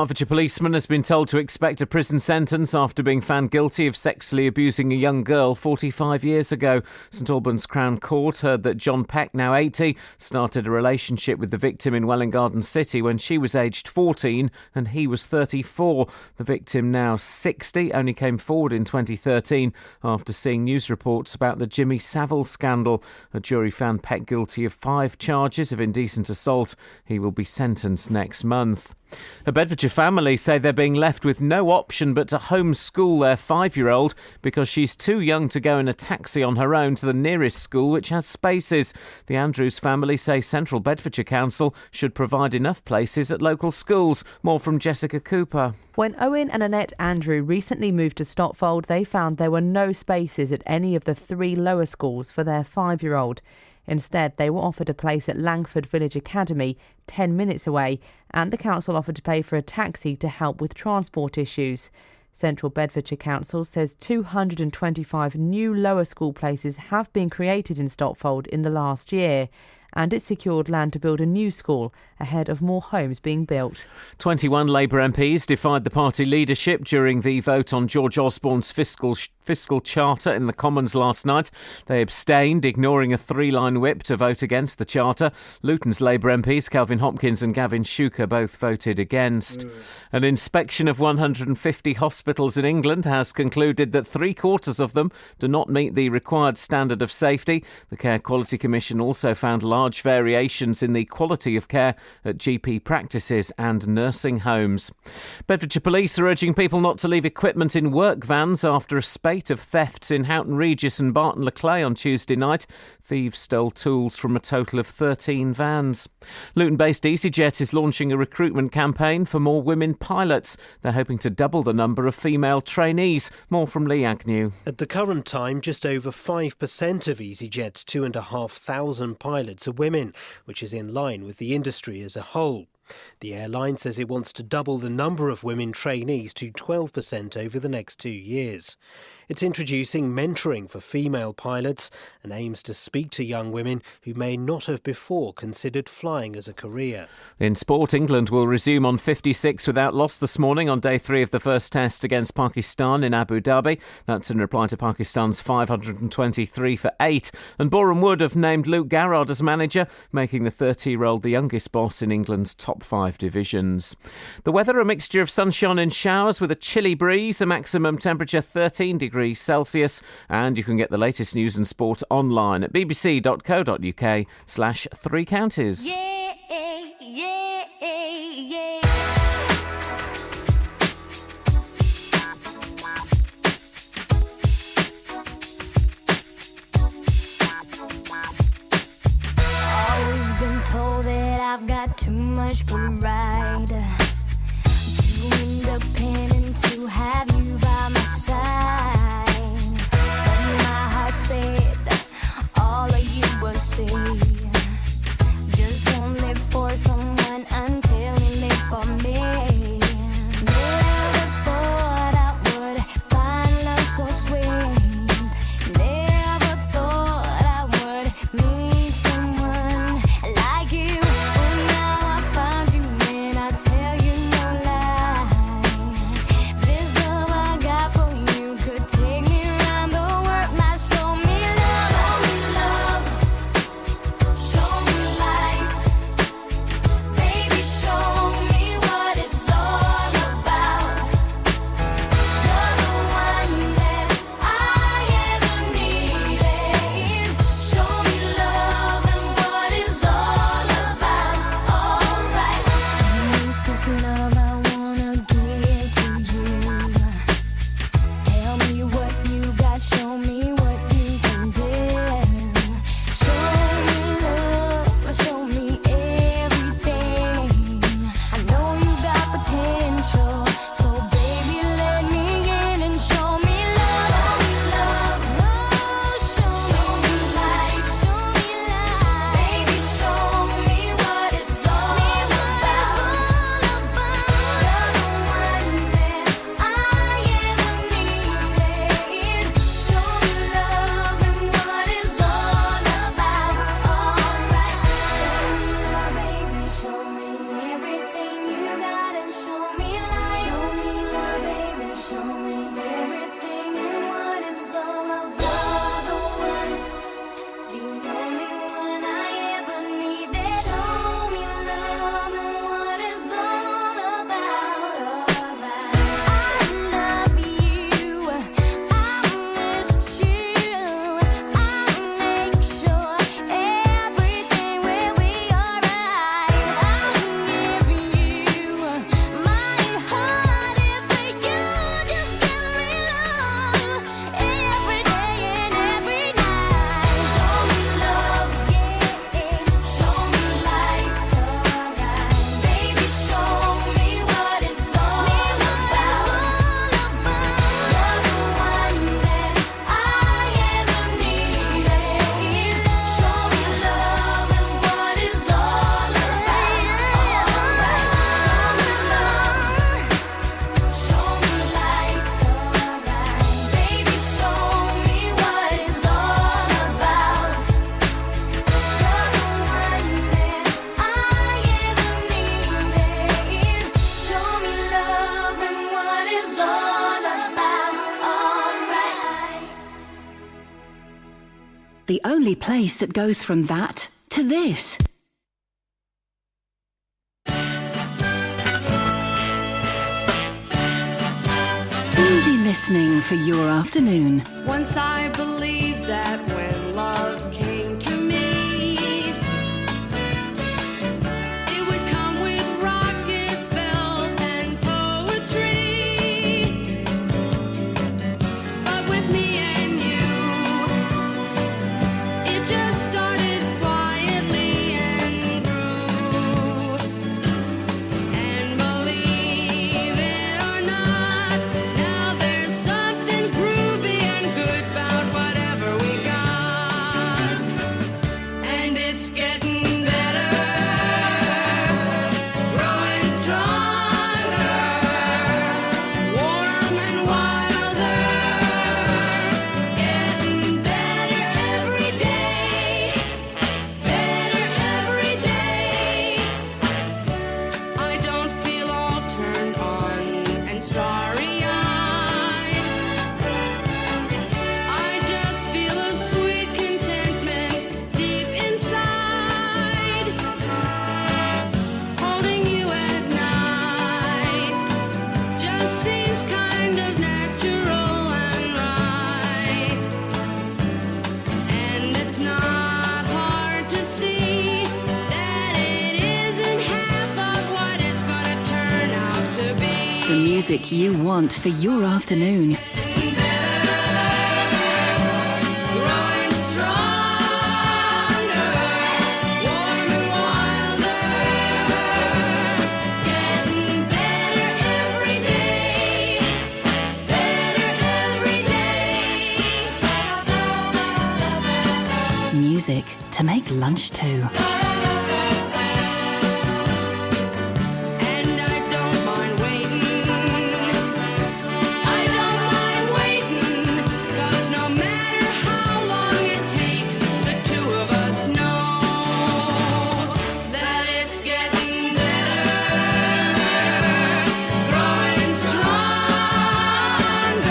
Hertfordshire policeman has been told to expect a prison sentence after being found guilty of sexually abusing a young girl 45 years ago. St Albans Crown Court heard that John Peck, now 80, started a relationship with the victim in Welwyn Garden City when she was aged 14 and he was 34. The victim, now 60, only came forward in 2013 after seeing news reports about the Jimmy Savile scandal. A jury found Peck guilty of 5 charges of indecent assault. He will be sentenced next month. A Bedfordshire family say they're being left with no option but to homeschool their 5-year-old because she's too young to go in a taxi on her own to the nearest school which has spaces. The Andrews family say Central Bedfordshire Council should provide enough places at local schools. More from Jessica Cooper. When Owen and Annette Andrew recently moved to Stotfold, they found there were no spaces at any of the 3 lower schools for their 5-year-old. Instead, they were offered a place at Langford Village Academy, 10 minutes away, and the council offered to pay for a taxi to help with transport issues. Central Bedfordshire Council says 225 new lower school places have been created in Stotfold in the last year, and it secured land to build a new school ahead of more homes being built. 21 Labour MPs defied the party leadership during the vote on George Osborne's fiscal charter in the Commons last night. They abstained, ignoring a 3-line whip to vote against the charter. Luton's Labour MPs Calvin Hopkins and Gavin Shuker both voted against. An inspection of 150 hospitals in England has concluded that 3/4 of them do not meet the required standard of safety. The Care Quality Commission also found large variations in the quality of care at GP practices and nursing homes. Bedfordshire Police are urging people not to leave equipment in work vans after a spate of thefts in Houghton Regis and Barton le Clay on Tuesday night. Thieves stole tools from a total of 13 vans. Luton-based EasyJet is launching a recruitment campaign for more women pilots. They're hoping to double the number of female trainees. More from Lee Agnew. At the current time, just over 5% of EasyJet's 2,500 pilots are women, which is in line with the industry as a whole. The airline says it wants to double the number of women trainees to 12% over the next 2 years. It's introducing mentoring for female pilots and aims to speak to young women who may not have before considered flying as a career. In sport, England will resume on 56 without loss this morning on day 3 of the first test against Pakistan in Abu Dhabi. That's in reply to Pakistan's 523 for 8. And Boreham Wood have named Luke Garrard as manager, making the 30-year-old the youngest boss in England's top 5 divisions. The weather, a mixture of sunshine and showers with a chilly breeze, a maximum temperature 13 degrees Celsius, and you can get the latest news and sport online at bbc.co.uk/3 counties. Yeah, yeah, yeah. Always been told that I've got too much pride, too independent to have you by my side. Said all of you will say just don't the only place that goes from that to this. Easy listening for your afternoon. Once I believed that when love came to me, it would come with rockets, bells, and poetry. But with me and you, it just started quietly and grew. And believe it or not, now there's something groovy and good about whatever we got. And it's getting better, growing stronger, warm and wilder, getting better every day, better every day. I don't feel all turned on and starry-eyed. I just feel a sweet contentment deep inside. Holding you at night just seems kind of natural and right. And it's not hard to see that it isn't half of what it's gonna turn out to be. The music you want for your afternoon. Growing stronger, warm and wilder, getting better every day, better every day. Music to make lunch to. And I don't mind waiting. I don't mind waiting, 'cause no matter how long it takes, the two of us know that it's getting better, growing stronger,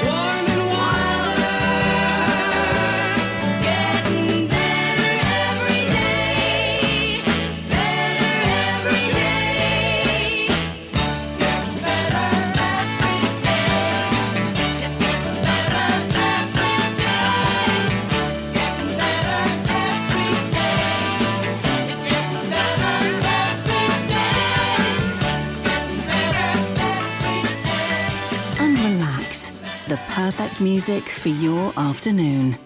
warm and wilder, getting better every day, better every day, getting better every day. It's getting better every day, getting better every day. It's getting better every day, getting better every day. And relax. The perfect music for your afternoon.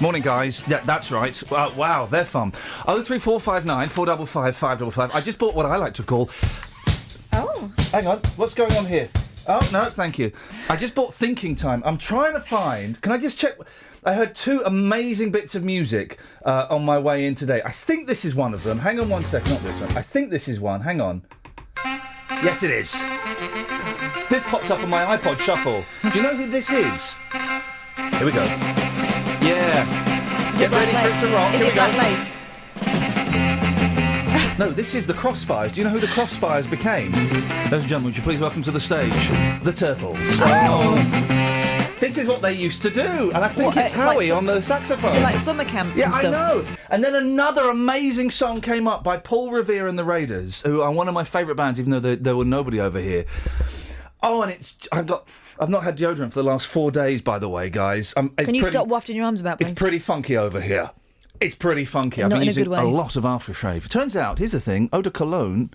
Morning, guys. Yeah, that's right. Wow, they're fun. 03459 455 555. I just bought what I like to call... Oh. Hang on. What's going on here? Oh, no, thank you. I just bought Thinking Time. I'm trying to find... Can I just check... I heard two amazing bits of music on my way in today. I think this is one of them. Hang on one second. Not this one. I think this is one. Hang on. Yes, it is. This popped up on my iPod Shuffle. Do you know who this is? Here we go. Yeah. Get ready for it to rock. Is Here it we go. Black Lace? No, this is the Crossfires. Do you know who the Crossfires became? Ladies and gentlemen, would you please welcome to the stage the Turtles. Oh. This is what they used to do, and I think What, it's it's like Howie on the saxophone. Is it like summer camps Yeah, and I stuff? know. And then another amazing song came up by Paul Revere and the Raiders, who are one of my favourite bands, even though there were nobody over here. Oh, and I've not had deodorant for the last 4 days, by the way, guys. Can you stop wafting your arms about me? It's pretty funky over here. It's pretty funky. Not I've been in a using good way. a lot of aftershave. It turns out, here's the thing, eau de toilette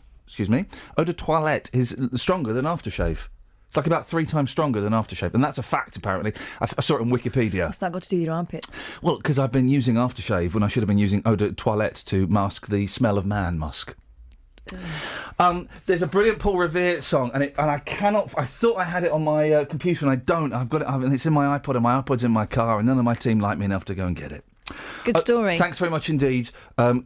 is stronger than aftershave. It's like about 3 times stronger than aftershave, and that's a fact, apparently. I saw it on Wikipedia. What's that got to do with your armpits? Well, because I've been using aftershave when I should have been using eau de toilette to mask the smell of man musk. There's a brilliant Paul Revere song, and I cannot. I thought I had it on my computer, and I don't. I've got it, and it's in my iPod, and my iPod's in my car, and none of my team like me enough to go and get it. Good story. Thanks very much indeed.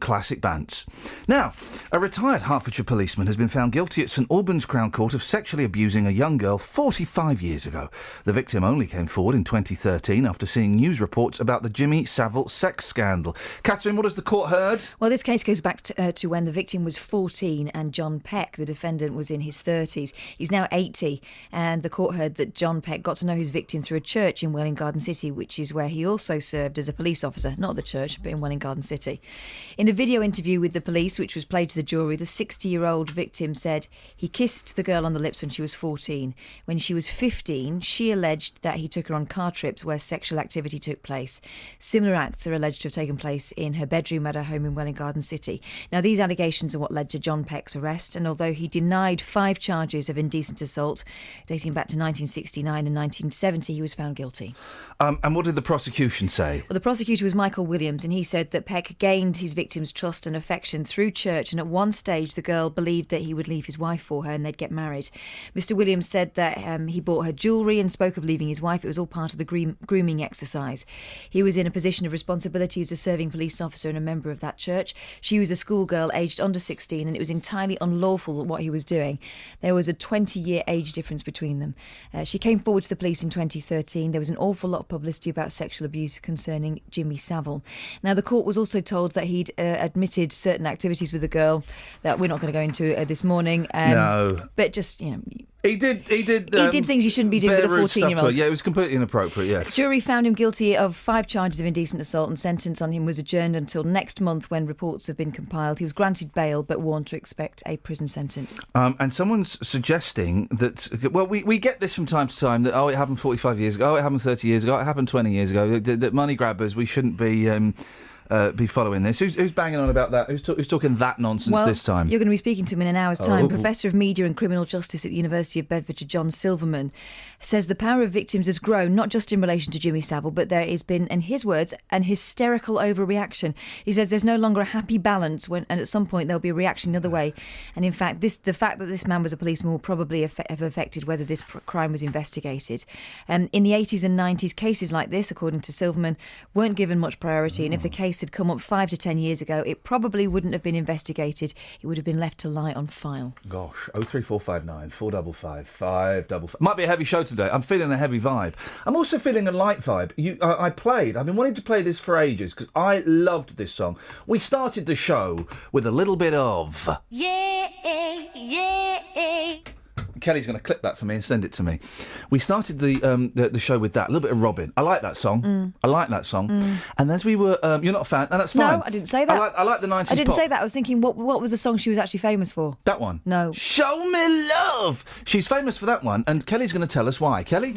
Classic bands. Now, a retired Hertfordshire policeman has been found guilty at St Albans Crown Court of sexually abusing a young girl 45 years ago. The victim only came forward in 2013 after seeing news reports about the Jimmy Savile sex scandal. Catherine, what has the court heard? Well, this case goes back to when the victim was 14 and John Peck, the defendant, was in his 30s. He's now 80, and the court heard that John Peck got to know his victim through a church in Welwyn Garden City, which is where he also served as a police officer. Not the church, but in Welwyn Garden City. In a video interview with the police, which was played to the jury, the 60-year-old victim said he kissed the girl on the lips when she was 14. When she was 15, she alleged that he took her on car trips where sexual activity took place. Similar acts are alleged to have taken place in her bedroom at her home in Welwyn Garden City. Now, these allegations are what led to John Peck's arrest, and although he denied 5 charges of indecent assault dating back to 1969 and 1970, he was found guilty. And what did the prosecution say? Well, the prosecutor was Michael Williams, and he said that Peck gained his victim's trust and affection through church, and at one stage the girl believed that he would leave his wife for her and they'd get married. Mr Williams said that he bought her jewellery and spoke of leaving his wife. It was all part of the grooming exercise. He was in a position of responsibility as a serving police officer and a member of that church. She was a schoolgirl aged under 16, and it was entirely unlawful what he was doing. There was a 20-year age difference between them. She came forward to the police in 2013. There was an awful lot of publicity about sexual abuse concerning Jimmy Savile. Now, the court was also told that he'd admitted certain activities with the girl that we're not going to go into this morning. No. But just, you know... He did things you shouldn't be doing with a 14-year-old. Yeah, it was completely inappropriate, yes. The jury found him guilty of 5 charges of indecent assault, and sentence on him was adjourned until next month when reports have been compiled. He was granted bail but warned to expect a prison sentence. And someone's suggesting that... Well, we get this from time to time, that, it happened 45 years ago, it happened 30 years ago, it happened 20 years ago, that money grabbers, we shouldn't be following this. Who's banging on about that? Who's talking that nonsense this time? You're going to be speaking to him in an hour's time. Professor of Media and Criminal Justice at the University of Bedfordshire, John Silverman, says the power of victims has grown, not just in relation to Jimmy Savile, but there has been, in his words, an hysterical overreaction. He says there's no longer a happy balance, and at some point there'll be a reaction the other way. And in fact, the fact that this man was a policeman will probably have affected whether this crime was investigated. In the 80s and 90s, cases like this, according to Silverman, weren't given much priority, and if the case had come up 5 to 10 years ago, it probably wouldn't have been investigated. It would have been left to lie on file. Gosh, 03459 455 555. Might be a heavy show today. I'm feeling a heavy vibe. I'm also feeling a light vibe. I've been wanting to play this for ages because I loved this song. We started the show with a little bit of... Yeah, yeah. Kelly's going to clip that for me and send it to me. We started the show with that, a little bit of Robin. I like that song. I like that song. And as we were... you're not a fan, and that's fine. No, I didn't say that. I like the 90s I didn't pop. say that. I was thinking, what was the song she was actually famous for? That one? No. Show Me Love! She's famous for that one, and Kelly's going to tell us why. Kelly,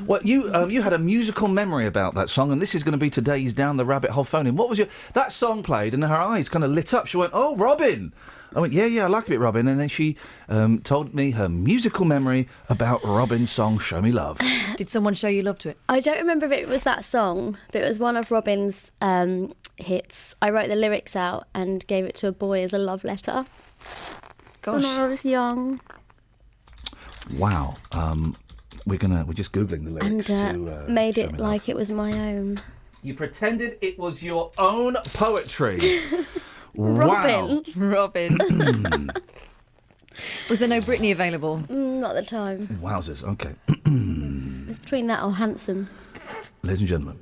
well, you had a musical memory about that song, and this is going to be today's Down the Rabbit Hole phone-in. What was that song played, and her eyes kind of lit up. She went, oh, Robin! I went, yeah, I like a bit Robin. And then she told me her musical memory about Robin's song, Show Me Love. Did someone show you love to it? I don't remember if it was that song, but it was one of Robin's hits. I wrote the lyrics out and gave it to a boy as a love letter. Gosh. When I was young. Wow. We're just Googling the lyrics And made it like it was my own. You pretended it was your own poetry. Robin. Wow. Robin. Was there no Britney available? Not at the time. Wowzers, okay. It was between that or Handsome. Ladies and gentlemen.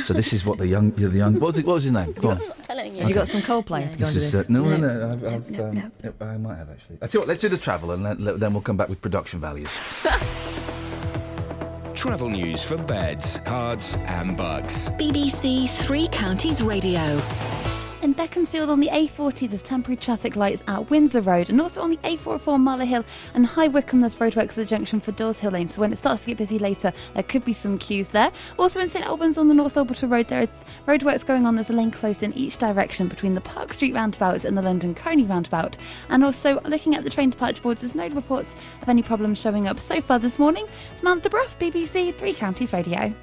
So this is what the young... What was his name? Go on. I'm not telling you. Have you got some Coldplay to go into this? No. I might have, actually. I tell you what, let's do the travel and then we'll come back with production values. Travel news for beds, cards and bugs. BBC Three Counties Radio. In Beaconsfield on the A40, there's temporary traffic lights at Windsor Road, and also on the A44 Marlow Hill and High Wycombe, there's roadworks at the junction for Dawes Hill Lane, so when it starts to get busy later, there could be some queues there. Also in St Albans on the North Orbital Road, there are roadworks going on. There's a lane closed in each direction between the Park Street roundabout and the London Coney roundabout. And also looking at the train departure boards, there's no reports of any problems showing up so far this morning. Samantha Bruff, BBC Three Counties Radio.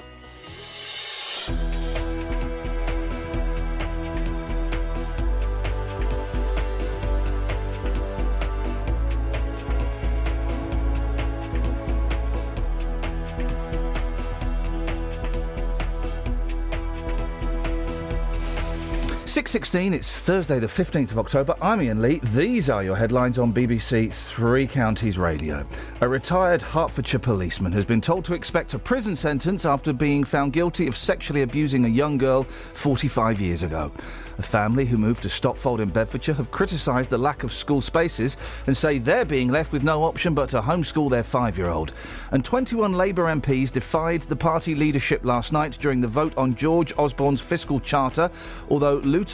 6:16, it's Thursday the 15th of October. I'm Iain Lee. These are your headlines on BBC Three Counties Radio. A retired Hertfordshire policeman has been told to expect a prison sentence after being found guilty of sexually abusing a young girl 45 years ago. A family who moved to Stopfold in Bedfordshire have criticised the lack of school spaces and say they're being left with no option but to homeschool their 5-year-old. And 21 Labour MPs defied the party leadership last night during the vote on George Osborne's fiscal charter, although Luton's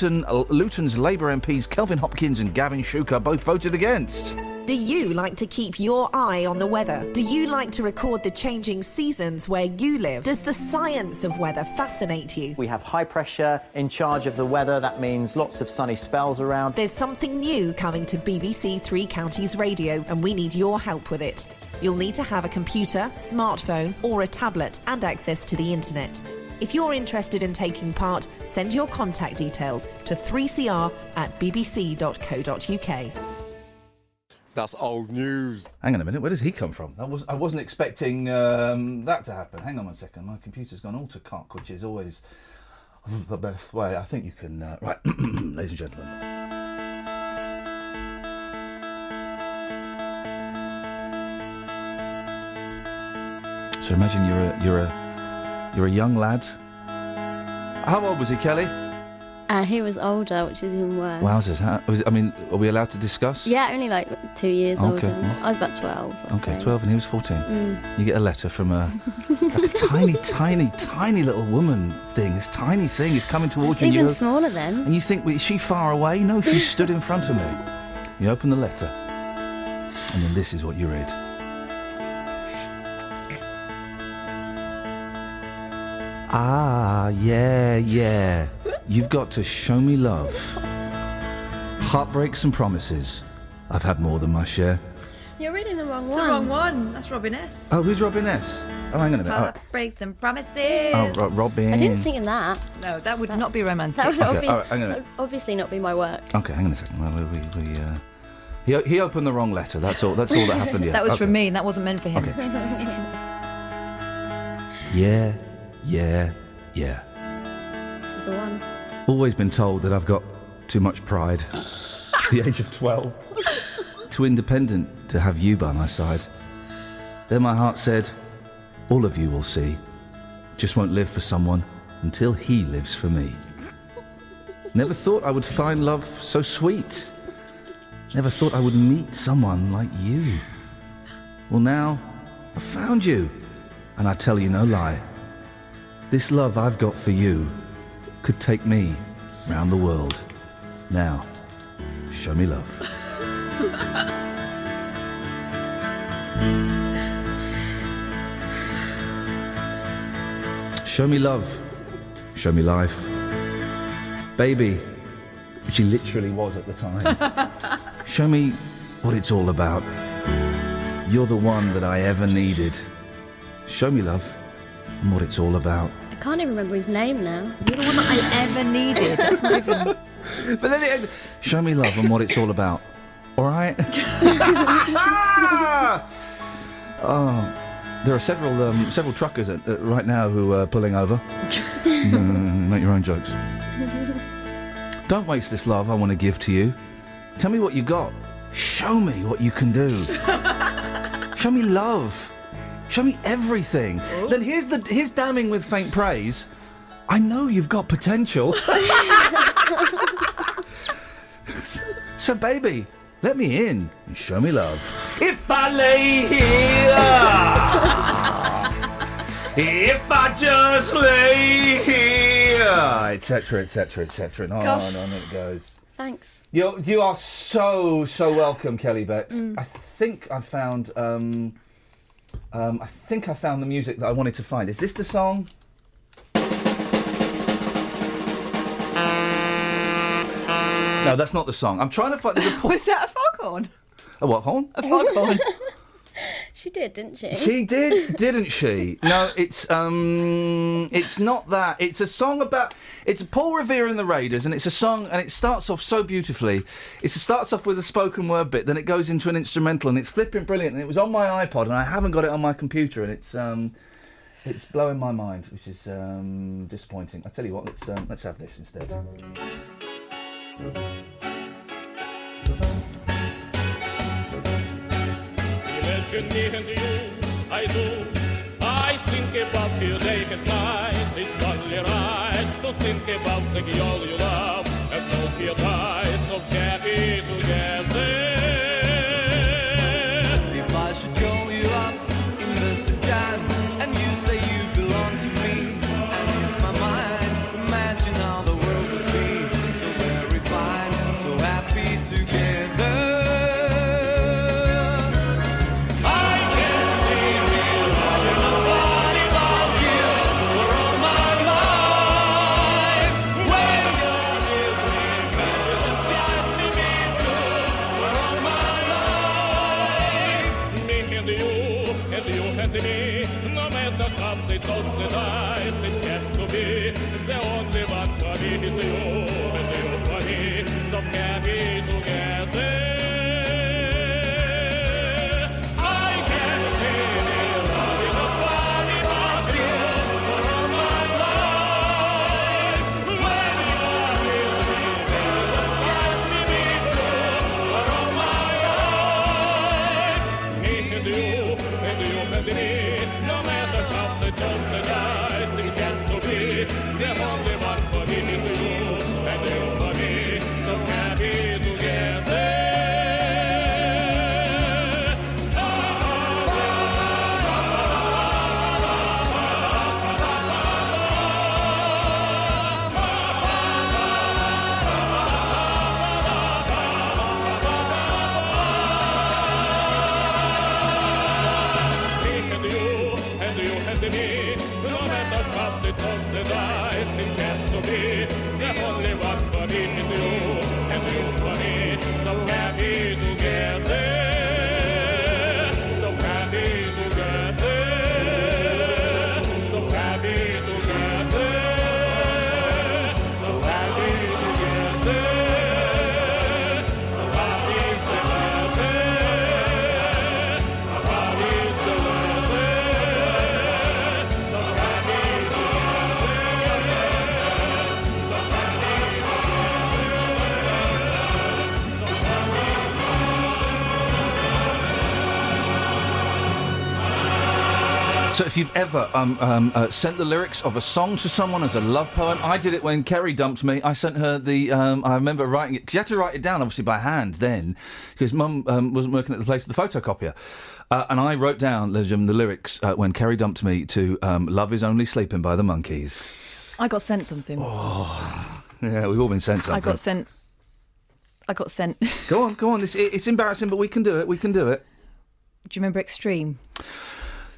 Labour MPs Kelvin Hopkins and Gavin Shuker both voted against. Do you like to keep your eye on the weather? Do you like to record the changing seasons where you live? Does the science of weather fascinate you? We have high pressure in charge of the weather. That means lots of sunny spells around. There's something new coming to BBC Three Counties Radio, and we need your help with it. You'll need to have a computer, smartphone, or a tablet and access to the internet. If you're interested in taking part, send your contact details to 3cr@bbc.co.uk. That's old news. Hang on a minute, where does he come from? I wasn't expecting that to happen. Hang on one second, my computer's gone all to cock, which is always the best way. I think you can... right, ladies and gentlemen. So imagine you're a young lad. How old was he, Kelly? He was older, which is even worse. Wowzers. Are we allowed to discuss? Yeah, only like 2 years Okay, older. well. I was about 12. I'd Okay, say. 12 and he was 14. Mm. You get a letter from a tiny little woman thing. This tiny thing is coming towards It's you. even smaller then. And you think, well, is she far away? No, she stood in front of me. You open the letter, and then this is what you read. Ah, yeah. You've got to show me love. Heartbreaks and promises. I've had more than my share. You're reading the wrong It's one. the wrong one. That's Robin S. Oh, who's Robin S? Oh, hang on a minute. Heartbreaks and promises. Robin. I didn't think of that. No, that would not be romantic. That would Okay, all right, hang on a minute. obviously not be my work. Okay, hang on a second. Well, he opened the wrong letter. That's all that happened. Yeah. That was Okay. from me, and that wasn't meant for him. Okay. Yeah. This is the one. Always been told that I've got too much pride. At the age of 12. Too independent to have you by my side. Then my heart said, all of you will see. Just won't live for someone until he lives for me. Never thought I would find love so sweet. Never thought I would meet someone like you. Well, now I found you, and I tell you no lie. This love I've got for you could take me round the world. Now, show me love. Show me love. Show me life. Baby, which he literally was at the time. Show me what it's all about. You're the one that I ever needed. Show me love and what it's all about. I can't even remember his name now. You're the one that I ever needed. That's not even... But then show me love and what it's all about. All right? Oh, there are several truckers right now who are pulling over. Make your own jokes. Don't waste this love I want to give to you. Tell me what you got. Show me what you can do. Show me love. Show me everything. Ooh. Then here's damning with faint praise. I know you've got potential. So baby, let me in and show me love. If I lay here, if I just lay here, etc., etc., etc. And on it goes. Thanks. You are so welcome, Kelly Bex. I think I found the music that I wanted to find. Is this the song? No, that's not the song. I'm trying to find. Was that a foghorn? A what horn? A foghorn. She did, didn't she? She did, didn't she? No, it's not that. It's a song about. It's Paul Revere and the Raiders, and it's a song, and it starts off so beautifully. It starts off with a spoken word bit, then it goes into an instrumental, and it's flipping brilliant. And it was on my iPod, and I haven't got it on my computer, and it's blowing my mind, which is disappointing. I tell you what, let's have this instead. Imagine me and you, I do. I think about you day and night. It's only right to think about the girl you love and hope you die so happy together. If I should call you up in Amsterdam and you say you belong to me, and use my mind, imagine how the world would be so very fine, so happy together. No matter how they toss the dice, it has to be the only one for me is you, and you for me, so happy together. I can't see me loving nobody but you for all my life. When you are with me, baby, the skies may be blue for all my life. Me and you and me, no matter how they toss the dice, it has to be the only one for me is you, and you for me, so happy together. No matter how they toss the dice, it has to be the only one for me is you, and you for me, so happy together, so happy together, so happy together, so happy together, so happy together, So if you've ever sent the lyrics of a song to someone as a love poem, I did it when Kerry dumped me. I sent her the... I remember writing it, because you had to write it down, obviously, by hand then, because Mum wasn't working at the place of the photocopier. And I wrote down, ladies and gentlemen, the lyrics when Kerry dumped me to Love Is Only Sleeping by the Monkees. I got sent something. Oh, yeah, we've all been sent something. I got sent. Go on. It's embarrassing, but we can do it. Do you remember Extreme?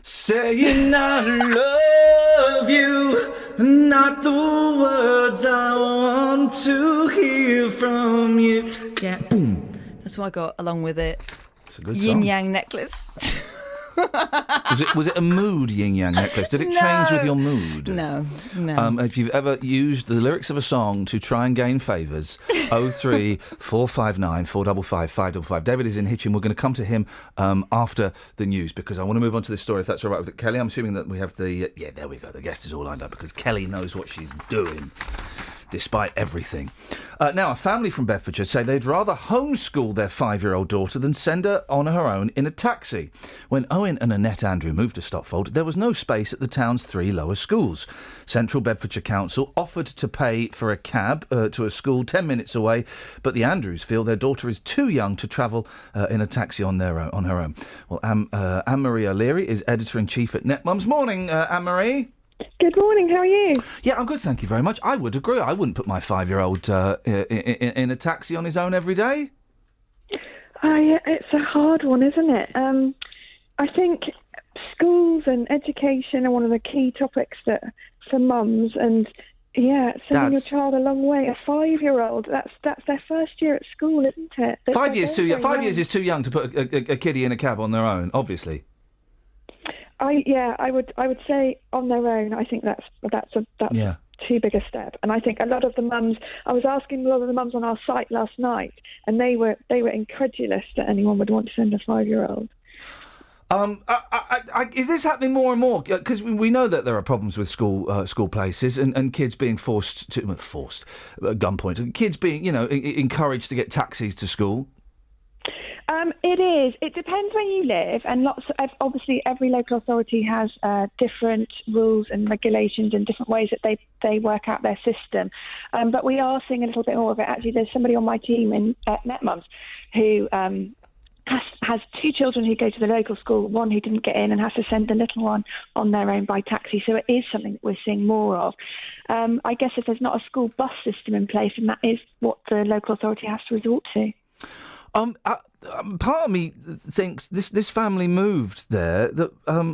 Saying I love you, not the words I want to hear from you. Yeah. Boom. That's what I got along with it. It's a good Yin song. Yang necklace. Was it a mood yin yang necklace? Did it change with your mood? No. If you've ever used the lyrics of a song to try and gain favours, 03 459 455 555. David is in Hitchin. We're going to come to him after the news, because I want to move on to this story, if that's all right with Kelly. I'm assuming that we have the... yeah, there we go. The guest is all lined up, because Kelly knows what she's doing, despite everything. Now, a family from Bedfordshire say they'd rather homeschool their 5-year-old daughter than send her on her own in a taxi. When Owen and Annette Andrew moved to Stotfold, there was no space at the town's 3 lower schools. Central Bedfordshire Council offered to pay for a cab to a school 10 minutes away, but the Andrews feel their daughter is too young to travel in a taxi on her own. Well, Anne-Marie O'Leary is editor-in-chief at NetMums. Morning, Anne-Marie. Good morning, how are you? Yeah, I'm good, thank you very much. I would agree. I wouldn't put my 5-year-old in a taxi on his own every day. Yeah, it's a hard one, isn't it? I think schools and education are one of the key topics for mums, and sending your child a long way. A 5-year-old, that's their first year at school, isn't it? 5 years too young. 5 years is too young to put a kiddie in a cab on their own, obviously. I would say on their own. I think that's too big a step. And I think a lot of the mums. I was asking a lot of the mums on our site last night, and they were incredulous that anyone would want to send a 5-year-old. Is this happening more and more? Because we know that there are problems with school places and kids being forced at gunpoint, kids being encouraged to get taxis to school. It is. It depends where you live, and obviously every local authority has different rules and regulations and different ways that they work out their system. But we are seeing a little bit more of it. Actually, there's somebody on my team in NetMums who has two children who go to the local school, one who didn't get in and has to send the little one on their own by taxi. So it is something that we're seeing more of. I guess if there's not a school bus system in place, then that is what the local authority has to resort to. Part of me thinks this family moved there, that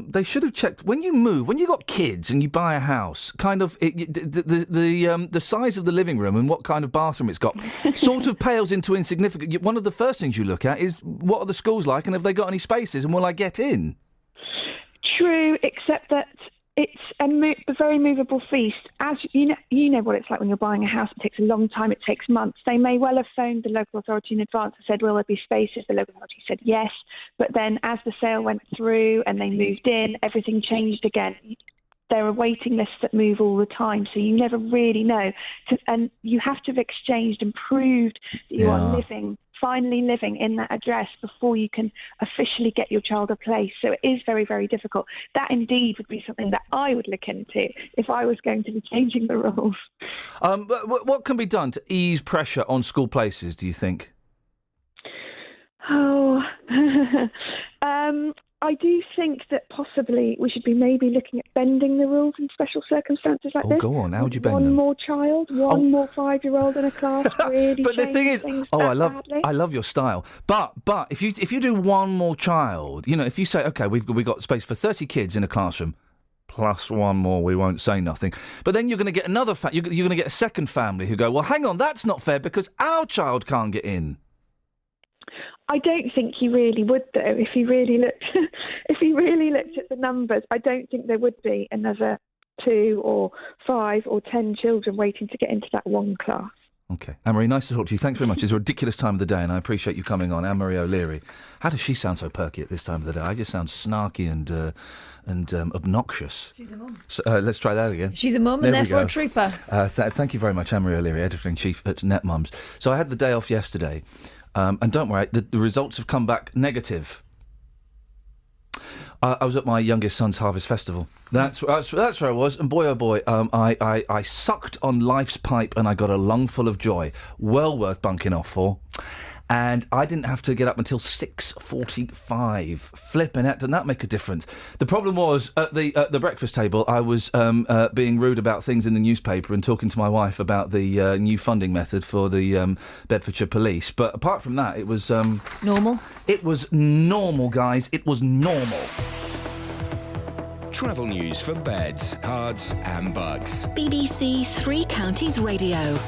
they should have checked when you got kids and you buy a house, kind of the size of the living room and what kind of bathroom it's got sort of pales into insignificant. One of the first things you look at is what are the schools like and have they got any spaces and will I get in? True, except that it's a very movable feast. As you know what it's like when you're buying a house. It takes a long time. It takes months. They may well have phoned the local authority in advance and said, will there be spaces? The local authority said yes. But then as the sale went through and they moved in, everything changed again. There are waiting lists that move all the time, so you never really know. And you have to have exchanged and proved that you are finally living in that address before you can officially get your child a place. So it is very, very difficult. That indeed would be something that I would look into if I was going to be changing the rules. What can be done to ease pressure on school places, do you think? Oh, I do think that possibly we should be maybe looking at bending the rules in special circumstances like this. Oh, go on. How would you bend them? them? One more child, one more 5-year-old in a class. Really but the thing is, badly. I love your style. But if you do one more child, if you say, okay, we've got space for 30 kids in a classroom, plus one more, we won't say nothing. But then you're going to get another you're going to get a second family who go, well, hang on, that's not fair because our child can't get in. I don't think he really would, though. If he really looked at the numbers, I don't think there would be another 2 or 5 or 10 children waiting to get into that one class. Okay. Anne-Marie, nice to talk to you. Thanks very much. It's a ridiculous time of the day, and I appreciate you coming on. Anne-Marie O'Leary. How does she sound so perky at this time of the day? I just sound snarky and obnoxious. She's a mum. So, let's try that again. She's a mum and therefore a trooper. Thank you very much, Anne-Marie O'Leary, Editor-in-Chief at NetMums. So I had the day off yesterday. And don't worry, the results have come back negative. I was at my youngest son's Harvest Festival. That's where I was, and boy, oh boy, I sucked on life's pipe and I got a lungful of joy. Well worth bunking off for. And I didn't have to get up until 6:45. Flipping it, doesn't that make a difference? The problem was, at the breakfast table, I was being rude about things in the newspaper and talking to my wife about the new funding method for the Bedfordshire Police. But apart from that, it was... normal? It was normal, guys. It was normal. Travel news for beds, cards and bugs. BBC Three Counties Radio.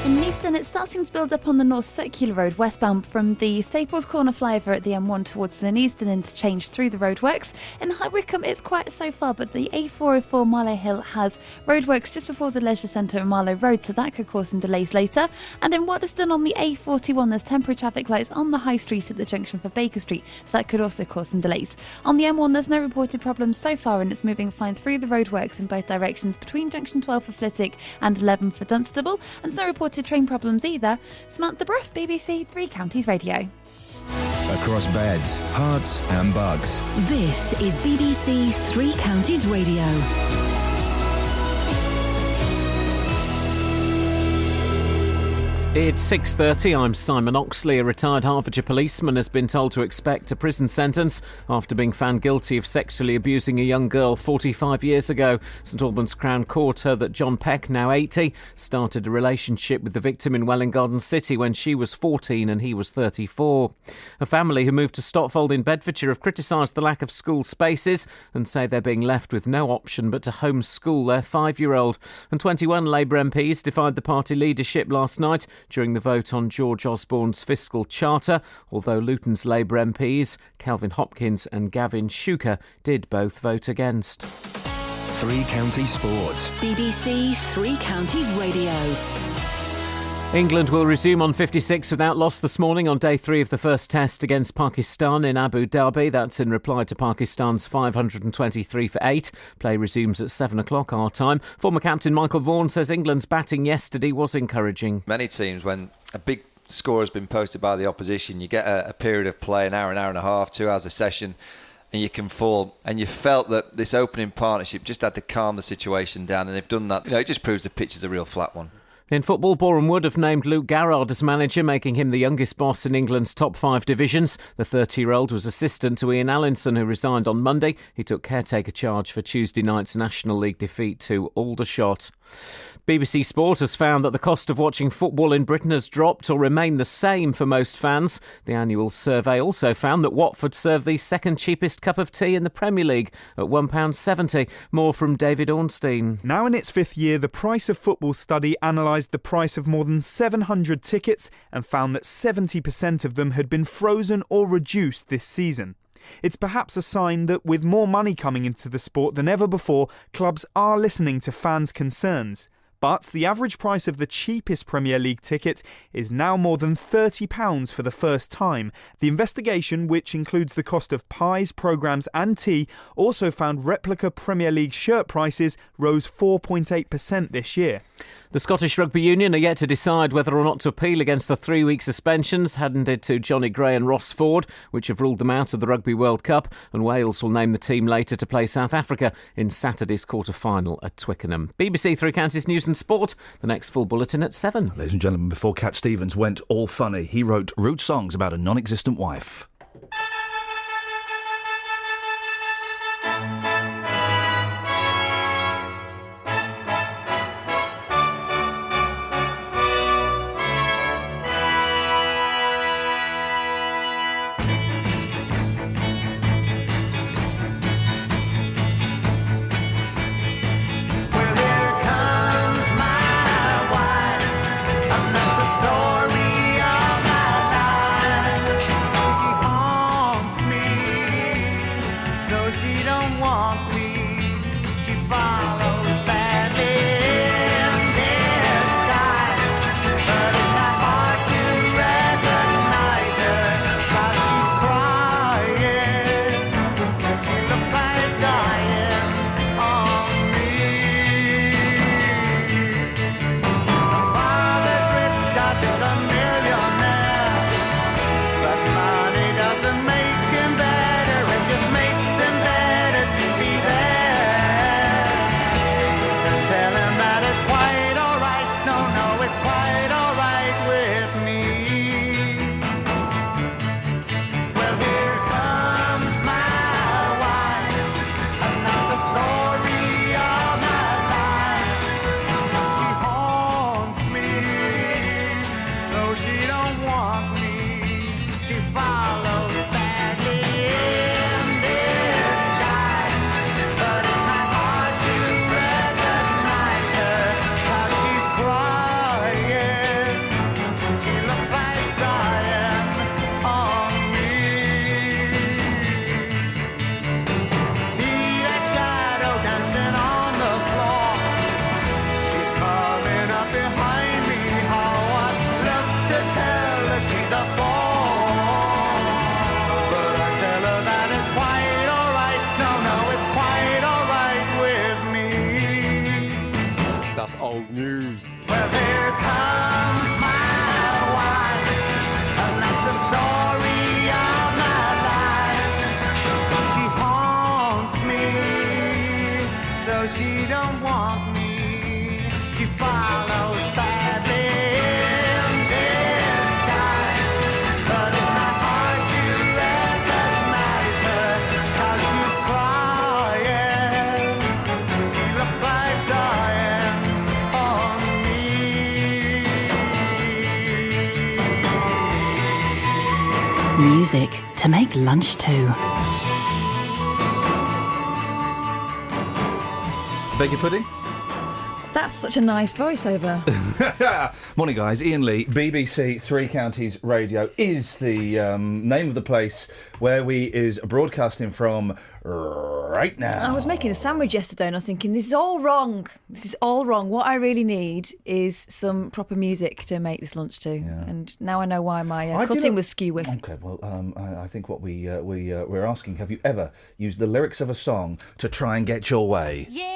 In Easton, it's starting to build up on the North Circular Road westbound from the Staples Corner flyover at the M1 towards the Easton interchange through the roadworks. In High Wycombe, it's quiet so far, but the A404 Marlow Hill has roadworks just before the leisure centre at Marlow Road, so that could cause some delays later. And in Waddesdon on the A41, there's temporary traffic lights on the High Street at the junction for Baker Street, so that could also cause some delays. On the M1, there's no reported problems so far, and it's moving fine through the roadworks in both directions between junction 12 for Flitwick and 11 for Dunstable, and there's no reported train problems either. Samantha Bruff, BBC Three Counties Radio. Across beds, hearts and bugs. This is BBC Three Counties Radio. It's 6:30. I'm Simon Oxley. A retired Hertfordshire policeman has been told to expect a prison sentence after being found guilty of sexually abusing a young girl 45 years ago. St Albans Crown Court heard that John Peck, now 80, started a relationship with the victim in Welwyn Garden City when she was 14 and he was 34. A family who moved to Stotfold in Bedfordshire have criticised the lack of school spaces and say they're being left with no option but to homeschool their 5-year-old. And 21 Labour MPs defied the party leadership last night during the vote on George Osborne's fiscal charter, although Luton's Labour MPs, Calvin Hopkins and Gavin Shuker, did both vote against. Three Counties Sport. BBC Three Counties Radio. England will resume on 56 without loss this morning on day 3 of the first test against Pakistan in Abu Dhabi. That's in reply to Pakistan's 523 for 8. Play resumes at 7 o'clock our time. Former captain Michael Vaughan says England's batting yesterday was encouraging. Many teams, when a big score has been posted by the opposition, you get a period of play, an hour and a half, 2 hours a session, and you can fall. And you felt that this opening partnership just had to calm the situation down, and they've done that. It just proves the pitch is a real flat one. In football, Boreham Wood have named Luke Garrard as manager, making him the youngest boss in England's top 5 divisions. The 30-year-old was assistant to Iain Allinson, who resigned on Monday. He took caretaker charge for Tuesday night's National League defeat to Aldershot. BBC Sport has found that the cost of watching football in Britain has dropped or remained the same for most fans. The annual survey also found that Watford serve the second cheapest cup of tea in the Premier League at £1.70. More from David Ornstein. Now in its 5th year, the Price of Football study analysed the price of more than 700 tickets and found that 70% of them had been frozen or reduced this season. It's perhaps a sign that with more money coming into the sport than ever before, clubs are listening to fans' concerns. But the average price of the cheapest Premier League ticket is now more than £30 for the first time. The investigation, which includes the cost of pies, programmes and tea, also found replica Premier League shirt prices rose 4.8% this year. The Scottish Rugby Union are yet to decide whether or not to appeal against the 3-week suspensions handed to Johnny Gray and Ross Ford, which have ruled them out of the Rugby World Cup, and Wales will name the team later to play South Africa in Saturday's quarter-final at Twickenham. BBC Three Counties News and Sport, the next full bulletin at 7. Ladies and gentlemen, before Cat Stevens went all funny, he wrote rude songs about a non-existent wife. Old news. Well, here comes my wife, and that's the story of my life. She haunts me, though she don't want me. She follows badly in disguise, but it's not hard to recognize her, 'cause she's crying. She looks like dying. Music to make lunch to. Beg your pudding? That's such a nice voiceover. Morning, guys. Iain Lee, BBC Three Counties Radio is the name of the place where we is broadcasting from right now. I was making a sandwich yesterday and I was thinking, this is all wrong. This is all wrong. What I really need is some proper music to make this lunch to. And now I know why my cutting was skew with. Okay, well, I think what we're asking, have you ever used the lyrics of a song to try and get your way? Yeah.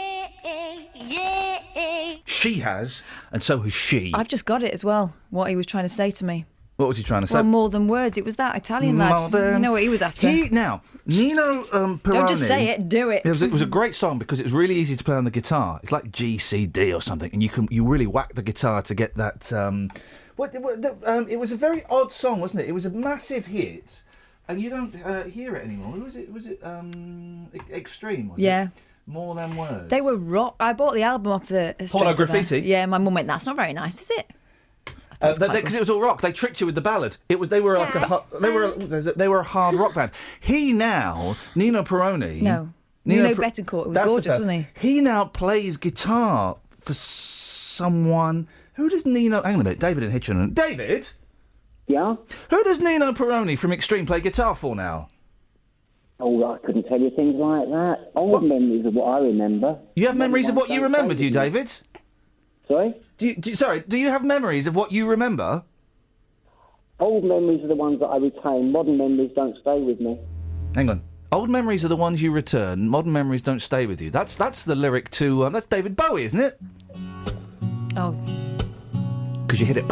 She has, and so has she. I've just got it as well, what he was trying to say to me. What was he trying to say? Well, more than words. It was that Italian lad. You know what he was after. Now, Nino Peroni... Don't just say it, do it. It was a great song because it was really easy to play on the guitar. It's like G, C, D or something, and you really whack the guitar to get that... it was a very odd song, wasn't it? It was a massive hit, and you don't hear it anymore. Was it Extreme, was it? More Than Words. They were rock. I bought the album off the... Porno Graffiti? Yeah, my mum went, that's not very nice, is it? Because it was all rock. They tricked you with the ballad. They were a hard rock band. He now, Nino Peroni... No. Nino Bettencourt. It was gorgeous, wasn't he? He now plays guitar for someone... Who does Nino... Hang on a minute. David in Hitchin. David? Yeah? Who does Nino Peroni from Extreme play guitar for now? Oh, I couldn't tell you things like that. Old memories of what I remember. You have memories of what you remember, do you, David? Sorry? Do you have memories of what you remember? Old memories are the ones that I retain. Modern memories don't stay with me. Hang on. Old memories are the ones you return. Modern memories don't stay with you. That's the lyric to... that's David Bowie, isn't it? Oh. Because you hit it...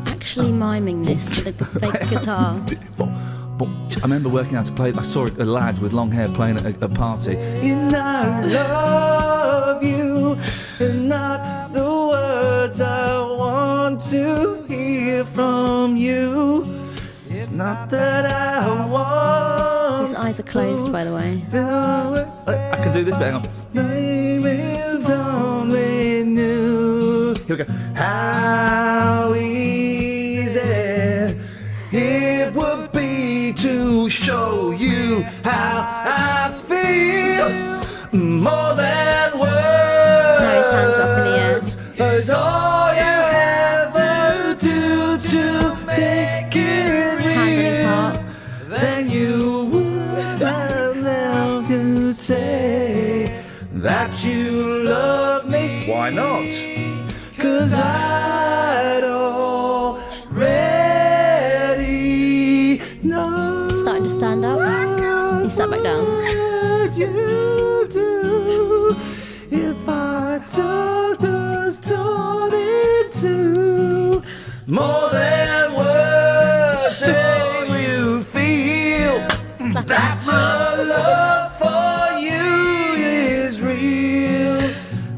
Actually miming this with a fake guitar. I remember working out to play. I saw a lad with long hair playing at a party. And I love you, and not the words I want to hear from you. It's not that I want. His eyes are closed, by the way. I can do this bit. Hang on. Here we go. How easy it would be to show you how I feel more than words. No, his hands are up in the air. It's all you ever do to make it real. Then you would have to say that you love me. Why not? 'Cause I'd already know. Starting to stand up. He sat back down. What you do if I took us torn into more than words. So you feel that my love for you is real.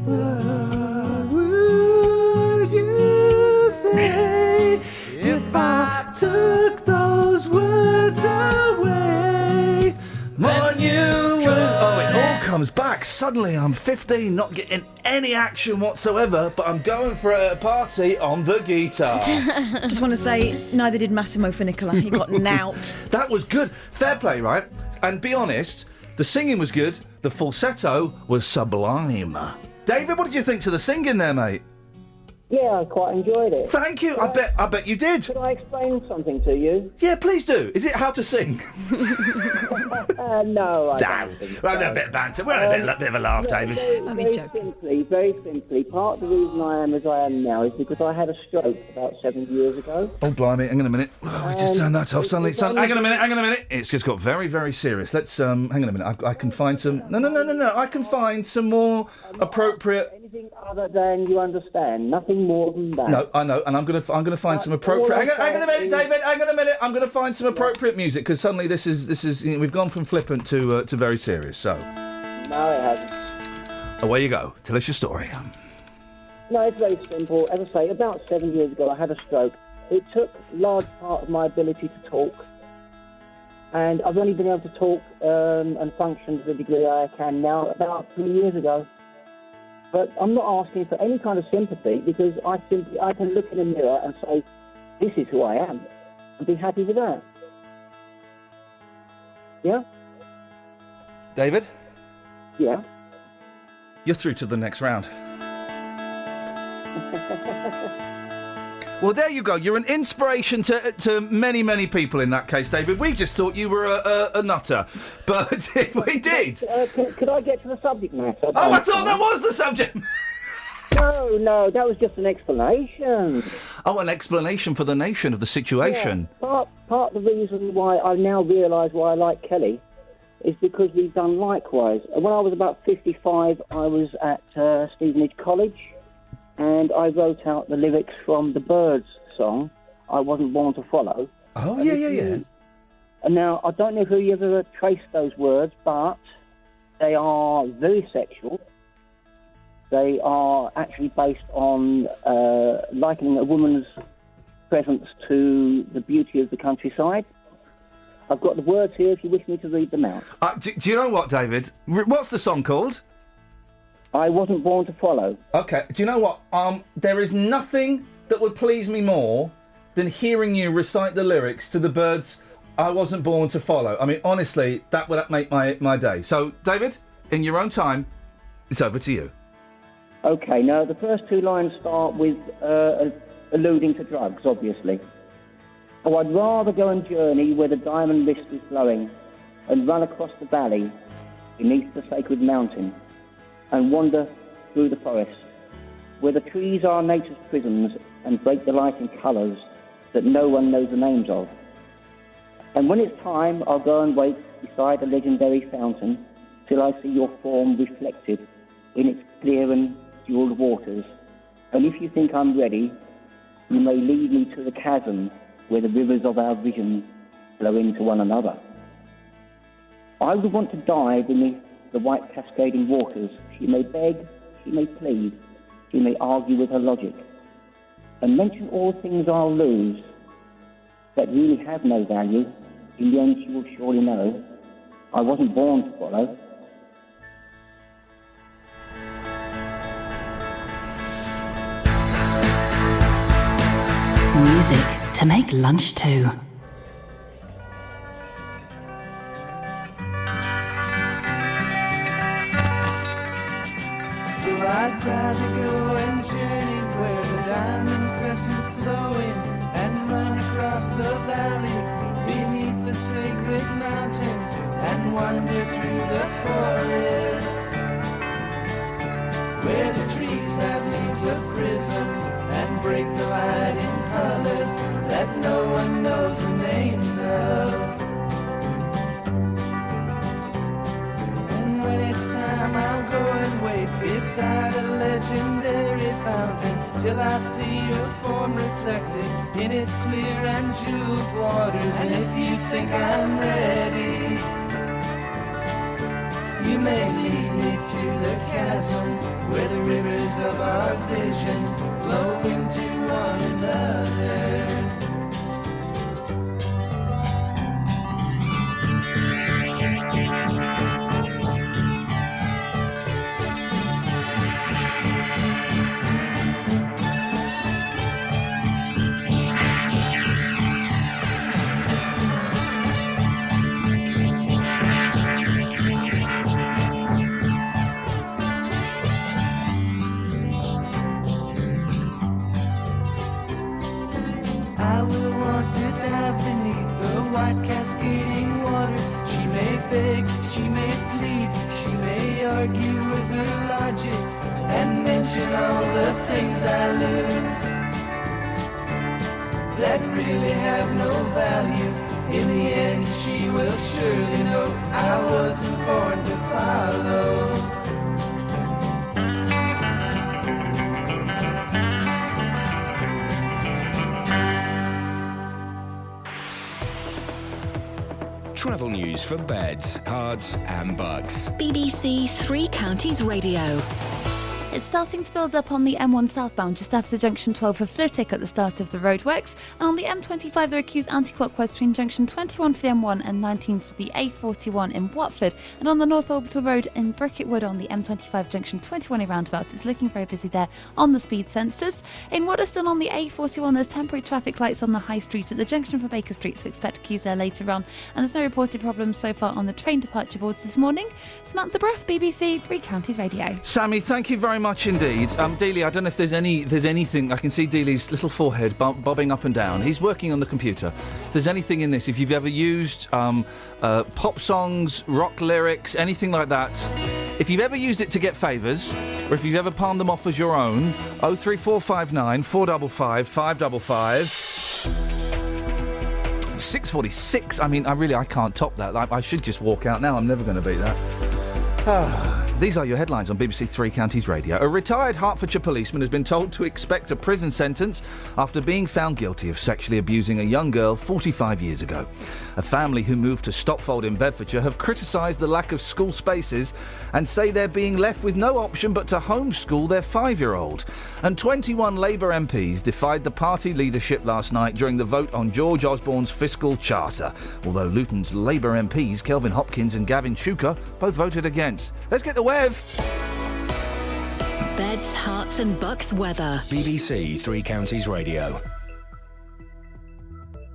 What would you say if I took those words away? When you would... Oh, it all comes back. Suddenly I'm 15, not getting any action whatsoever, but I'm going for a party on the guitar. Just want to say, neither did Massimo Funicola. He got knout. That was good. Fair play, right? And be honest, the singing was good, the falsetto was sublime. David, what did you think to the singing there, mate? Yeah, I quite enjoyed it. Thank you. I bet you did. Could I explain something to you? Yeah, please do. Is it how to sing? No, I don't think so. We're having a bit of banter. We're having a bit of a laugh, David. Very simply, part of the reason I am as I am now is because I had a stroke about 7 years ago. Oh, blimey. Hang on a minute. Oh, we just turned that off suddenly. Hang on a minute. It's just got very, very serious. Let's, hang on a minute. I can find some... No. I can find some more appropriate... Anything other than you understand. Nothing more than that. No, I know, and I'm gonna find some appropriate... Hang on a minute, David. Hang on a minute. I'm gonna find some appropriate music because suddenly this is we've gone from flippant to very serious. So. No, it hasn't. Away you go. Tell us your story. No, it's very simple. As I say, about 7 years ago, I had a stroke. It took a large part of my ability to talk, and I've only been able to talk and function to the degree I can now about 3 years ago. But I'm not asking for any kind of sympathy because I can look in the mirror and say, this is who I am, and be happy with that. Yeah? David? Yeah? You're through to the next round. Well, there you go. You're an inspiration to many, many people in that case, David. We just thought you were a nutter, but we did. Could I get to the subject matter? Oh, I thought that was the subject. No, that was just an explanation. Oh, an explanation for the nation of the situation. Yeah, part of the reason why I now realise why I like Kelly is because we've done likewise. When I was about 55, I was at Stevenage College, and I wrote out the lyrics from the Byrds song, I Wasn't Born to Follow. Oh, yeah. And now, I don't know if you ever traced those words, but they are very sexual. They are actually based on likening a woman's presence to the beauty of the countryside. I've got the words here if you wish me to read them out. Do you know what, David? What's the song called? I Wasn't Born to Follow. Okay, do you know what? There is nothing that would please me more than hearing you recite the lyrics to the Byrds' I Wasn't Born to Follow. I mean, honestly, that would make my day. So, David, in your own time, it's over to you. Okay, now the first two lines start with alluding to drugs, obviously. Oh, I'd rather go and journey where the diamond mist is blowing and run across the valley beneath the sacred mountain and wander through the forest where the trees are nature's prisons and break the light in colours that no one knows the names of. And when it's time, I'll go and wait beside the legendary fountain till I see your form reflected in its clear and jewelled waters. And if you think I'm ready, you may lead me to the chasm where the rivers of our vision flow into one another. I would want to die beneath the white cascading waters. She may beg, she may plead, she may argue with her logic, and mention all things I'll lose that really have no value. In the end she will surely know I wasn't born to follow. Music to make lunch to. So I'd rather go and journey where the diamond crescent's glowing and run across the valley beneath the sacred mountain and wander through the forest where the trees have leaves of prisms and break the light in colors that no one knows the names of. And when it's time, I'll go and wait beside a legendary fountain till I see your form reflected in its clear and jeweled waters. And if you think I'm ready, you may lead me to the chasm where the rivers of our vision flow into one another. I will want to dive beneath the white cascading waters. She may beg, she may plead, she may argue with her logic and mention all the things I lose that really have no value. In the end, she will surely know I wasn't born to follow. Travel news for beds, cards, and bugs. BBC Three Counties Radio. It's starting to build up on the M1 southbound just after junction 12 for Flitwick at the start of the roadworks. And on the M25 there are queues anti-clockwise between junction 21 for the M1 and 19 for the A41 in Watford. And on the North Orbital Road in Bricket Wood on the M25 junction 21A roundabout, it's looking very busy there on the speed sensors. In Waterston on the A41 there's temporary traffic lights on the High Street at the junction for Baker Street, so expect queues there later on. And there's no reported problems so far on the train departure boards this morning. Samantha Bruff, BBC Three Counties Radio. Sammy, thank you very much indeed. Dealey, I don't know if there's anything. I can see Dealey's little forehead bobbing up and down. He's working on the computer. If there's anything in this, if you've ever used pop songs, rock lyrics, anything like that, if you've ever used it to get favours, or if you've ever palmed them off as your own, 03459 455 555. 6:46. I mean, I can't top that. I should just walk out now. I'm never going to beat that. These are your headlines on BBC Three Counties Radio. A retired Hertfordshire policeman has been told to expect a prison sentence after being found guilty of sexually abusing a young girl 45 years ago. A family who moved to Stopfold in Bedfordshire have criticised the lack of school spaces and say they're being left with no option but to homeschool their 5-year-old. And 21 Labour MPs defied the party leadership last night during the vote on George Osborne's fiscal charter, although Luton's Labour MPs Kelvin Hopkins and Gavin Shuker both voted against. Let's get the Wev. Beds, Hearts and Bucks weather. BBC Three Counties Radio.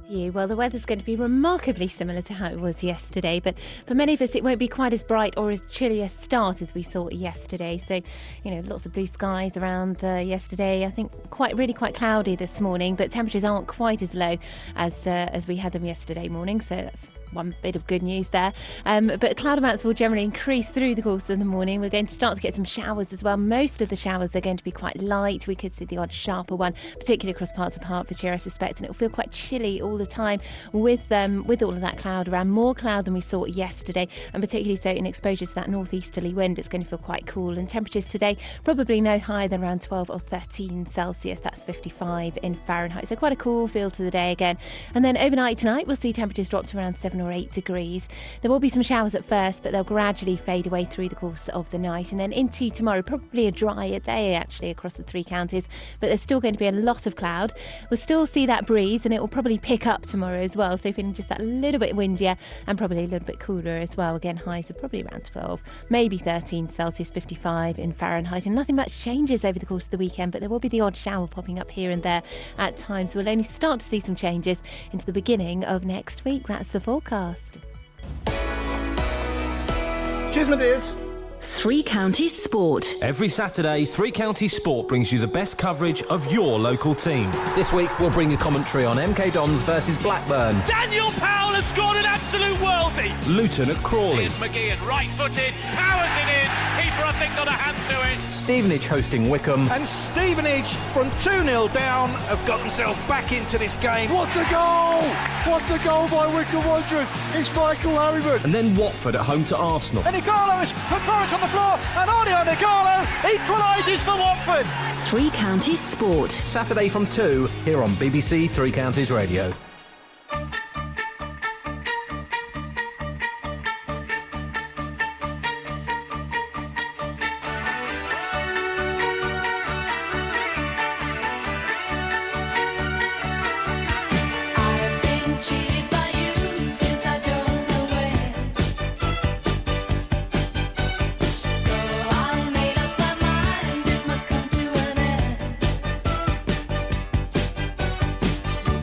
Well, the weather's going to be remarkably similar to how it was yesterday, but for many of us it won't be quite as bright or as chilly a start as we saw yesterday. So, lots of blue skies around yesterday. I think really quite cloudy this morning, but temperatures aren't quite as low as we had them yesterday morning. So that's one bit of good news there. But cloud amounts will generally increase through the course of the morning. We're going to start to get some showers as well. Most of the showers are going to be quite light. We could see the odd sharper one, particularly across parts of Hertfordshire, I suspect, and it will feel quite chilly all the time with all of that cloud around. More cloud than we saw yesterday, and particularly so in exposure to that northeasterly wind. It's going to feel quite cool, and temperatures today probably no higher than around 12 or 13 Celsius. That's 55 in Fahrenheit. So quite a cool feel to the day again. And then overnight tonight we'll see temperatures drop to around 7 or 8 degrees. There will be some showers at first, but they'll gradually fade away through the course of the night. And then into tomorrow, probably a drier day actually across the three counties, but there's still going to be a lot of cloud. We'll still see that breeze, and it will probably pick up tomorrow as well. So feeling just that little bit windier and probably a little bit cooler as well. Again, highs are probably around 12, maybe 13 Celsius, 55 in Fahrenheit. And nothing much changes over the course of the weekend, but there will be the odd shower popping up here and there at times. We'll only start to see some changes into the beginning of next week. That's the forecast. Cheers, my dears. Three Counties Sport. Every Saturday, Three Counties Sport brings you the best coverage of your local team. This week, we'll bring you commentary on MK Dons versus Blackburn. Daniel Powell has scored an absolute worldie. Luton at Crawley. Here's McGeehan, right-footed, powers it in. Keeper, I think, got a hand to it. Stevenage hosting Wickham. And Stevenage, from 2-0 down, have got themselves back into this game. What a goal! What a goal by Wickham Wanderers. It's Michael Harriman. And then Watford at home to Arsenal. And Igalo's put Forrest on the floor, and Audio Igalo equalises for Watford. Three Counties Sport. Saturday from 2, here on BBC Three Counties Radio.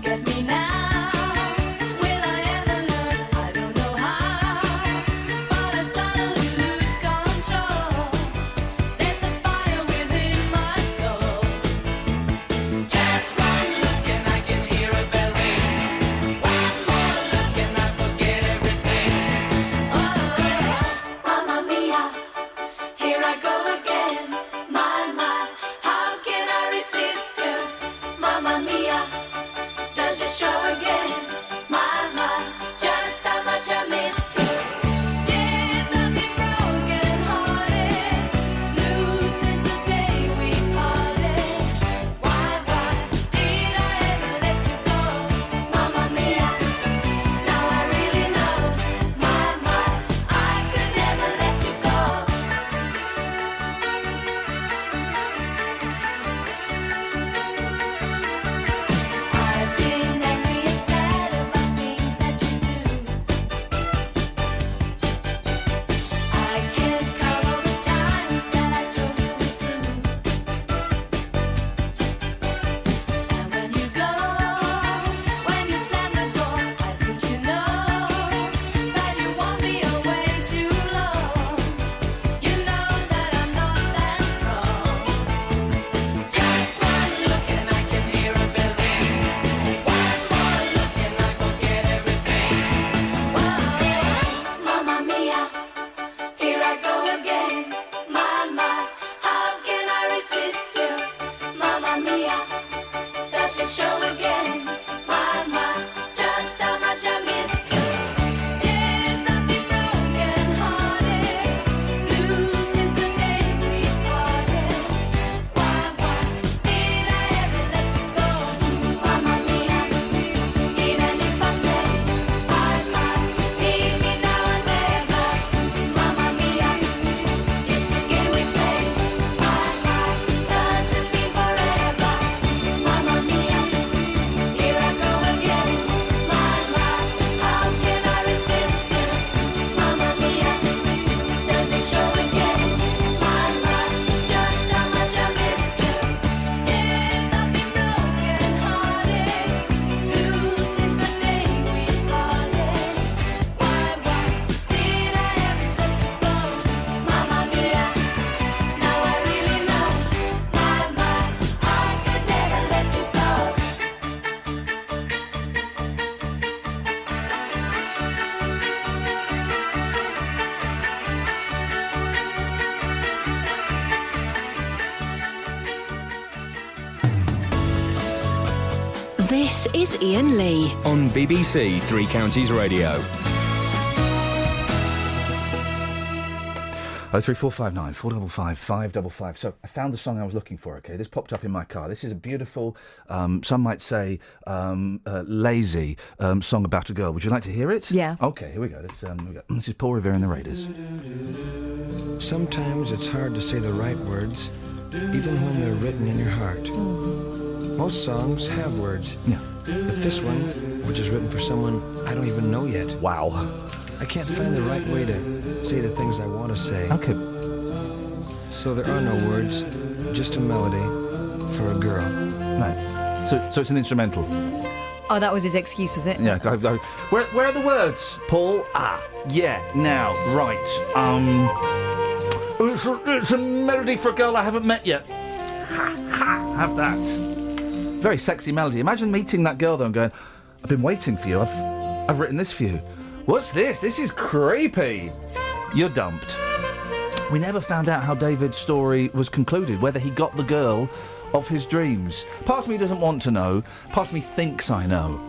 Get me now. This is Iain Lee on BBC Three Counties Radio. 03459 455 555. So I found the song I was looking for, OK? This popped up in my car. This is a beautiful, some might say lazy song about a girl. Would you like to hear it? Yeah. OK, here we go. This is Paul Revere and the Raiders. Sometimes it's hard to say the right words, even when they're written in your heart. Most songs have words. Yeah. But this one, which is written for someone I don't even know yet. Wow. I can't find the right way to say the things I want to say. OK. So there are no words, just a melody for a girl. Right. So it's an instrumental. Oh, that was his excuse, was it? Yeah. Where are the words, Paul? Yeah. Now, right. It's a melody for a girl I haven't met yet. Have that. Very sexy melody. Imagine meeting that girl though and going, "I've been waiting for you. I've written this for you." What's this? This is creepy. You're dumped. We never found out how David's story was concluded, whether he got the girl of his dreams. Part of me doesn't want to know. Part of me thinks I know.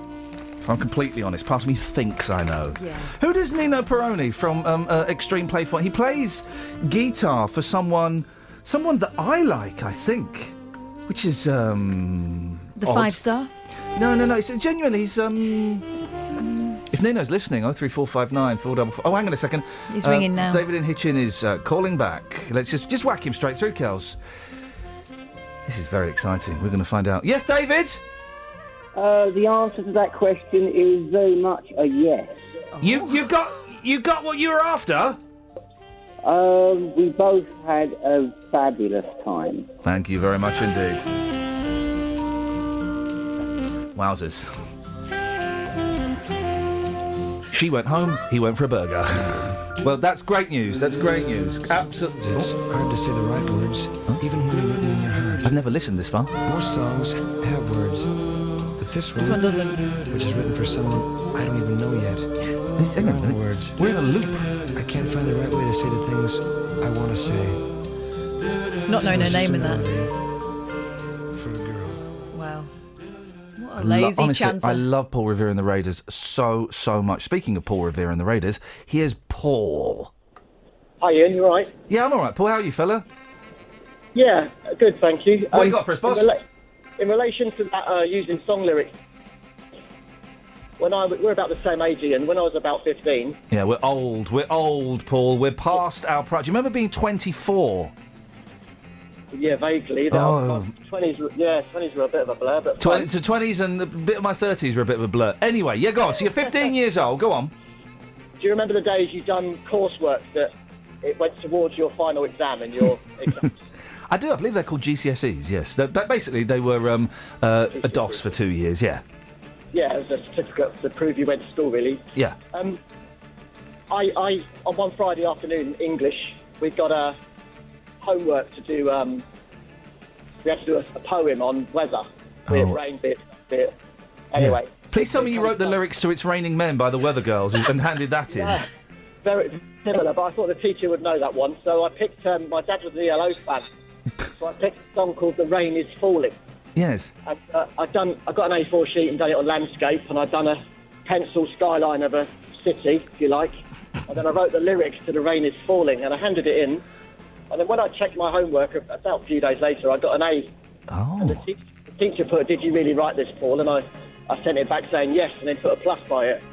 If I'm completely honest, part of me thinks I know. Yeah. Who does Nino Peroni from Extreme Play for? He plays guitar for someone that I like, I think, which is The odd. 5-star? No. It's genuinely, he's If Nino's listening, 03459 455. Oh, hang on a second. He's ringing now. David in Hitchin is calling back. Let's just whack him straight through, Kels. This is very exciting. We're going to find out. Yes, David? The answer to that question is very much a yes. You got what you were after? We both had a fabulous time. Thank you very much indeed. Wowzers. She went home, he went for a burger. Well, that's great news. Absolutely. It's hard to say the right words, even when they're written in your heart. I've never listened this far. Most songs have words, but this one doesn't. Which is written for someone I don't even know yet. Hang on a minute. Words. We're in a loop. I can't find the right way to say the things I want to say. Not knowing her It's just name a in that. melody for a girl. Wow. What a lazy Honestly, chancer. I love Paul Revere and the Raiders so much. Speaking of Paul Revere and the Raiders, here's Paul. Hi Ian, you alright? Yeah, I'm all right. Paul, how are you, fella? Yeah, good, thank you. What you got for us, boss? In relation to that, using song lyrics, we're about the same age, Ian. When I was about 15. Yeah, we're old, Paul. We're past our prime. Do you remember being 24? Yeah, vaguely. 20s, yeah, 20s were a bit of a blur, but... 20s and a bit of my 30s were a bit of a blur. Anyway, yeah, go on. So you're 15 years old. Go on. Do you remember the days you done coursework that it went towards your final exam and your exams? I do. I believe they're called GCSEs, yes. Basically, they were a DOS for 2 years, yeah. Yeah, it was a certificate to prove you went to school, really. Yeah. I on one Friday afternoon, English, we got a homework to do. We had to do a poem on weather. Bit rain, bit. Anyway. Yeah. Please tell me you wrote the lyrics to "It's Raining Men" by the Weather Girls and handed that in. Yeah, very similar, but I thought the teacher would know that one, so I picked. My dad was the ELO fan, so I picked a song called "The Rain Is Falling." Yes. And, I got an A4 sheet and done it on landscape, and I'd done a pencil skyline of a city, if you like, and then I wrote the lyrics to "The Rain Is Falling," and I handed it in. And then when I checked my homework, about a few days later, I got an A. Oh. And the teacher put, "Did you really write this, Paul?" And I sent it back saying yes, and then put a plus by it.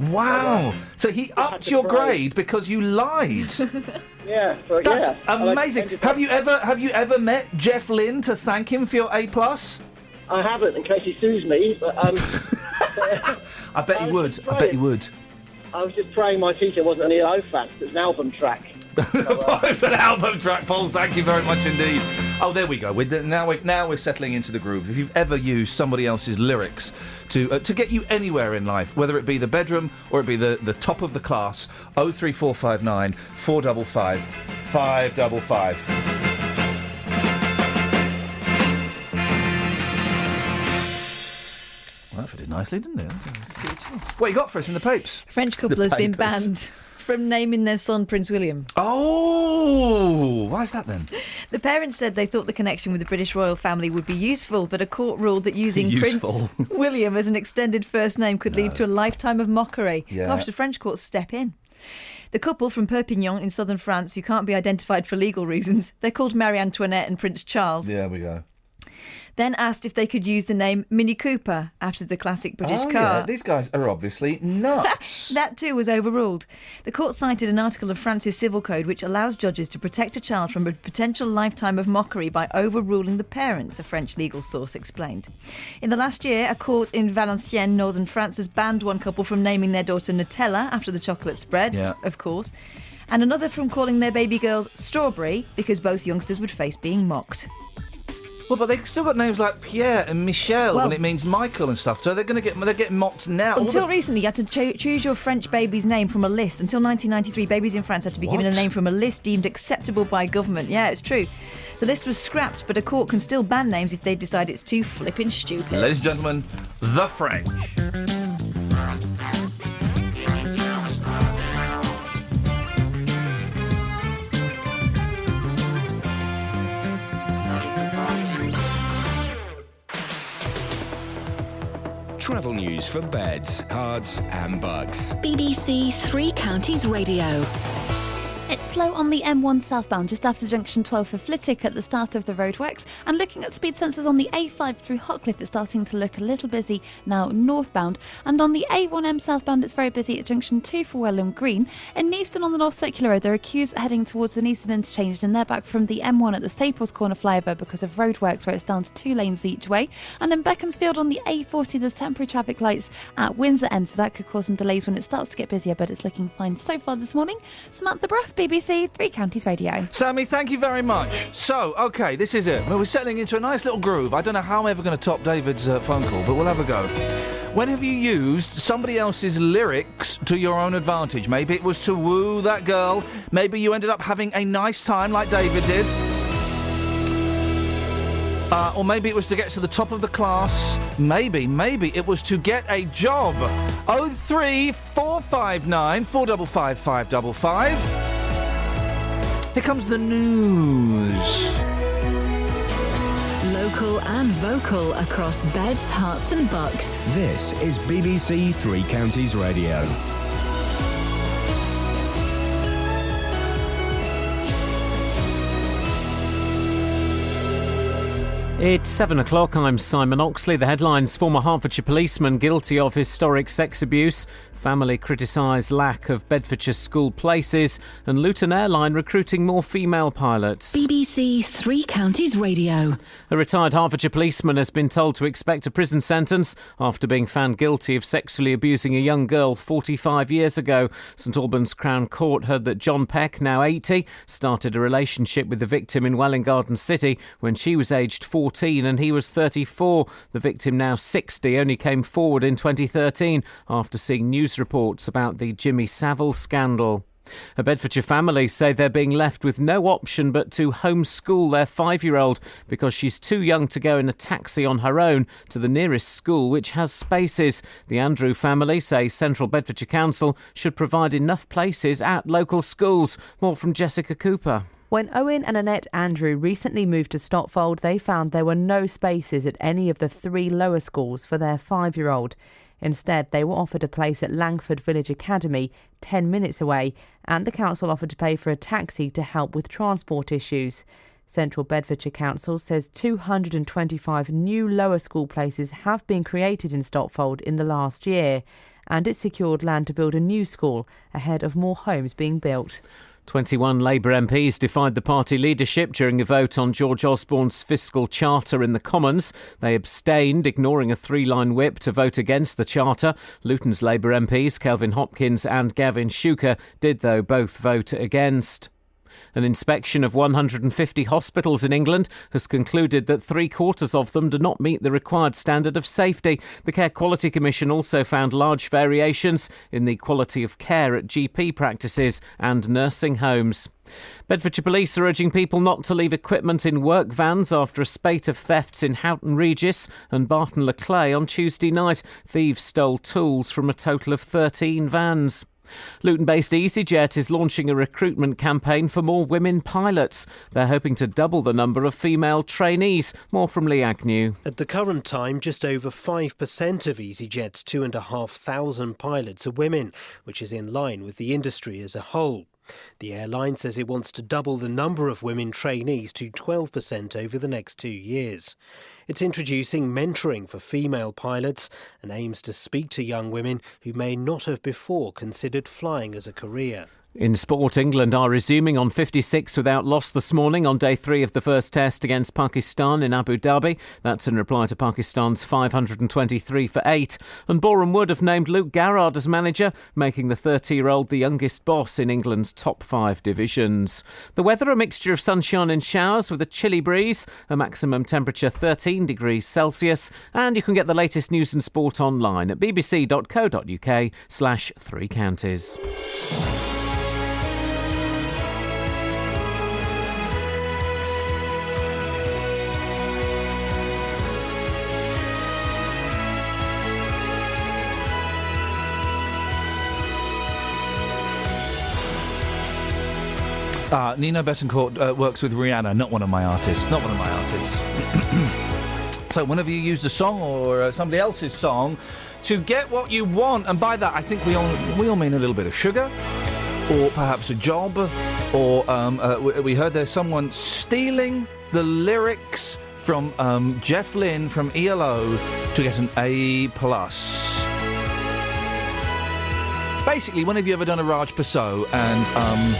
Wow. So he upped your grade because you lied. Yeah. That's amazing. Have you ever met Jeff Lynne to thank him for your A+? I haven't, in case he sues me. But I bet he would. I bet he would. I was just praying my teacher wasn't an ELO fan. It's an album track. It's an album track, Paul. Thank you very much indeed. Oh, there we go. Now we're settling into the groove. If you've ever used somebody else's lyrics to get you anywhere in life, whether it be the bedroom or it be the top of the class, 03459 455 555. Well, that fitted nicely, didn't it? What you got for us in the papes? A French couple has been banned from naming their son Prince William. Oh, why is that then? The parents said they thought the connection with the British royal family would be useful, but a court ruled that using Useful. Prince William as an extended first name could lead to a lifetime of mockery. Yeah. Gosh, the French courts step in. The couple from Perpignan in southern France, who can't be identified for legal reasons, they're called Marie Antoinette and Prince Charles, There we go. then asked if they could use the name Mini Cooper after the classic British car. Yeah, these guys are obviously nuts. That too was overruled. The court cited an article of France's civil code which allows judges to protect a child from a potential lifetime of mockery by overruling the parents, a French legal source explained. In the last year, a court in Valenciennes, northern France, has banned one couple from naming their daughter Nutella after the chocolate spread, of course, and another from calling their baby girl Strawberry because both youngsters would face being mocked. Well, but they've still got names like Pierre and Michel when it means Michael and stuff, so they're getting mocked now. Until recently, you had to choose your French baby's name from a list. Until 1993, babies in France had to be given a name from a list deemed acceptable by government. Yeah, it's true. The list was scrapped, but a court can still ban names if they decide it's too flippin' stupid. Ladies and gentlemen, the French. Travel news for beds, cards and bugs. BBC Three Counties Radio. It's slow on the M1 southbound just after junction 12 for Flitwick at the start of the roadworks, and looking at speed sensors on the A5 through Hockliffe, it's starting to look a little busy now northbound, and on the A1M southbound it's very busy at junction 2 for Welham Green. In Neaston on the North Circular Road there are queues heading towards the Neaston interchange, and they're back from the M1 at the Staples Corner flyover because of roadworks where it's down to 2 lanes each way, and in Beaconsfield on the A40 there's temporary traffic lights at Windsor End, so that could cause some delays when it starts to get busier, but it's looking fine so far this morning. Samantha Bruff, BBC Three Counties Radio. Sammy, thank you very much. So, OK, this is it. Well, we're settling into a nice little groove. I don't know how I'm ever going to top David's phone call, but we'll have a go. When have you used somebody else's lyrics to your own advantage? Maybe it was to woo that girl. Maybe you ended up having a nice time like David did. Or maybe it was to get to the top of the class. Maybe it was to get a job. 03459 455 555. Here comes the news. Local and vocal across beds, hearts and bucks. This is BBC Three Counties Radio. It's 7 o'clock. I'm Simon Oxley. The headlines: former Hertfordshire policeman guilty of historic sex abuse, family criticise lack of Bedfordshire school places, and Luton Airline recruiting more female pilots. BBC Three Counties Radio. A retired Hertfordshire policeman has been told to expect a prison sentence after being found guilty of sexually abusing a young girl 45 years ago. St Albans Crown Court heard that John Peck, now 80, started a relationship with the victim in Welwyn Garden City when she was aged 14 and he was 34. The victim, now 60, only came forward in 2013 after seeing news reports about the Jimmy Savile scandal. A Bedfordshire family say they're being left with no option but to homeschool their 5-year-old because she's too young to go in a taxi on her own to the nearest school, which has spaces. The Andrew family say Central Bedfordshire Council should provide enough places at local schools. More from Jessica Cooper. When Owen and Annette Andrew recently moved to Stotfold, they found there were no spaces at any of the 3 lower schools for their 5-year-old. Instead, they were offered a place at Langford Village Academy, 10 minutes away, and the council offered to pay for a taxi to help with transport issues. Central Bedfordshire Council says 225 new lower school places have been created in Stotfold in the last year, and it secured land to build a new school ahead of more homes being built. 21 Labour MPs defied the party leadership during a vote on George Osborne's fiscal charter in the Commons. They abstained, ignoring a 3-line whip to vote against the charter. Luton's Labour MPs, Kelvin Hopkins and Gavin Shuker, did, though, both vote against. An inspection of 150 hospitals in England has concluded that 3/4 of them do not meet the required standard of safety. The Care Quality Commission also found large variations in the quality of care at GP practices and nursing homes. Bedfordshire Police are urging people not to leave equipment in work vans after a spate of thefts in Houghton Regis and Barton le Clay on Tuesday night. Thieves stole tools from a total of 13 vans. Luton-based EasyJet is launching a recruitment campaign for more women pilots. They're hoping to double the number of female trainees. More from Lee Agnew. At the current time, just over 5% of EasyJet's 2,500 pilots are women, which is in line with the industry as a whole. The airline says it wants to double the number of women trainees to 12% over the next 2 years. It's introducing mentoring for female pilots and aims to speak to young women who may not have before considered flying as a career. In sport, England are resuming on 56 without loss this morning on day 3 of the first test against Pakistan in Abu Dhabi. That's in reply to Pakistan's 523 for 8. And Boreham Wood have named Luke Garrard as manager, making the 30-year-old the youngest boss in England's top 5 divisions. The weather, a mixture of sunshine and showers with a chilly breeze, a maximum temperature 13 degrees Celsius. And you can get the latest news and sport online at bbc.co.uk/3 counties. Nino Betancourt works with Rihanna, not one of my artists. So whenever you use a song or somebody else's song to get what you want, and by that I think we all mean a little bit of sugar, or perhaps a job, or we heard there's someone stealing the lyrics from Jeff Lynne from ELO to get an A+. Basically, when have you ever done a Raj Paso and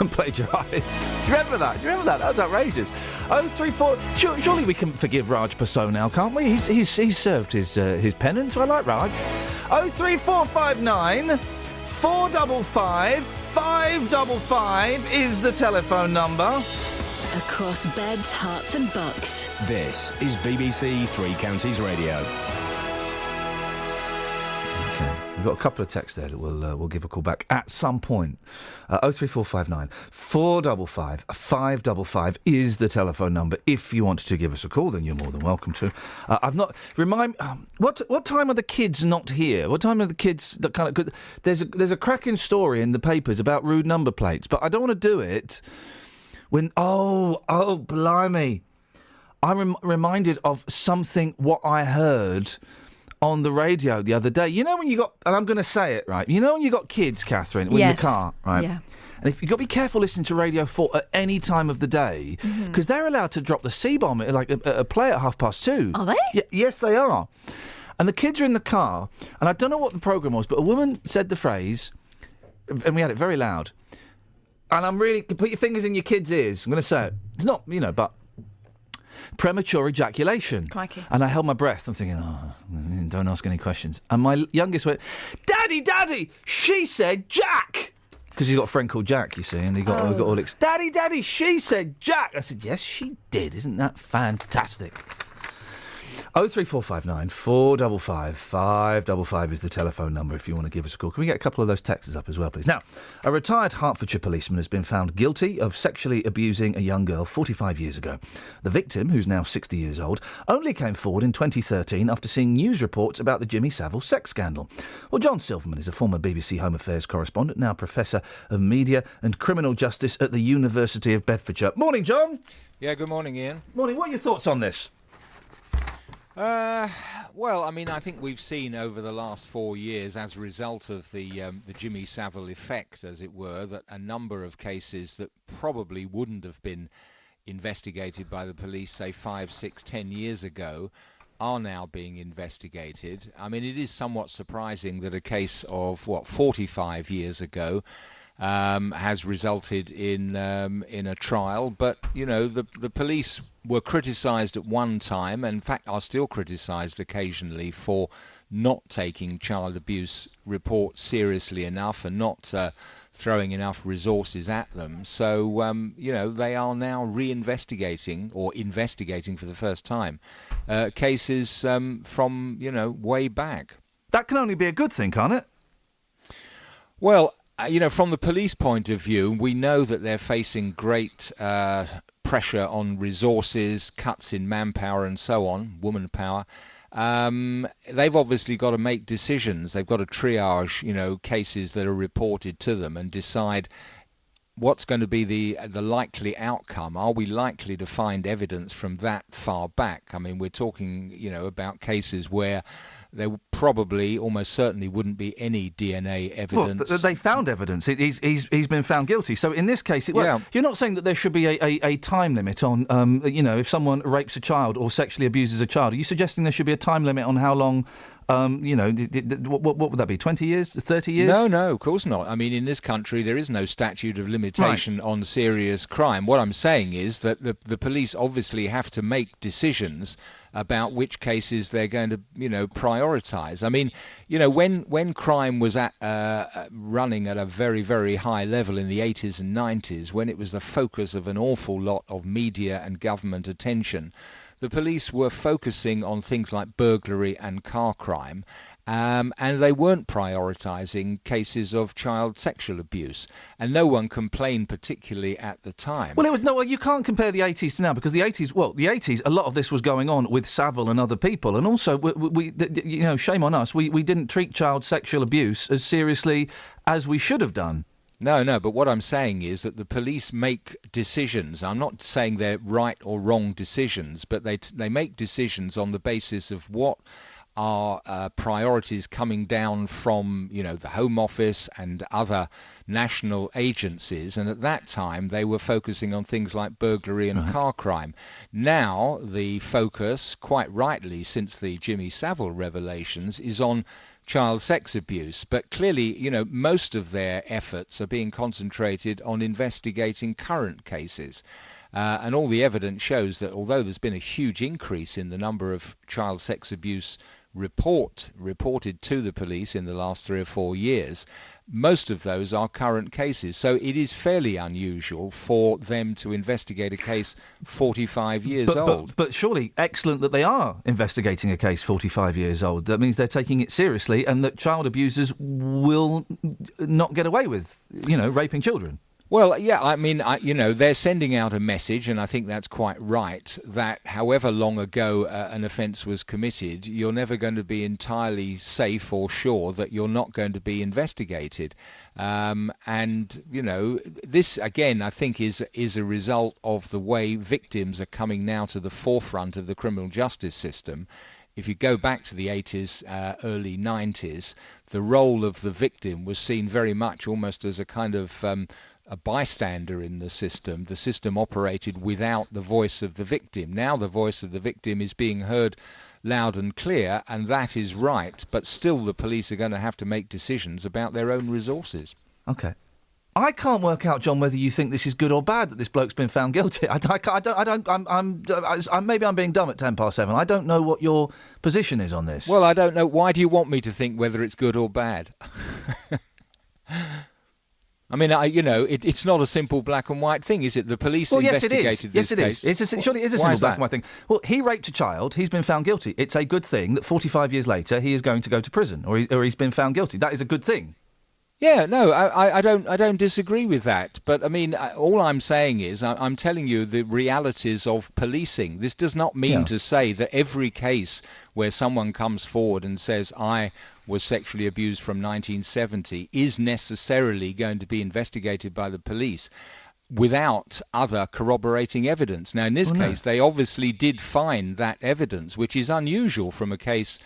plagiarised? Do you remember that? That was outrageous. 034. Surely we can forgive Raj Paso now, can't we? He's served his penance. I like Raj. 03459 455 555 is the telephone number. Across beds, hearts and bucks. This is BBC Three Counties Radio. We've got a couple of texts there that we'll give a call back at some point. 03459 455 555 is the telephone number. If you want to give us a call, then you're more than welcome to. What time are the kids not here? What time are the kids that kind of? There's a cracking story in the papers about rude number plates, but I don't want to do it when. Oh, blimey! I'm reminded of something what I heard on the radio the other day. You know when you got, and I'm going to say it, right? You know when you got kids, Catherine, in the car, right? Yeah. And if you've got to be careful listening to Radio 4 at any time of the day, because they're allowed to drop the C-bomb at like a play at 2:30. Are they? Yes, they are. And the kids are in the car, and I don't know what the programme was, but a woman said the phrase, and we had it very loud, and I'm really, put your fingers in your kids' ears, I'm going to say it. It's not, but premature ejaculation. Crikey. And I held my breath. I'm thinking, don't ask any questions. And my youngest went, Daddy, she said Jack. Because he's got a friend called Jack, you see, and he got all excited. Daddy, she said Jack. I said, yes, she did. Isn't that fantastic? 03459 455 555 is the telephone number if you want to give us a call. Can we get a couple of those texts up as well, please? Now, a retired Hertfordshire policeman has been found guilty of sexually abusing a young girl 45 years ago. The victim, who's now 60 years old, only came forward in 2013 after seeing news reports about the Jimmy Savile sex scandal. Well, John Silverman is a former BBC Home Affairs correspondent, now Professor of Media and Criminal Justice at the University of Bedfordshire. Morning, John. Yeah, good morning, Ian. Morning. What are your thoughts on this? Well, I mean, I think we've seen over the last 4 years, as a result of the Jimmy Savile effect, as it were, that a number of cases that probably wouldn't have been investigated by the police, say 5, 6, 10 years ago, are now being investigated. I mean, it is somewhat surprising that a case of 45 years ago has resulted in a trial, but the police were criticised at one time, and in fact are still criticised occasionally for not taking child abuse reports seriously enough and not throwing enough resources at them. So they are now investigating for the first time cases from way back. That can only be a good thing, can't it? Well, from the police point of view, we know that they're facing great pressure on resources, cuts in manpower and so on, woman power. they've obviously got to make decisions. They've got to triage, cases that are reported to them and decide what's going to be the likely outcome. Are we likely to find evidence from that far back? I mean, we're talking, about cases where there probably, almost certainly, wouldn't be any DNA evidence. Well, they found evidence. He's been found guilty. So in this case, you're not saying that there should be a time limit on, if someone rapes a child or sexually abuses a child. Are you suggesting there should be a time limit on how long? What would that be? 20 years? 30 years? No, of course not. I mean, in this country, there is no statute of limitation on serious crime. What I'm saying is that the police obviously have to make decisions about which cases they're going to, prioritise. I mean, when crime was running at a very, very high level in the 80s and 90s, when it was the focus of an awful lot of media and government attention, the police were focusing on things like burglary and car crime, and they weren't prioritising cases of child sexual abuse. And no one complained particularly at the time. Well, you can't compare the 80s to now, because the 80s, a lot of this was going on with Savile and other people. And also, shame on us, we didn't treat child sexual abuse as seriously as we should have done. No, but what I'm saying is that the police make decisions. I'm not saying they're right or wrong decisions, but they make decisions on the basis of what are priorities coming down from, the Home Office and other national agencies. And at that time, they were focusing on things like burglary and car crime. Now, the focus, quite rightly, since the Jimmy Savile revelations, is on child sex abuse, but clearly, most of their efforts are being concentrated on investigating current cases. And all the evidence shows that although there's been a huge increase in the number of child sex abuse reported to the police in the last 3 or 4 years, most of those are current cases. So it is fairly unusual for them to investigate a case 45 years old. But surely excellent that they are investigating a case 45 years old. That means they're taking it seriously, and that child abusers will not get away with, raping children. Well, yeah, I mean, they're sending out a message, and I think that's quite right, that however long ago an offence was committed, you're never going to be entirely safe or sure that you're not going to be investigated. This, again, I think is a result of the way victims are coming now to the forefront of the criminal justice system. If you go back to the 80s, early 90s, the role of the victim was seen very much almost as a kind of a bystander in the system. The system operated without the voice of the victim. Now the voice of the victim is being heard loud and clear, and that is right, but still the police are going to have to make decisions about their own resources. Okay. I can't work out, John, whether you think this is good or bad that this bloke's been found guilty. Maybe I'm being dumb at 7:10. I don't know what your position is on this. Well, I don't know. Why do you want me to think whether it's good or bad? I mean, it's not a simple black and white thing, is it? The police investigated this case. Yes, it is. Surely it is a simple black and white thing. Well, he raped a child. He's been found guilty. It's a good thing that 45 years later he is going to go to prison, or he's been found guilty. That is a good thing. Yeah, no, I don't disagree with that. But I mean, all I'm saying is I'm telling you the realities of policing. This does not mean to say that every case where someone comes forward and says, I was sexually abused from 1970, is necessarily going to be investigated by the police without other corroborating evidence. Now, in this case, they obviously did find that evidence, which is unusual from a case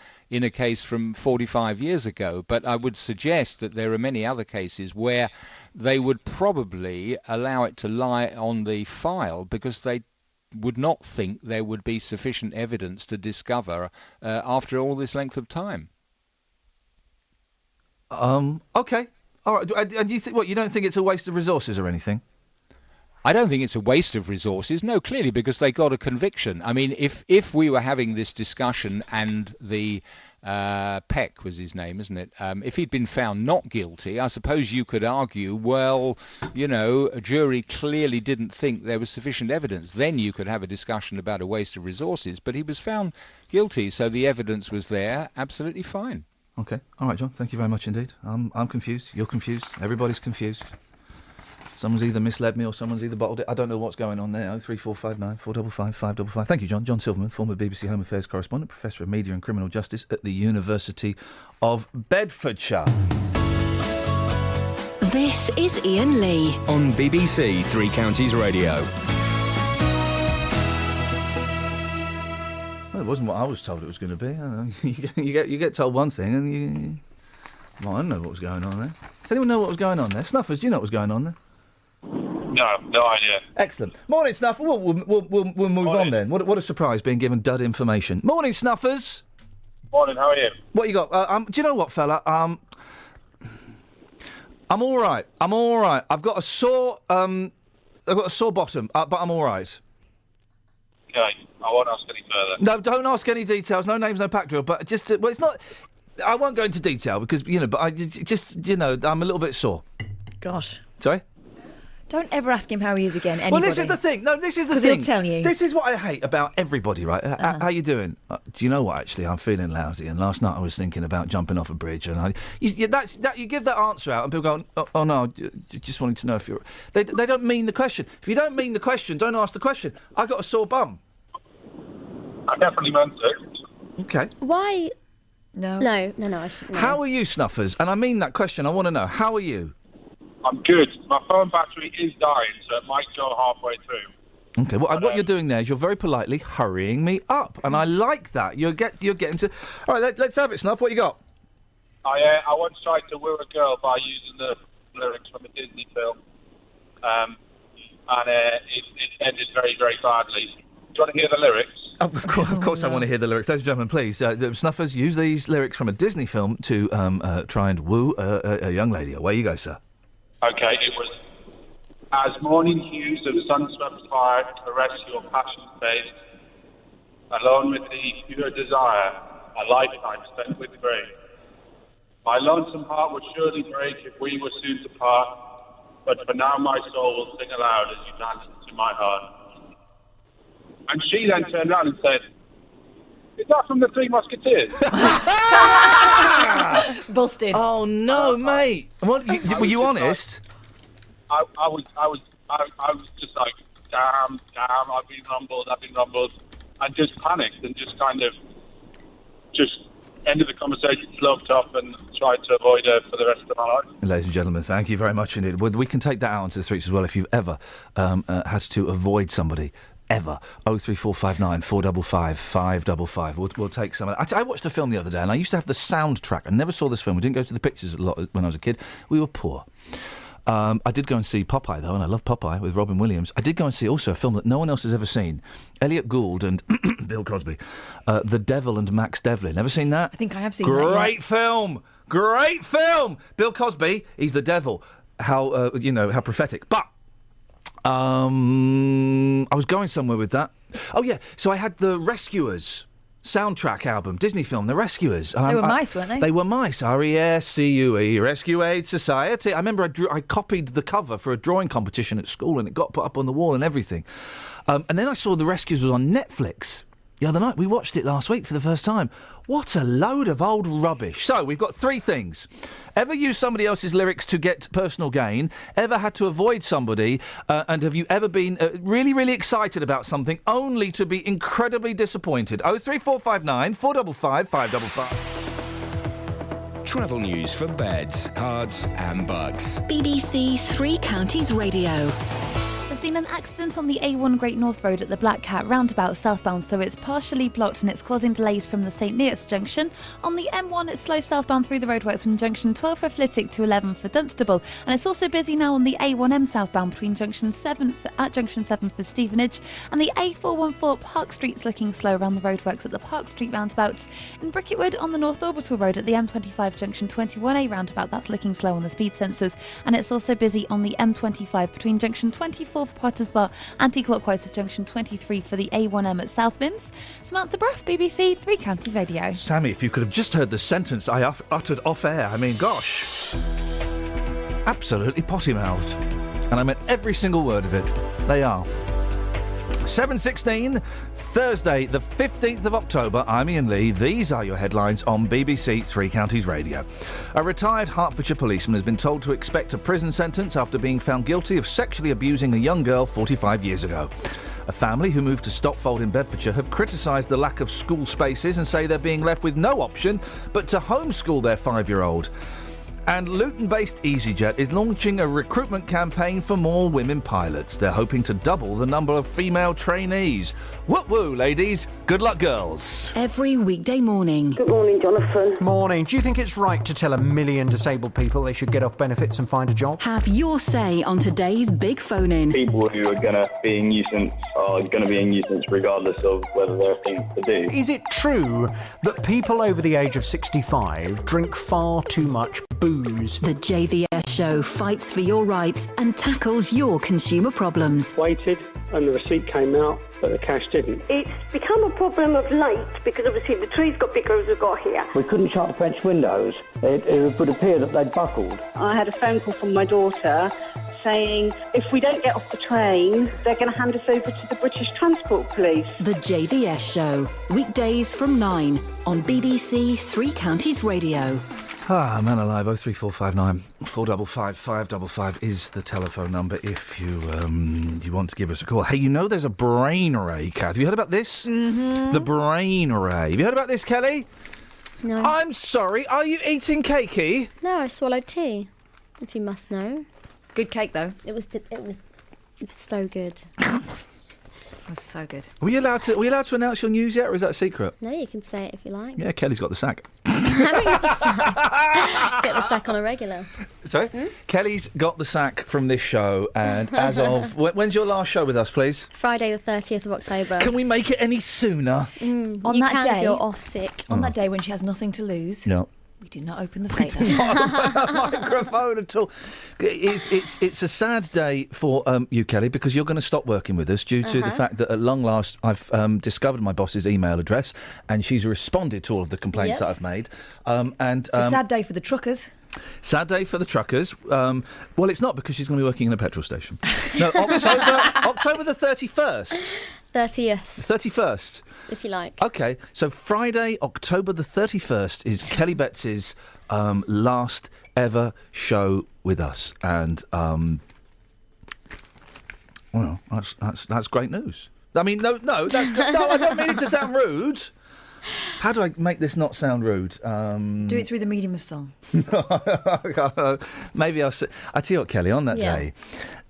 from 45 years ago. But I would suggest that there are many other cases where they would probably allow it to lie on the file because they would not think there would be sufficient evidence to discover after all this length of time. Okay. All right. And you don't think it's a waste of resources or anything? I don't think it's a waste of resources. No, clearly, because they got a conviction. I mean, if we were having this discussion and the Peck was his name, isn't it? If he'd been found not guilty, I suppose you could argue, well, a jury clearly didn't think there was sufficient evidence. Then you could have a discussion about a waste of resources. But he was found guilty, so the evidence was there. Absolutely fine. Okay. All right, John. Thank you very much indeed. I'm confused. You're confused. Everybody's confused. Someone's either misled me or someone's either bottled it. I don't know what's going on there. 03459 455 555. Thank you, John. John Silverman, former BBC Home Affairs correspondent, Professor of Media and Criminal Justice at the University of Bedfordshire. This is Iain Lee On BBC Three Counties Radio. Well, it wasn't what I was told it was going to be. I don't know. You get told one thing and you... Well, I don't know what was going on there. Does anyone know what was going on there? Snuffers, do you know what was going on there? No idea. Excellent. Morning, Snuffer. We'll move on then. What a surprise being given dud information. Morning, Snuffers. Morning, how are you? What you got? Do you know what, fella? I'm all right. I've got a sore bottom, but I'm all right. Okay, I won't ask any further. No, don't ask any details. No names, no pack drill. But just, well, it's not. I won't go into detail because but I just, I'm a little bit sore. Gosh. Sorry. Don't ever ask him how he is again, anybody. Well, this is the thing. No, this is the thing. Because he'll tell you. This is what I hate about everybody, right? How you doing? Do you know what, actually? I'm feeling lousy, and last night I was thinking about jumping off a bridge, and you give that answer out, and people go, oh no, just wanting to know if you're... They don't mean the question. If you don't mean the question, don't ask the question. I got a sore bum. I definitely meant it. Okay. Why? No. I shouldn't. No. How are you, Snuffers? And I mean that question. I want to know. How are you? I'm good. My phone battery is dying, so it might go halfway through. Okay. Well, what you're doing there is you're very politely hurrying me up, and I like that. You're getting to. All right, let's have it, Snuff. What you got? I once tried to woo a girl by using the lyrics from a Disney film, and it ended very, very badly. Do you want to hear the lyrics? Of course, I want to hear the lyrics. Ladies and gentlemen, please, Snuffers, use these lyrics from a Disney film to try and woo a young lady. Away you go, sir. Okay, it was, as morning hues of sun-swept fire caress your passion face, alone with the pure desire, a lifetime spent with grace. My lonesome heart would surely break if we were soon to part, but for now my soul will sing aloud as you dance into my heart. And she then turned around and said, "Is that from the Three Musketeers?" Busted. Oh no, mate! What? Were you honest? I was just like, damn, I've been rumbled, and just panicked and just kind of ended the conversation, sloped off, and tried to avoid her for the rest of my life. Ladies and gentlemen, thank you very much indeed. We can take that out onto the streets as well if you've ever had to avoid somebody. Ever. 03459 455 555. We'll take some of that. I watched a film the other day and I used to have the soundtrack. I never saw this film. We didn't go to the pictures a lot when I was a kid. We were poor. I did go and see Popeye, though, and I love Popeye with Robin Williams. I did go and see also a film that no one else has ever seen. Elliot Gould and Bill Cosby. The Devil and Max Devlin. Never seen that? I think I have seen that. Great film! Great film! Bill Cosby, he's the devil. How prophetic. But I was going somewhere with that. Oh, yeah. So I had the Rescuers soundtrack album, Disney film, The Rescuers. They were mice, weren't they? They were mice. RESCUE, Rescue Aid Society. I remember I copied the cover for a drawing competition at school and it got put up on the wall and everything. And then I saw The Rescuers was on Netflix the other night. We watched it last week for the first time. What a load of old rubbish. So, we've got three things. Ever used somebody else's lyrics to get personal gain? Ever had to avoid somebody? And have you ever been really, really excited about something only to be incredibly disappointed? 03459 455 555. Travel news for beds, cards and bugs. BBC Three Counties Radio. There's been an accident on the A1 Great North Road at the Black Cat roundabout southbound, so it's partially blocked and it's causing delays from the St Neots junction. On the M1, it's slow southbound through the roadworks from junction 12 for Flitwick to 11 for Dunstable, and it's also busy now on the A1M southbound between junction 7 for Stevenage, and the A414 Park Street's looking slow around the roadworks at the Park Street roundabouts. In Bricketwood on the North Orbital Road at the M25 junction 21A roundabout, that's looking slow on the speed sensors, and it's also busy on the M25 between junction 24 for Potters Bar, anti-clockwise to junction 23 for the A1M at South Mims. Samantha Bruff, BBC Three Counties Radio. Sammy, if you could have just heard the sentence I uttered off air, I mean, gosh. Absolutely potty-mouthed. And I meant every single word of it. They are. 7:16, Thursday, the 15th of October. I'm Iain Lee. These are your headlines on BBC Three Counties Radio. A retired Hertfordshire policeman has been told to expect a prison sentence after being found guilty of sexually abusing a young girl 45 years ago. A family who moved to Stopfold in Bedfordshire have criticised the lack of school spaces and say they're being left with no option but to homeschool their 5-year-old. And Luton-based EasyJet is launching a recruitment campaign for more women pilots. They're hoping to double the number of female trainees. Woo-woo, ladies. Good luck, girls. Every weekday morning. Good morning, Jonathan. Morning. Do you think it's right to tell 1 million disabled people they should get off benefits and find a job? Have your say on today's big phone-in. People who are going to be a nuisance are going to be a nuisance regardless of whether there are things to do. Is it true that people over the age of 65 drink far too much booze? The JVS show fights for your rights and tackles your consumer problems. Waited and the receipt came out, but the cash didn't. It's become a problem of late because obviously the trees got bigger as we've got here. We couldn't shut the French windows. It would appear that they'd buckled. I had a phone call from my daughter saying if we don't get off the train, they're going to hand us over to the British Transport Police. The JVS show, weekdays from 9 on BBC Three Counties Radio. Man alive, 03459 455 555 is the telephone number if you want to give us a call. Hey, you know there's a brain array, Kath. Have you heard about this? Mm-hmm. The brain array. Have you heard about this, Kelly? No. I'm sorry, are you eating cakey? No, I swallowed tea, if you must know. Good cake, though. It was so good. It was so good. Are we allowed to announce your news yet, or is that a secret? No, you can say it if you like. Yeah, Kelly's got the sack. I haven't got the sack. Get the sack on a regular. Sorry? Kelly's got the sack from this show, and as of... When's your last show with us, please? Friday the 30th of October. Can we make it any sooner? On you that can day, if you're off sick. On that day when she has nothing to lose. No. We do not open the fate. Not a microphone at all. It's a sad day for you, Kelly, because you're going to stop working with us due to the fact that at long last I've discovered my boss's email address and she's responded to all of the complaints that I've made. It's a sad day for the truckers. Sad day for the truckers. Well, it's not because she's going to be working in a petrol station. No, October the 31st. 30th. 31st. If you like. OK, so Friday, October the 31st is Kelly Betts's last ever show with us. And, well, that's great news. I mean, no, that's good. No, I don't mean it to sound rude. How do I make this not sound rude? Do it through the medium of song. Maybe I tell you what, Kelly, on that day.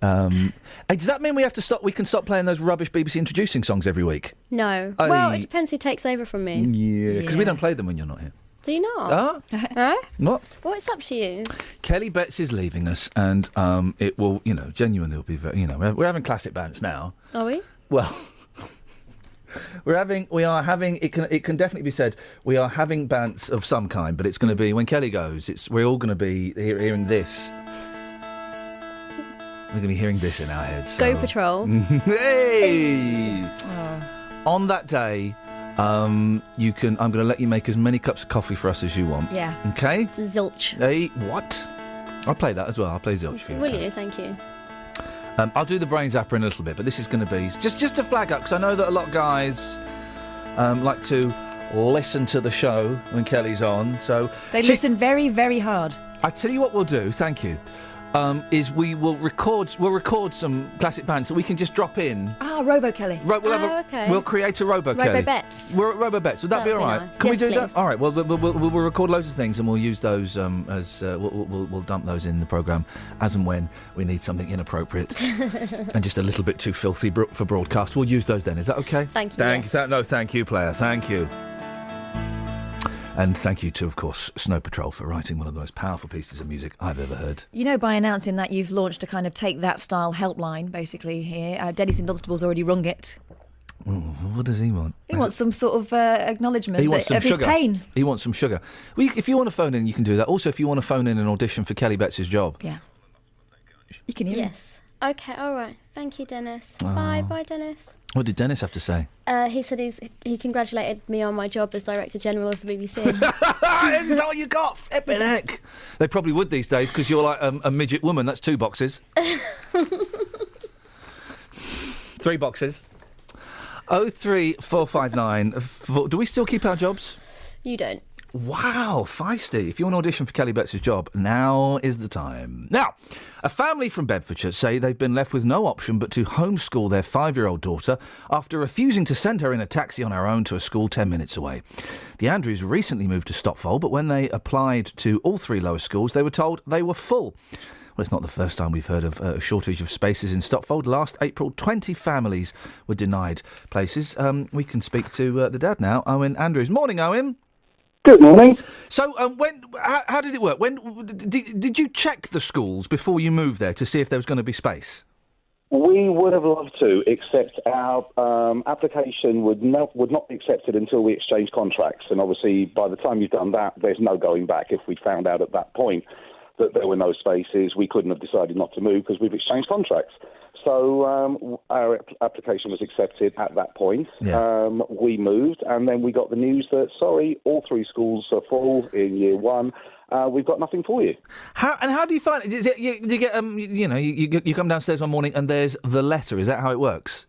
Hey, does that mean we can stop playing those rubbish BBC introducing songs every week? No. Well, it depends who takes over from me. Yeah, because we don't play them when you're not here. Do you not? Huh? What? Well, it's up to you. Kelly Betts is leaving us, and it will, genuinely will be very, we're having classic bands now. Are we? Well... We are having. It can definitely be said. We are having bands of some kind, but it's going to be when Kelly goes. We're all going to be hearing this. We're going to be hearing this in our heads. So. Go Patrol. Hey! On that day, I'm going to let you make as many cups of coffee for us as you want. Yeah. Okay. Zilch. Hey, what? I'll play that as well. I'll play Zilch for you. Will you? Thank you. I'll do the brain zapper in a little bit, but this is going to be just to flag up because I know that a lot of guys like to listen to the show when Kelly's on. So they listen very, very hard. I tell you what we'll do. Thank you. Is we'll record some classic bands that we can just drop in. Robo Kelly. Okay. We'll create a Robo Kelly. Robo Bets. Robo Bets. Would that be all right? Nice. Can we do please. that? All right. Well, we'll record loads of things and we'll use those as we'll dump those in the programme as and when we need something inappropriate and just a little bit too filthy for broadcast. We'll use those then. Is that okay? Thank you. Thank you, player. Thank you. And thank you to, of course, Snow Patrol for writing one of the most powerful pieces of music I've ever heard. By announcing that, you've launched a kind of Take That style helpline, basically, here. Dennis in Dunstable's already rung it. Ooh, what does he want? He wants some sort of acknowledgement of his pain. He wants some sugar. Well, if you want to phone in, you can do that. Also, if you want to phone in an audition for Kelly Betts' job. Yeah. You can hear him. Yes. Okay, all right. Thank you, Dennis. Bye, Dennis. What did Dennis have to say? He said he congratulated me on my job as Director General of the BBC. Is that what you got? Flippin' heck. They probably would these days because you're like a midget woman. That's 2 boxes. 3 boxes. 03459. Do we still keep our jobs? You don't. Wow, feisty. If you want to audition for Kelly Betts' job, now is the time. Now, a family from Bedfordshire say they've been left with no option but to homeschool their 5-year-old daughter after refusing to send her in a taxi on her own to a school 10 minutes away. The Andrews recently moved to Stotfold, but when they applied to all 3 lower schools, they were told they were full. Well, it's not the first time we've heard of a shortage of spaces in Stotfold. Last April, 20 families were denied places. We can speak to the dad now, Owen Andrews. Morning, Owen. Good morning. So, how did it work? Did you check the schools before you moved there to see if there was going to be space? We would have loved to, except our application would not be accepted until we exchange contracts. And obviously, by the time you've done that, there's no going back. If we found out at that point that there were no spaces, we couldn't have decided not to move because we've exchanged contracts. So our application was accepted at that point. Yeah. We moved, and then we got the news that, sorry, all 3 schools are full in year 1. We've got nothing for you. How do you find it? Is it you get you come downstairs one morning and there's the letter? Is that how it works?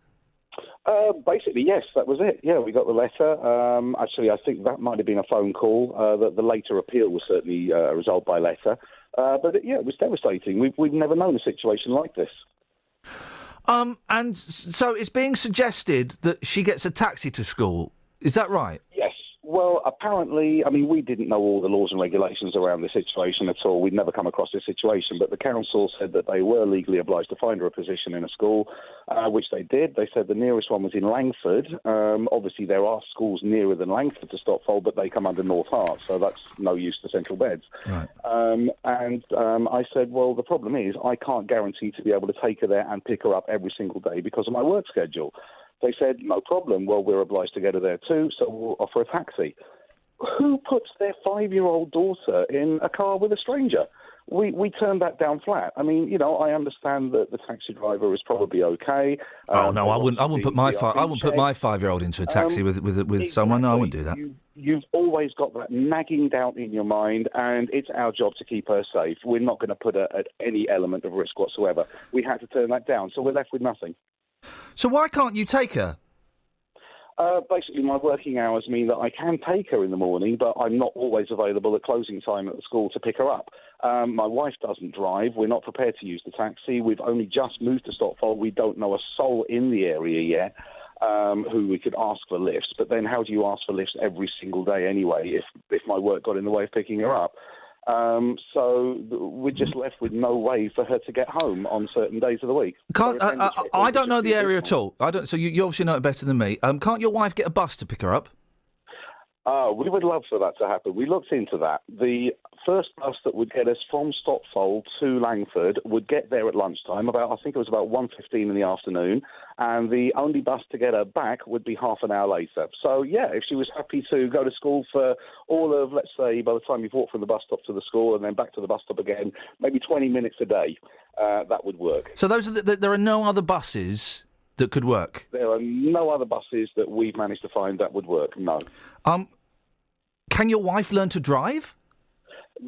Basically, yes, that was it. Yeah, we got the letter. Actually, I think that might have been a phone call. The later appeal was certainly resolved by letter. But it was devastating. We've never known a situation like this. And so it's being suggested that she gets a taxi to school. Is that right? Yes. Well, apparently, I mean, we didn't know all the laws and regulations around this situation at all. We'd never come across this situation, but the council said that they were legally obliged to find her a position in a school, which they did. They said the nearest one was in Langford. Obviously, there are schools nearer than Langford to Stotfold, but they come under North Hart, so that's no use to Central Beds. Right. I said, well, the problem is I can't guarantee to be able to take her there and pick her up every single day because of my work schedule. They said, no problem. Well, we're obliged to get her there too, so we'll offer a taxi. Who puts their 5-year-old daughter in a car with a stranger? We turned that down flat. I mean, I understand that the taxi driver is probably okay. Oh no, I wouldn't put my 5-year-old into a taxi with someone. No, I wouldn't do that. You've always got that nagging doubt in your mind, and it's our job to keep her safe. We're not going to put her at any element of risk whatsoever. We had to turn that down, so we're left with nothing. So why can't you take her? Basically, my working hours mean that I can take her in the morning, but I'm not always available at closing time at the school to pick her up. My wife doesn't drive. We're not prepared to use the taxi. We've only just moved to Stotfold. We don't know a soul in the area yet who we could ask for lifts. But then how do you ask for lifts every single day anyway if my work got in the way of picking her up? So we're just left with no way for her to get home on certain days of the week. I don't know the area at all. So you obviously know it better than me. Can't your wife get a bus to pick her up? We would love for that to happen. We looked into that. The first bus that would get us from Stotfold to Langford would get there at lunchtime, I think it was about 1:15 in the afternoon, and the only bus to get her back would be half an hour later. So, yeah, if she was happy to go to school for all of, let's say, by the time you've walked from the bus stop to the school and then back to the bus stop again, maybe 20 minutes a day, that would work. So there are no other buses that could work? There are no other buses that we've managed to find that would work, no. Can your wife learn to drive?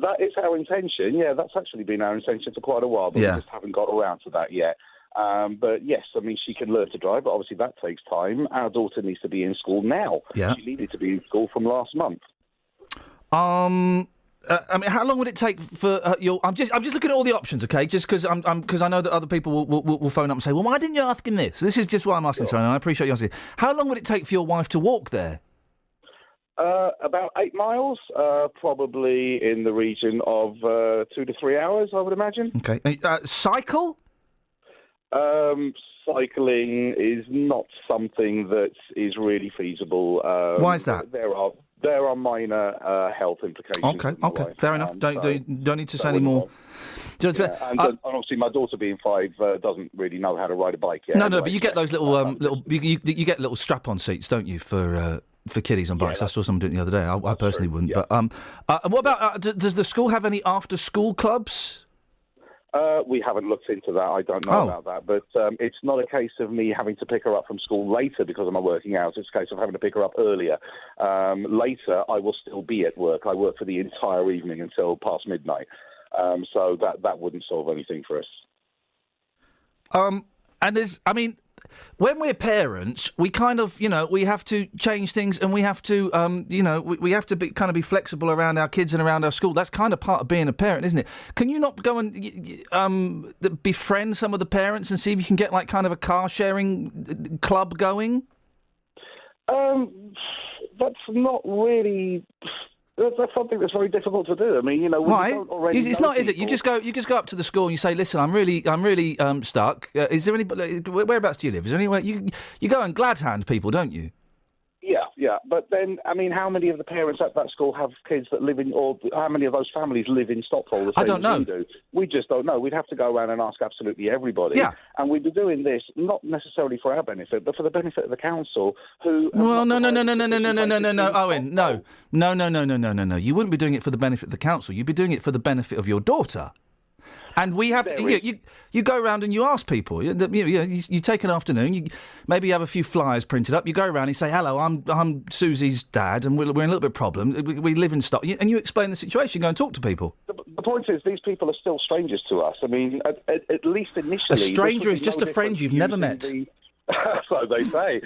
That is our intention, yeah. That's actually been our intention for quite a while, but we just haven't got around to that yet. But yes, I mean, she can learn to drive, but obviously that takes time. Our daughter needs to be in school now. Yeah. She needed to be in school from last month. I mean, how long would it take for your? I'm just looking at all the options, okay? Just because I know that other people will phone up and say, well, why didn't you ask him this? This is just why I'm asking, sir, and I appreciate you asking. How long would it take for your wife to walk there? About 8 miles, probably in the region of 2 to 3 hours, I would imagine. Okay. Cycle? Cycling is not something that is really feasible. Why is that? There are minor health implications. Okay, fair enough. Don't need to say any more. And obviously, my daughter being 5 doesn't really know how to ride a bike yet. No, but you get those little you get little strap-on seats, don't you, for kiddies on bikes? I saw someone doing it the other day. I personally wouldn't. Yeah. But what about does the school have any after-school clubs? We haven't looked into that. I don't know about that. But it's not a case of me having to pick her up from school later because of my working hours. It's a case of having to pick her up earlier. Later, I will still be at work. I work for the entire evening until past midnight. So that wouldn't solve anything for us. And when we're parents, we kind of, we have to change things, and we have to, we have to be flexible around our kids and around our school. That's kind of part of being a parent, isn't it? Can you not go and befriend some of the parents and see if you can get kind of a car sharing club going? That's not really. That's something that's very difficult to do. I mean, Why? It's not, is it? You just go up to the school and you say, "Listen, I'm really stuck. Is there anybody? Whereabouts do you live? Is there anywhere you go and glad hand people, don't you?" Yeah. But then, I mean, how many of the parents at that school have kids that live in, or how many of those families live in Stockport? I don't know. We just don't know. We'd have to go around and ask absolutely everybody. Yeah. And we'd be doing this not necessarily for our benefit, but for the benefit of the council, who. Well, no, Owen, no. You wouldn't be doing it for the benefit of the council. You'd be doing it for the benefit of your daughter. And we have to. You go around and you ask people. You take an afternoon. You maybe have a few flyers printed up. You go around and you say, "Hello, I'm Susie's dad, and we're in a little bit of problem. We live in Stockport." And you explain the situation. Go and talk to people. The point is, these people are still strangers to us. I mean, at least initially, a stranger is just a friend you've never met. So they say.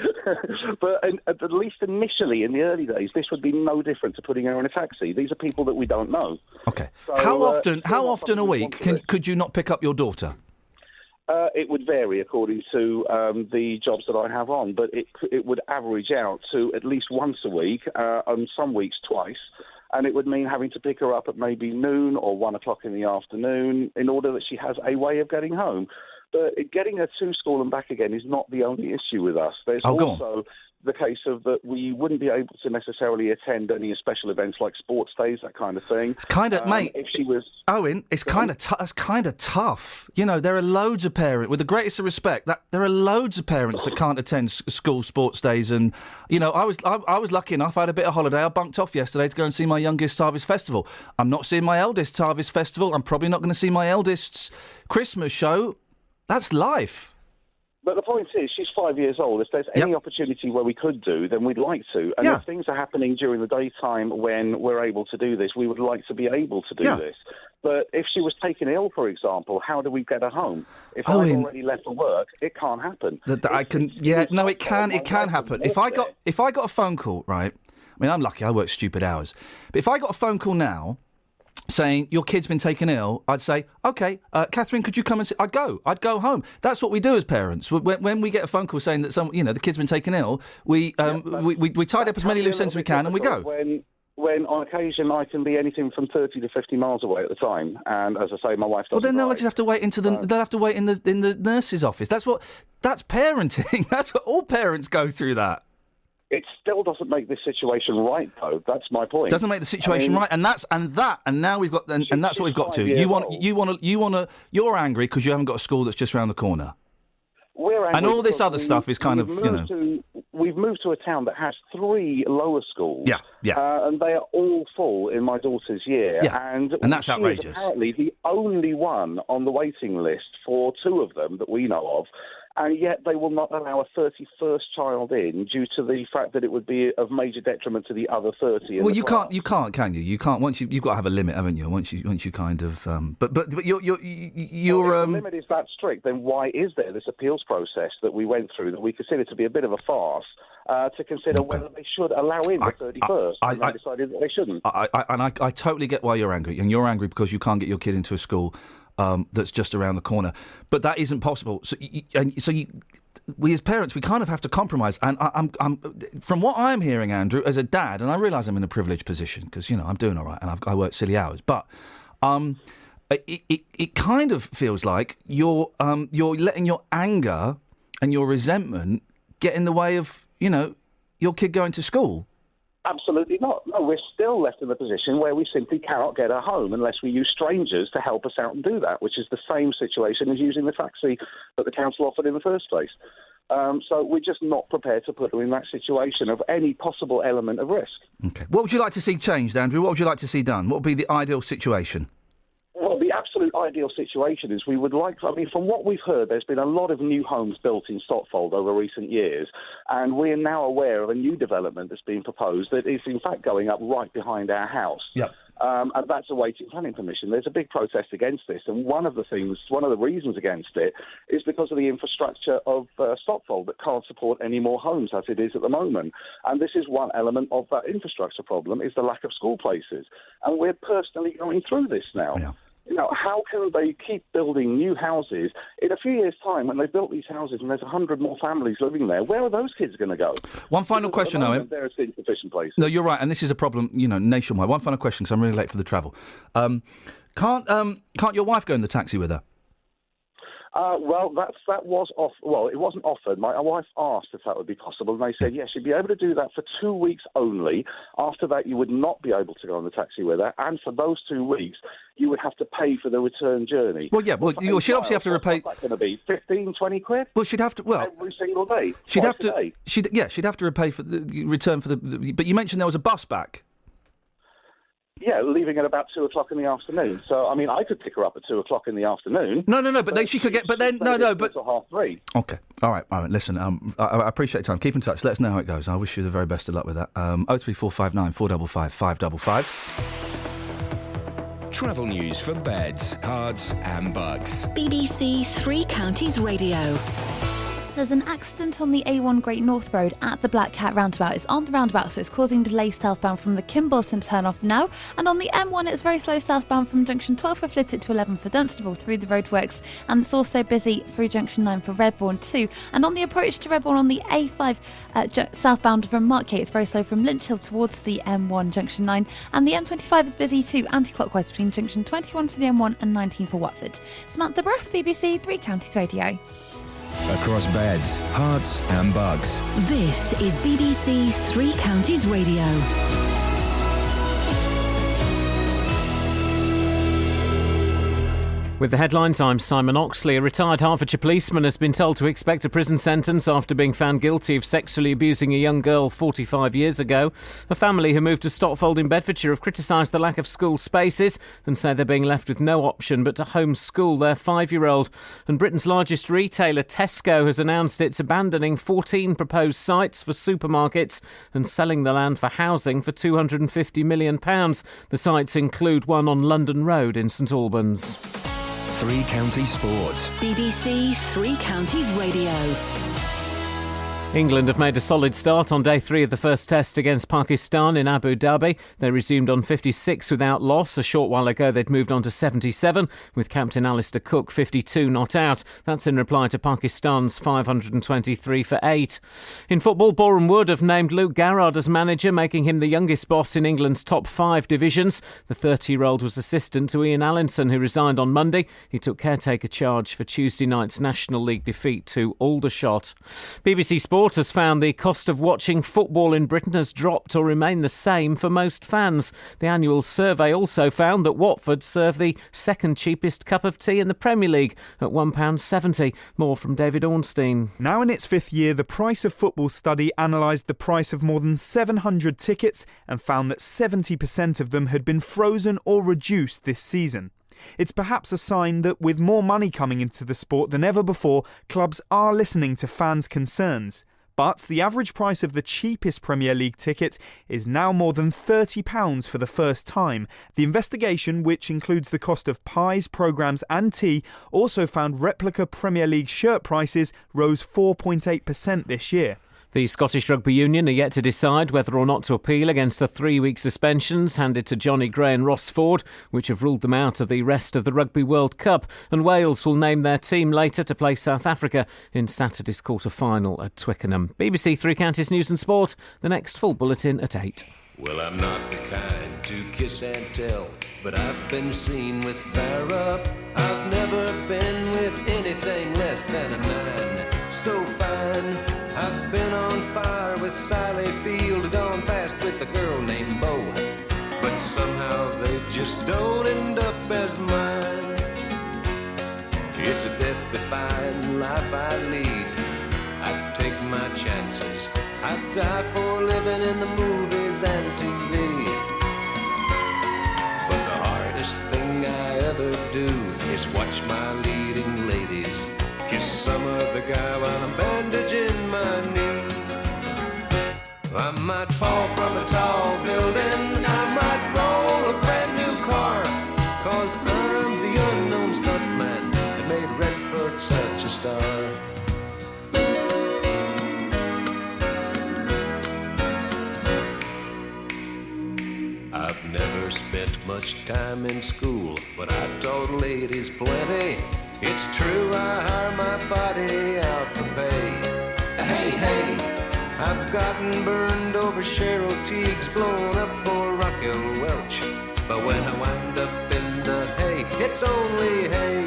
But at least initially, in the early days, this would be no different to putting her in a taxi. These are people that we don't know. Okay. So, how often a week could you not pick up your daughter? It would vary according to the jobs that I have on, but it would average out to at least once a week, and some weeks twice. And it would mean having to pick her up at maybe noon or 1 o'clock in the afternoon in order that she has a way of getting home. But getting her to school and back again is not the only issue with us. There's also the case of that we wouldn't be able to necessarily attend any special events like sports days, that kind of thing. It's kind of, mate. If she was Owen, it's kind of that's kind of tough. There are loads of parents, with the greatest of respect, that there are loads of parents that can't attend school sports days. And I was lucky enough. I had a bit of holiday. I bunked off yesterday to go and see my youngest Harvest Festival. I'm not seeing my eldest Harvest Festival. I'm probably not going to see my eldest's Christmas show. That's life. But the point is, she's 5 years old. If there's any opportunity where we could do, then we'd like to. And if things are happening during the daytime when we're able to do this, we would like to be able to do this. But if she was taken ill, for example, how do we get her home? If I've already left for work, it can't happen. It can happen. If I got a phone call, right? I mean, I'm lucky. I work stupid hours. But if I got a phone call now saying your kid's been taken ill, I'd say, okay, Catherine, could you come and see? I'd go home. That's what we do as parents. When we get a phone call saying that the kid's been taken ill, we tidy up as many loose ends as we can and we go. When on occasion I can be anything from 30 to 50 miles away at the time, and as I say, my wife doesn't. Well, then they'll just have to wait they'll have to wait in the nurse's office. That's parenting. That's what all parents go through. That. It still doesn't make this situation right, though. That's my point. Doesn't make the situation right, and now we've got, and that's what we've got to. You're angry because you haven't got a school that's just around the corner. We're angry, and all this other stuff is kind of, We've moved to a town that has 3 lower schools. Yeah. And they are all full in my daughter's year. Yeah. And that's outrageous. Is apparently the only one on the waiting list for 2 of them that we know of. And yet they will not allow a 31st child in due to the fact that it would be of major detriment to the other 30. Well, you can't, can you? You can't. Once you've got to have a limit, haven't you? Once you kind of. But you're. Well, if the limit is that strict, then why is there this appeals process that we went through that we consider to be a bit of a farce? To consider whether they should allow in the 31st, and they decided that they shouldn't. I totally get why you're angry, and you're angry because you can't get your kid into a school that's just around the corner. But that isn't possible. We as parents, we kind of have to compromise. And I'm from what I'm hearing, Andrew, as a dad, and I realise I'm in a privileged position because I'm doing all right and I work silly hours, but it kind of feels like you're letting your anger and your resentment get in the way of your kid going to school. Absolutely not. No, we're still left in the position where we simply cannot get her home unless we use strangers to help us out and do that, which is the same situation as using the taxi that the council offered in the first place. So we're just not prepared to put her in that situation of any possible element of risk. Okay. What would you like to see changed, Andrew? What would you like to see done? What would be the ideal situation? Well, the absolute absolute ideal situation is we would like, I mean, from what we've heard, there's been a lot of new homes built in Stotfold over recent years, and we're now aware of a new development that's been proposed that is in fact going up right behind our house. Yep. And that's awaiting planning permission. There's a big protest against this, and one of the reasons against it is because of the infrastructure of Stotfold that can't support any more homes as it is at the moment. And this is one element of that infrastructure problem, is the lack of school places. And we're personally going through this now. Yeah. You know, how can they keep building new houses in a few years' time when they've built these houses and there's 100 more families living there? Where are those kids going to go? One final question, Owen. There are insufficient places. No, you're right, and this is a problem, nationwide. One final question, because I'm really late for the travel. Can't your wife go in the taxi with her? Well, that was off. Well, it wasn't offered. My wife asked if that would be possible, and they said yes, you'd be able to do that for 2 weeks only. After that, you would not be able to go on the taxi with her, and for those 2 weeks, you would have to pay for the return journey. Well, yeah. Well, she'd obviously have to repay. What's that going to be? 15, 20 quid? Well, she'd have to. Well, every single day. She'd have to. Day. She'd have to repay for the return for the. But you mentioned there was a bus back. Yeah, leaving at about 2:00 in the afternoon. So, I mean, I could pick her up at 2:00 in the afternoon. No, but then she could get. But then, no. But 3:30. Okay, all right. Listen, I appreciate your time. Keep in touch. Let us know how it goes. I wish you the very best of luck with that. 03459 455 555. Travel news for beds, cards, and bugs. BBC Three Counties Radio. There's an accident on the A1 Great North Road at the Black Cat roundabout. It's on the roundabout, so it's causing delays southbound from the Kimbolton turn-off now. And on the M1, it's very slow southbound from junction 12 for Flitwick to 11 for Dunstable through the roadworks. And it's also busy through junction 9 for Redbourne too. And on the approach to Redbourne on the A5 southbound from Markgate, it's very slow from Lynch Hill towards the M1 junction 9. And the M25 is busy too, anti-clockwise between junction 21 for the M1 and 19 for Watford. Samantha Bruff, BBC Three Counties Radio. Across beds, hearts, and bugs. This is BBC Three Counties Radio. With the headlines, I'm Simon Oxley. A retired Hertfordshire policeman has been told to expect a prison sentence after being found guilty of sexually abusing a young girl 45 years ago. A family who moved to Stotfold in Bedfordshire have criticised the lack of school spaces and say they're being left with no option but to homeschool their 5-year-old. And Britain's largest retailer, Tesco, has announced it's abandoning 14 proposed sites for supermarkets and selling the land for housing for £250 million. The sites include one on London Road in St Albans. Three Counties Sport. BBC Three Counties Radio. England have made a solid start on day 3 of the first test against Pakistan in Abu Dhabi. They resumed on 56 without loss. A short while ago they'd moved on to 77 with captain Alistair Cook 52 not out. That's in reply to Pakistan's 523 for 8. In football, Boreham Wood have named Luke Garrard as manager, making him the youngest boss in England's top 5 divisions. The 30-year-old was assistant to Iain Allinson, who resigned on Monday. He took caretaker charge for Tuesday night's National League defeat to Aldershot. BBC Sport has found the cost of watching football in Britain has dropped or remained the same for most fans. The annual survey also found that Watford serve the second cheapest cup of tea in the Premier League at £1.70. More from David Ornstein. Now in its 5th year, the Price of Football study analysed the price of more than 700 tickets and found that 70% of them had been frozen or reduced this season. It's perhaps a sign that with more money coming into the sport than ever before, clubs are listening to fans' concerns. But the average price of the cheapest Premier League ticket is now more than £30 for the first time. The investigation, which includes the cost of pies, programmes and tea, also found replica Premier League shirt prices rose 4.8% this year. The Scottish Rugby Union are yet to decide whether or not to appeal against the 3-week suspensions handed to Johnny Gray and Ross Ford, which have ruled them out of the rest of the Rugby World Cup. And Wales will name their team later to play South Africa in Saturday's quarter-final at Twickenham. BBC Three Counties News and Sport, the next full bulletin at 8. Well, I'm not the kind to kiss and tell, but I've been seen with Farrah. I've never been with anything less than a 9. So fine, I've been on fire with Sally Field, gone past with a girl named Bo, but somehow they just don't end up as mine. It's a death-defying life I lead. I take my chances. I die for living in the movies and TV. But the hardest thing I ever do might fall from a tall building. I might roll a brand new car. 'Cause I'm the unknown stuntman that made Redford such a star. I've never spent much time in school, but I taught ladies plenty. It's true, I hire my body out for pay. Hey, hey, I've gotten burned over Cheryl Teague's, blown up for Raquel Welch. But when I wind up in the hay, it's only hay.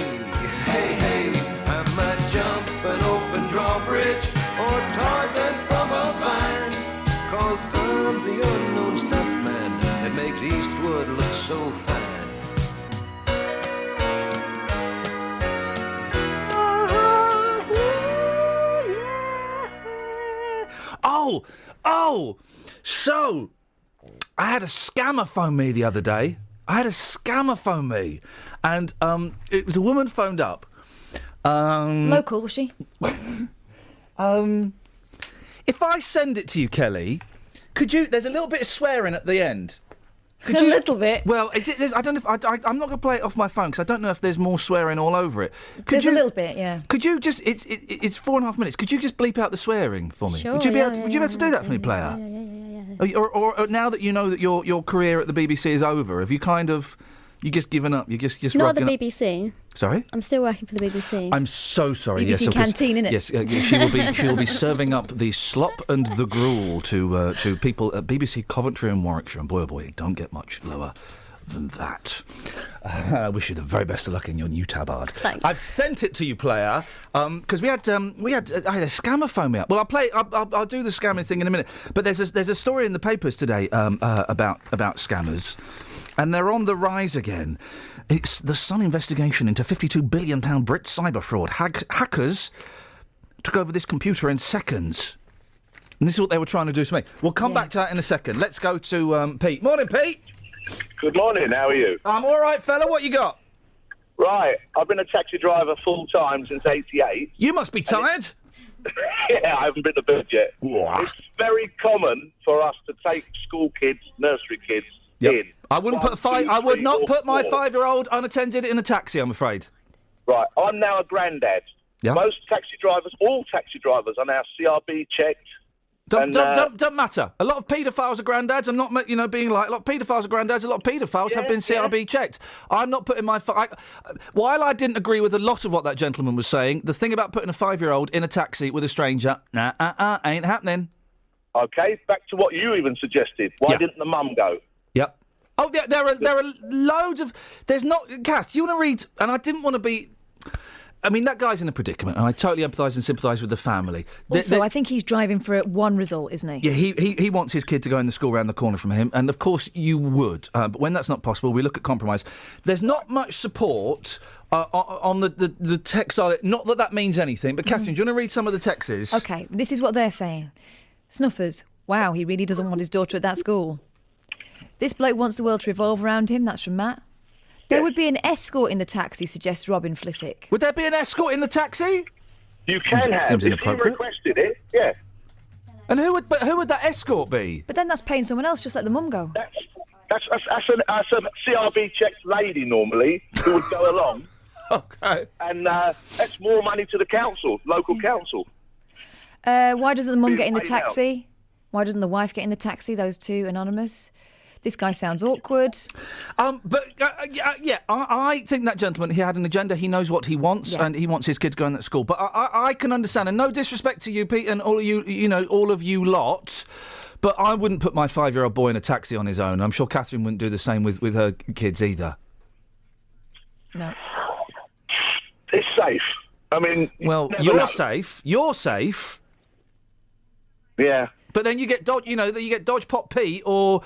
Hey, hey, I might jump an open drawbridge or Tarzan from a vine. 'Cause I'm the unknown stuntman that makes Eastwood look so fine. So I had a scammer phone me the other day. And it was a woman phoned up. Local, was she? If I send it to you, Kelly, could you? There's a little bit of swearing at the end. A little bit. Well, is it? I don't know if I'm not going to play it off my phone because I don't know if there's more swearing all over it. There's a little bit, yeah. Could you just? It's 4.5 minutes. Could you just bleep out the swearing for me? Sure, Would you be yeah, able to do that for me, player? Yeah. Or now that you know that your career at the BBC is over, have you kind of just given up? You just Not the rocking up? BBC. Sorry? I'm still working for the BBC. I'm so sorry. BBC yes, canteen, innit? Yes, she will be serving up the slop and the gruel to people at BBC Coventry and Warwickshire. And boy, oh boy, it don't get much lower than that. I wish you the very best of luck in your new tabard. Thanks. I've sent it to you, player, because I had a scammer phone me up. Well, I'll do the scamming thing in a minute. But there's a story in the papers today about scammers. And they're on the rise again. It's the Sun investigation into £52 billion Brit cyber fraud. Hackers took over this computer in seconds. And this is what they were trying to do to me. We'll come back to that in a second. Let's go to Pete. Morning, Pete. Good morning, how are you? I'm all right, fella. What you got? Right, I've been a taxi driver full-time since 88. You must be tired. Yeah, I haven't been to bed yet. Whoa. It's very common for us to take school kids, nursery kids, in. I would not put my 5-year-old unattended in a taxi, I'm afraid. Right, I'm now a granddad. Yeah. Most taxi drivers, all taxi drivers are now CRB checked. Don't matter. A lot of paedophiles are granddads. I'm not, being like, a lot of paedophiles are granddads. A lot of paedophiles have been CRB checked. I'm not putting my... while I didn't agree with a lot of what that gentleman was saying, the thing about putting a 5-year-old in a taxi with a stranger, ain't happening. Okay, back to what you even suggested. Why didn't the mum go? Yep. Oh, there are loads of... There's not... Kath, do you want to read... And I didn't want to be... I mean, that guy's in a predicament, and I totally empathise and sympathise with the family. Also, I think he's driving for one result, isn't he? Yeah, he wants his kid to go in the school round the corner from him, and of course you would. But when that's not possible, we look at compromise. There's not much support on the text side. Not that means anything, but Catherine, do you want to read some of the texts? Okay, this is what they're saying. Snuffers, wow, he really doesn't want his daughter at that school. This bloke wants the world to revolve around him, that's from Matt. There would be an escort in the taxi, suggests Robin Flittick. Would there be an escort in the taxi? You can have. Seems if inappropriate. you requested it, yeah. And who would that escort be? But then that's paying someone else, just let the mum go. That's a CRB checked lady normally who would go along. Okay. And that's more money to the council, local council. Why doesn't the mum Being get in the paid out. taxi? Why doesn't the wife get in the taxi? Those two anonymous. This guy sounds awkward. I think that gentleman, he had an agenda. He knows what he wants, and he wants his kid going to school. But I can understand, and no disrespect to you, Pete, and all of you, all of you lot. But I wouldn't put my 5-year-old boy in a taxi on his own. I'm sure Catherine wouldn't do the same with her kids either. No. It's safe. I mean, well, never you're know. safe. You're safe. Yeah. But then you get Dodge Pop Pete or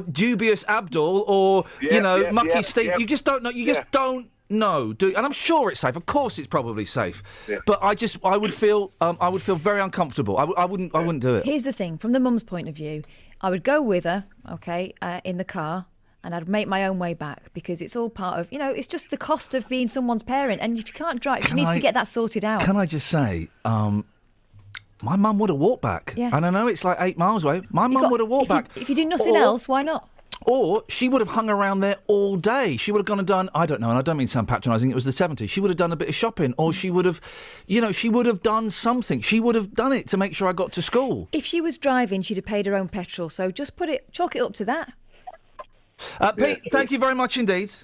Dubious Abdul or Mucky Steve. Yeah. You just don't know. You just don't know. And I'm sure it's safe. Of course, it's probably safe. Yeah. But I would feel very uncomfortable. I wouldn't do it. Here's the thing: from the mum's point of view, I would go with her, in the car. And I'd make my own way back because it's all part of, it's just the cost of being someone's parent. And if you can't drive, she needs to get that sorted out. Can I just say, My mum would have walked back. Yeah. And I know it's like 8 miles away. My mum would have walked back. If you do nothing else, why not? Or she would have hung around there all day. She would have gone and done, I don't know, and I don't mean to sound patronising, it was the 70s. She would have done a bit of shopping, or she would have, she would have done something. She would have done it to make sure I got to school. If she was driving, she'd have paid her own petrol, so just chalk it up to that. Pete, thank you very much indeed.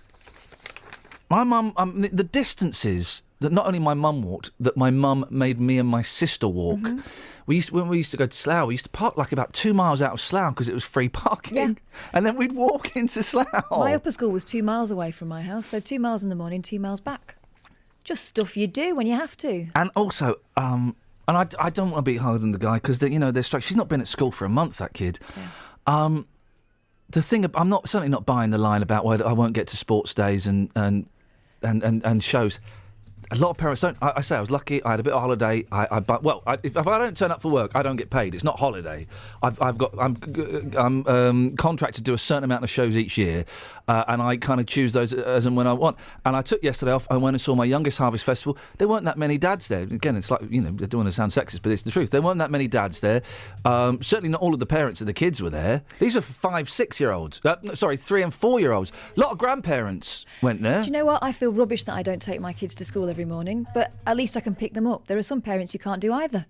My mum, the distances that not only my mum walked, that my mum made me and my sister walk. Mm-hmm. When we used to go to Slough, we used to park like about 2 miles out of Slough because it was free parking. Yeah. And then we'd walk into Slough. My upper school was 2 miles away from my house, so 2 miles in the morning, 2 miles back. Just stuff you do when you have to. And also, and I don't want to be harder than the guy because, they're struck. She's not been at school for a month, that kid. Yeah. The thing, I'm certainly not buying the line about why I won't get to sports days and shows. A lot of parents don't. I say I was lucky. I had a bit of holiday. If I don't turn up for work, I don't get paid. It's not holiday. I'm contracted to do a certain amount of shows each year, and I kind of choose those as and when I want. And I took yesterday off. I went and saw my youngest Harvest Festival. There weren't that many dads there. Again, it's like I don't want to sound sexist, but it's the truth. There weren't that many dads there. Certainly not all of the parents of the kids were there. These were 5, 6-year-olds. 3 and 4-year-olds. A lot of grandparents went there. Do you know what? I feel rubbish that I don't take my kids to school every morning, but at least I can pick them up. There are some parents who can't do either.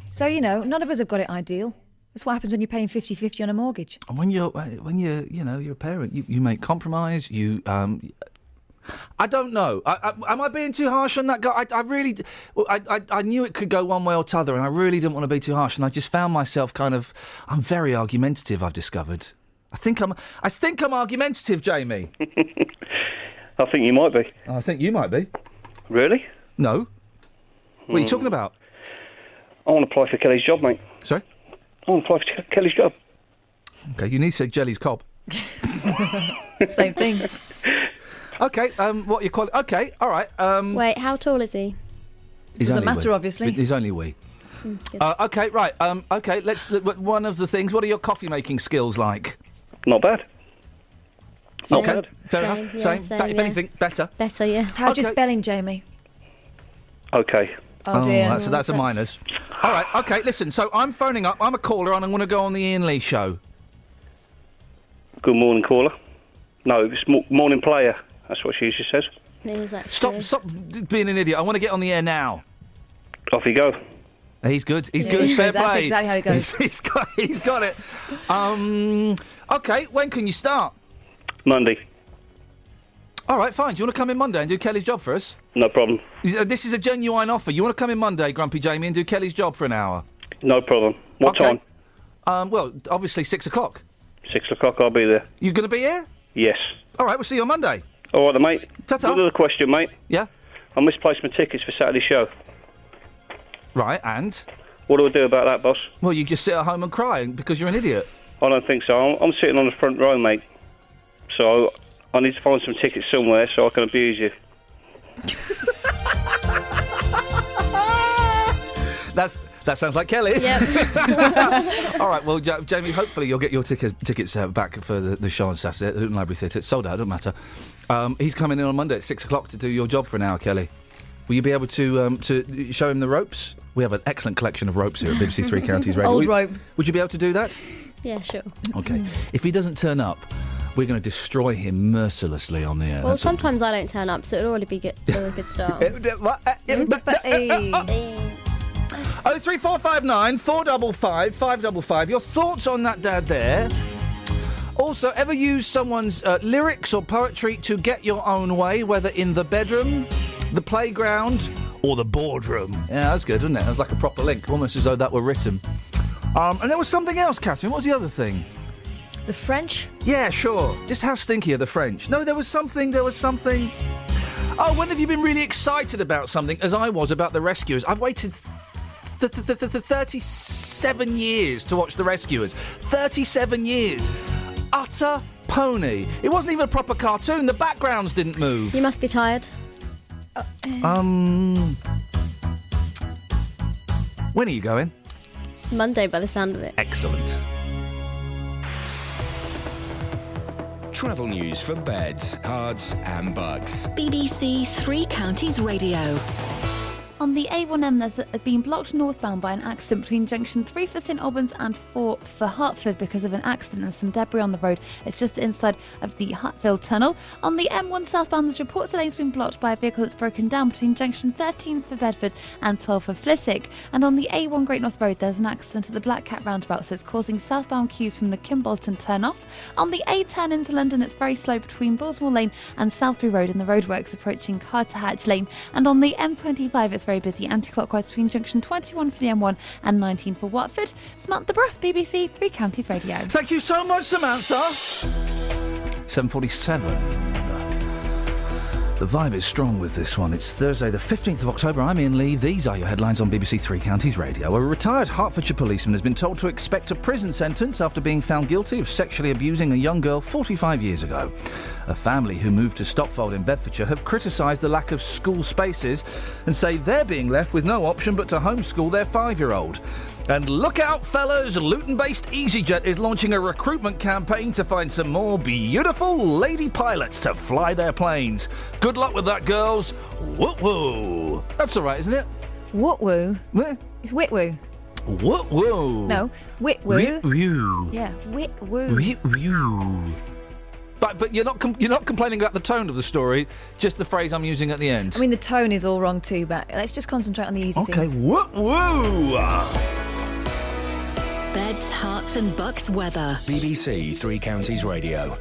So, none of us have got it ideal. That's what happens when you're paying 50-50 on a mortgage. And when you're a parent, you make compromise. I don't know. Am I being too harsh on that guy? I knew it could go one way or t'other, and I really didn't want to be too harsh. And I just found myself I'm very argumentative. I've discovered. I think I'm argumentative, Jamie. I think you might be. I think you might be. Really? No. What are you talking about? I want to apply for Kelly's job, mate. Sorry? I want to apply for Kelly's job. Okay, you need to say Jelly's cob. Same thing. Okay, what you call it? Okay, all right. Wait, how tall is he? Doesn't matter, obviously. He's only wee. Okay, right. Okay, let's. One of the things. What are your coffee making skills like? Not bad. Same. Okay, fair enough. Yeah, Same. same, If yeah. anything, better. Better, yeah. How's your spelling, Jamie? Okay. Oh dear. That's a minus. All right. Okay. Listen. So I'm phoning up. I'm a caller, and I'm going to go on the Iain Lee show. Good morning, caller. No, it's morning player. That's what she usually says. Exactly. Stop being an idiot. I want to get on the air now. Off you go. He's good. He's good. It's fair That's play. exactly how it goes. He's got it. Okay. When can you start? Monday. All right, fine. Do you want to come in Monday and do Kelly's job for us? No problem. This is a genuine offer. You want to come in Monday, Grumpy Jamie, and do Kelly's job for an hour? No problem. What time? Well, obviously 6 o'clock. 6 o'clock, I'll be there. You going to be here? Yes. All right, we'll see you on Monday. All right, then, mate. Ta-ta. Another question, mate. Yeah? I misplaced my tickets for Saturday's show. Right, and? What do I do about that, boss? Well, you just sit at home and cry because you're an idiot. I don't think so. I'm sitting on the front row, mate. So I need to find some tickets somewhere so I can abuse you. That sounds like Kelly. Yep. All right, well, Jamie, hopefully you'll get your tickets back for the show on Saturday at the Luton Library Theatre. It's sold out, doesn't matter. He's coming in on Monday at 6 o'clock to do your job for an hour, Kelly. Will you be able to show him the ropes? We have an excellent collection of ropes here at BBC Three Counties Radio. Old rope. Would you be able to do that? Yeah, sure. Okay. If he doesn't turn up, we're going to destroy him mercilessly on the air. Well, sometimes I don't turn up, so it'll already be a good start. 03459 455 555. Your thoughts on that dad there? Also, ever use someone's lyrics or poetry to get your own way, whether in the bedroom, the playground, or the boardroom? Yeah, that's good, isn't it? That was like a proper link, almost as though that were written. And there was something else, Catherine. What was the other thing? The French? Yeah, sure. Just how stinky are the French? No, there was something. Oh, when have you been really excited about something, as I was about The Rescuers? I've waited 37 years to watch The Rescuers. 37 years. Utter pony. It wasn't even a proper cartoon. The backgrounds didn't move. You must be tired. When are you going? Monday, by the sound of it. Excellent. Travel news for beds, cards, and bugs. BBC Three Counties Radio. On the A1M, there's been blocked northbound by an accident between junction 3 for St Albans and 4 for Hertford because of an accident and some debris on the road. It's just inside of the Hatfield Tunnel. On the M1 southbound, there's reports the lane's been blocked by a vehicle that's broken down between junction 13 for Bedford and 12 for Flitwick. And on the A1 Great North Road, there's an accident at the Black Cat roundabout, so it's causing southbound queues from the Kimbolton turn-off. On the A10 into London, it's very slow between Bullsmore Lane and Southbury Road in the roadworks approaching Carter Hatch Lane. And on the M25, it's very busy anti-clockwise between junction 21 for the M1 and 19 for Watford. Samantha Bruff, BBC Three Counties Radio. Thank you so much, Samantha. 7:47. The vibe is strong with this one. It's Thursday, the 15th of October. I'm Iain Lee. These are your headlines on BBC Three Counties Radio. A retired Hertfordshire policeman has been told to expect a prison sentence after being found guilty of sexually abusing a young girl 45 years ago. A family who moved to Stopfold in Bedfordshire have criticised the lack of school spaces and say they're being left with no option but to homeschool their 5-year-old. And look out, fellas, Luton-based EasyJet is launching a recruitment campaign to find some more beautiful lady pilots to fly their planes. Good luck with that, girls. Woo-woo. That's all right, isn't it? What-woo? What? It's wit-woo. Woo-woo. No, wit-woo. Wit-woo. Yeah, wit-woo. Wit-woo. But you're not complaining about the tone of the story, just the phrase I'm using at the end. I mean, the tone is all wrong too, but let's just concentrate on the easy things. Okay, woo-woo. Beds, hearts and bucks weather. BBC Three Counties Radio.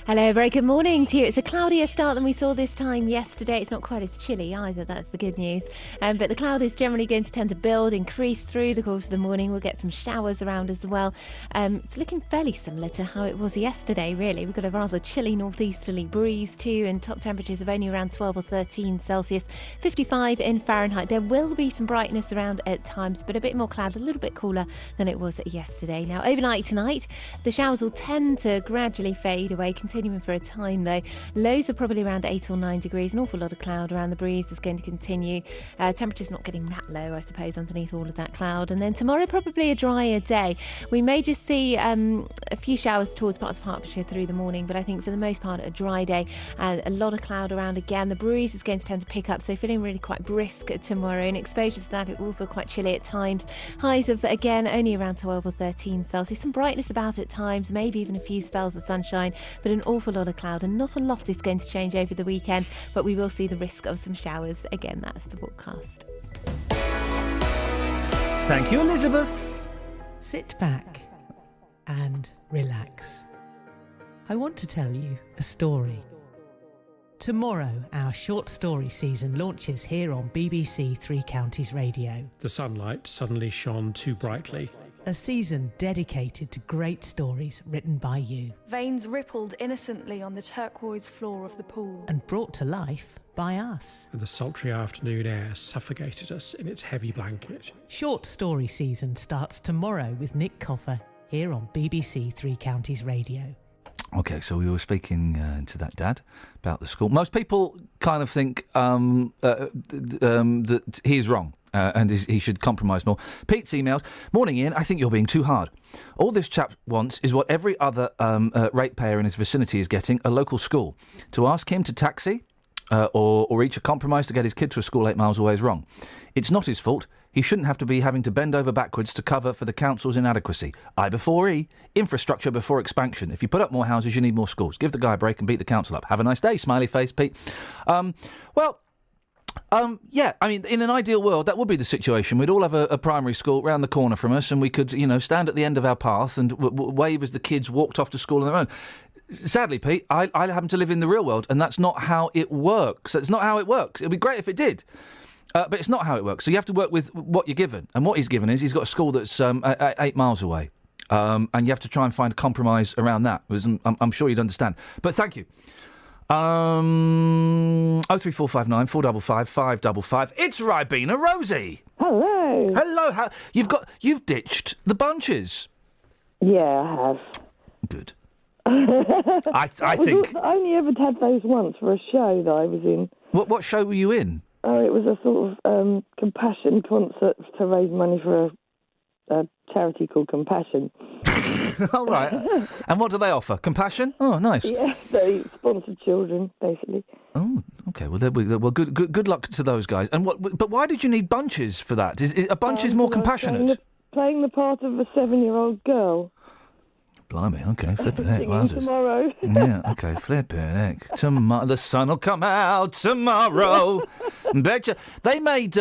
Hello, very good morning to you. It's a cloudier start than we saw this time yesterday. It's not quite as chilly either, that's the good news. But the cloud is generally going to tend to build, increase through the course of the morning. We'll get some showers around as well. It's looking fairly similar to how it was yesterday, really. We've got a rather chilly northeasterly breeze too, and top temperatures of only around 12 or 13 Celsius, 55 in Fahrenheit. There will be some brightness around at times, but a bit more cloud, a little bit cooler than it was yesterday. Now, overnight tonight, the showers will tend to gradually fade away, continuing for a time though. Lows are probably around 8 or 9 degrees, an awful lot of cloud around the breeze is going to continue. Temperatures not getting that low, I suppose, underneath all of that cloud. And then tomorrow, probably a drier day. We may just see a few showers towards parts of Hertfordshire through the morning, but I think for the most part a dry day. A lot of cloud around again. The breeze is going to tend to pick up, so feeling really quite brisk tomorrow. And exposure to that, it will feel quite chilly at times. Highs of, again, only around 12 or 13 Celsius. Some brightness about at times, maybe even a few spells of sunshine, but an awful lot of cloud, and not a lot is going to change over the weekend, but we will see the risk of some showers. Again, that's the forecast. Thank you, Elizabeth. Sit back and relax. I want to tell you a story. Tomorrow, our short story season launches here on BBC Three Counties Radio. The sunlight suddenly shone too brightly. A season dedicated to great stories written by you. Veins rippled innocently on the turquoise floor of the pool. And brought to life by us. And the sultry afternoon air suffocated us in its heavy blanket. Short story season starts tomorrow with Nick Coffer here on BBC Three Counties Radio. Okay, so we were speaking to that dad about the school. Most people kind of think that he's wrong. And he should compromise more. Pete's emailed, "Morning, Ian. I think you're being too hard. All this chap wants is what every other ratepayer in his vicinity is getting, a local school. To ask him to taxi or reach a compromise to get his kid to a school 8 miles away is wrong. It's not his fault. He shouldn't have to be having to bend over backwards to cover for the council's inadequacy. I before E, infrastructure before expansion. If you put up more houses, you need more schools. Give the guy a break and beat the council up. Have a nice day, smiley face, Pete." Yeah, I mean, in an ideal world, that would be the situation. We'd all have a primary school round the corner from us, and we could, stand at the end of our path and wave as the kids walked off to school on their own. Sadly, Pete, I happen to live in the real world, and that's not how it works. It's not how it works. It'd be great if it did. But it's not how it works. So you have to work with what you're given. And what he's given is he's got a school that's 8 miles away. And you have to try and find a compromise around that. I'm sure you'd understand. But thank you. 03459 455 555. It's Ribena Rosie. Hello. Hello. You've ditched the bunches. Yeah, I have. Good. I think I only ever had those once for a show that I was in. What show were you in? Oh, it was a sort of compassion concert to raise money for a charity called Compassion. All right. And what do they offer? Compassion? Oh, nice. Yeah, they sponsor children, basically. Oh, okay. Well, good luck to those guys. And But why did you need bunches for that? Are bunches more compassionate? Playing the part of a 7-year-old girl. Blimey, okay, flipping heck, Singing wowzers. tomorrow. Yeah, okay, flipping heck. Tomorrow, the sun will come out tomorrow. Betcha. They remade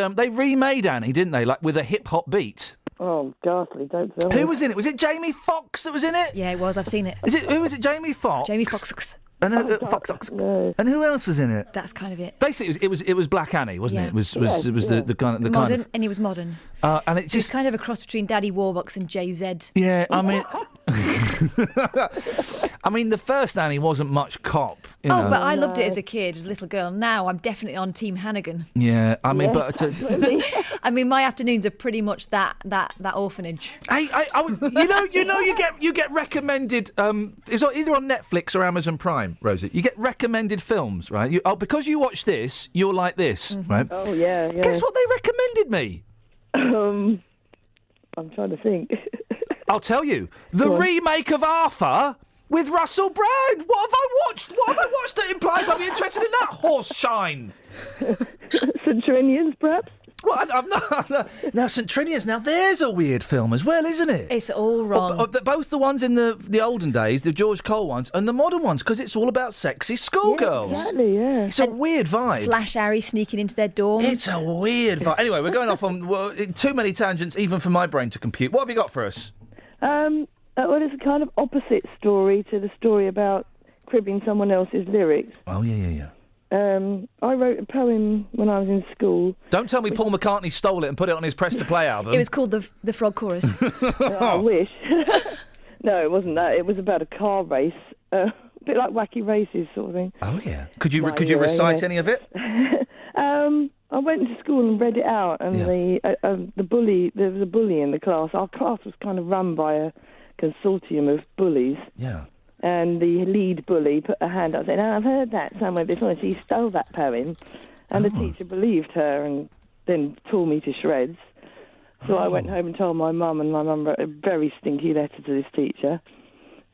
Annie, didn't they? Like with a hip hop beat. Oh, ghastly! Don't tell me. Who was in it? Was it Jamie Foxx that was in it? Yeah, it was. I've seen it. Who was it? Jamie Foxx. Jamie Foxx. And and who else was in it? That's kind of it. Basically, it was Black Annie, wasn't it? It was the kind of Modern, and he was modern. And it He's just kind of a cross between Daddy Warbucks and Jay-Z. Yeah, I mean, the first Annie wasn't much cop. You know. But I loved it as a kid, as a little girl. Now I'm definitely on Team Hannigan. Yeah, I mean, I mean, my afternoons are pretty much that orphanage. Hey, you get recommended. It's either on Netflix or Amazon Prime, Rosie. You get recommended films, right? Because you watch this, you're like this, right? Oh yeah. Guess what they recommended me? I'm trying to think. I'll tell you. The remake of Arthur with Russell Brand. What have I watched? What have I watched that implies I'll be interested in that horse shine? St. Trinian's, perhaps? Well, I've not. Now, St. Trinian's, now there's a weird film as well, isn't it? It's all wrong. Both the ones in the olden days, the George Cole ones, and the modern ones, because it's all about sexy schoolgirls. Yeah, exactly, yeah. It's a weird vibe. Flash Harry sneaking into their dorms. It's a weird vibe. Anyway, we're going off on too many tangents, even for my brain to compute. What have you got for us? Well, it's a kind of opposite story to the story about cribbing someone else's lyrics. Oh, yeah. I wrote a poem when I was in school. Don't tell me Paul McCartney stole it and put it on his Press to Play album. It was called the Frog Chorus. I wish. No, it wasn't that. It was about a car race, a bit like Wacky Races sort of thing. Oh yeah. Could you recite any of it? I went to school and read it out, and the bully. There was a bully in the class. Our class was kind of run by a consortium of bullies. Yeah. And the lead bully put her hand up and said, I've heard that somewhere before. And she stole that poem. And the teacher believed her and then tore me to shreds. So I went home and told my mum, and my mum wrote a very stinky letter to this teacher,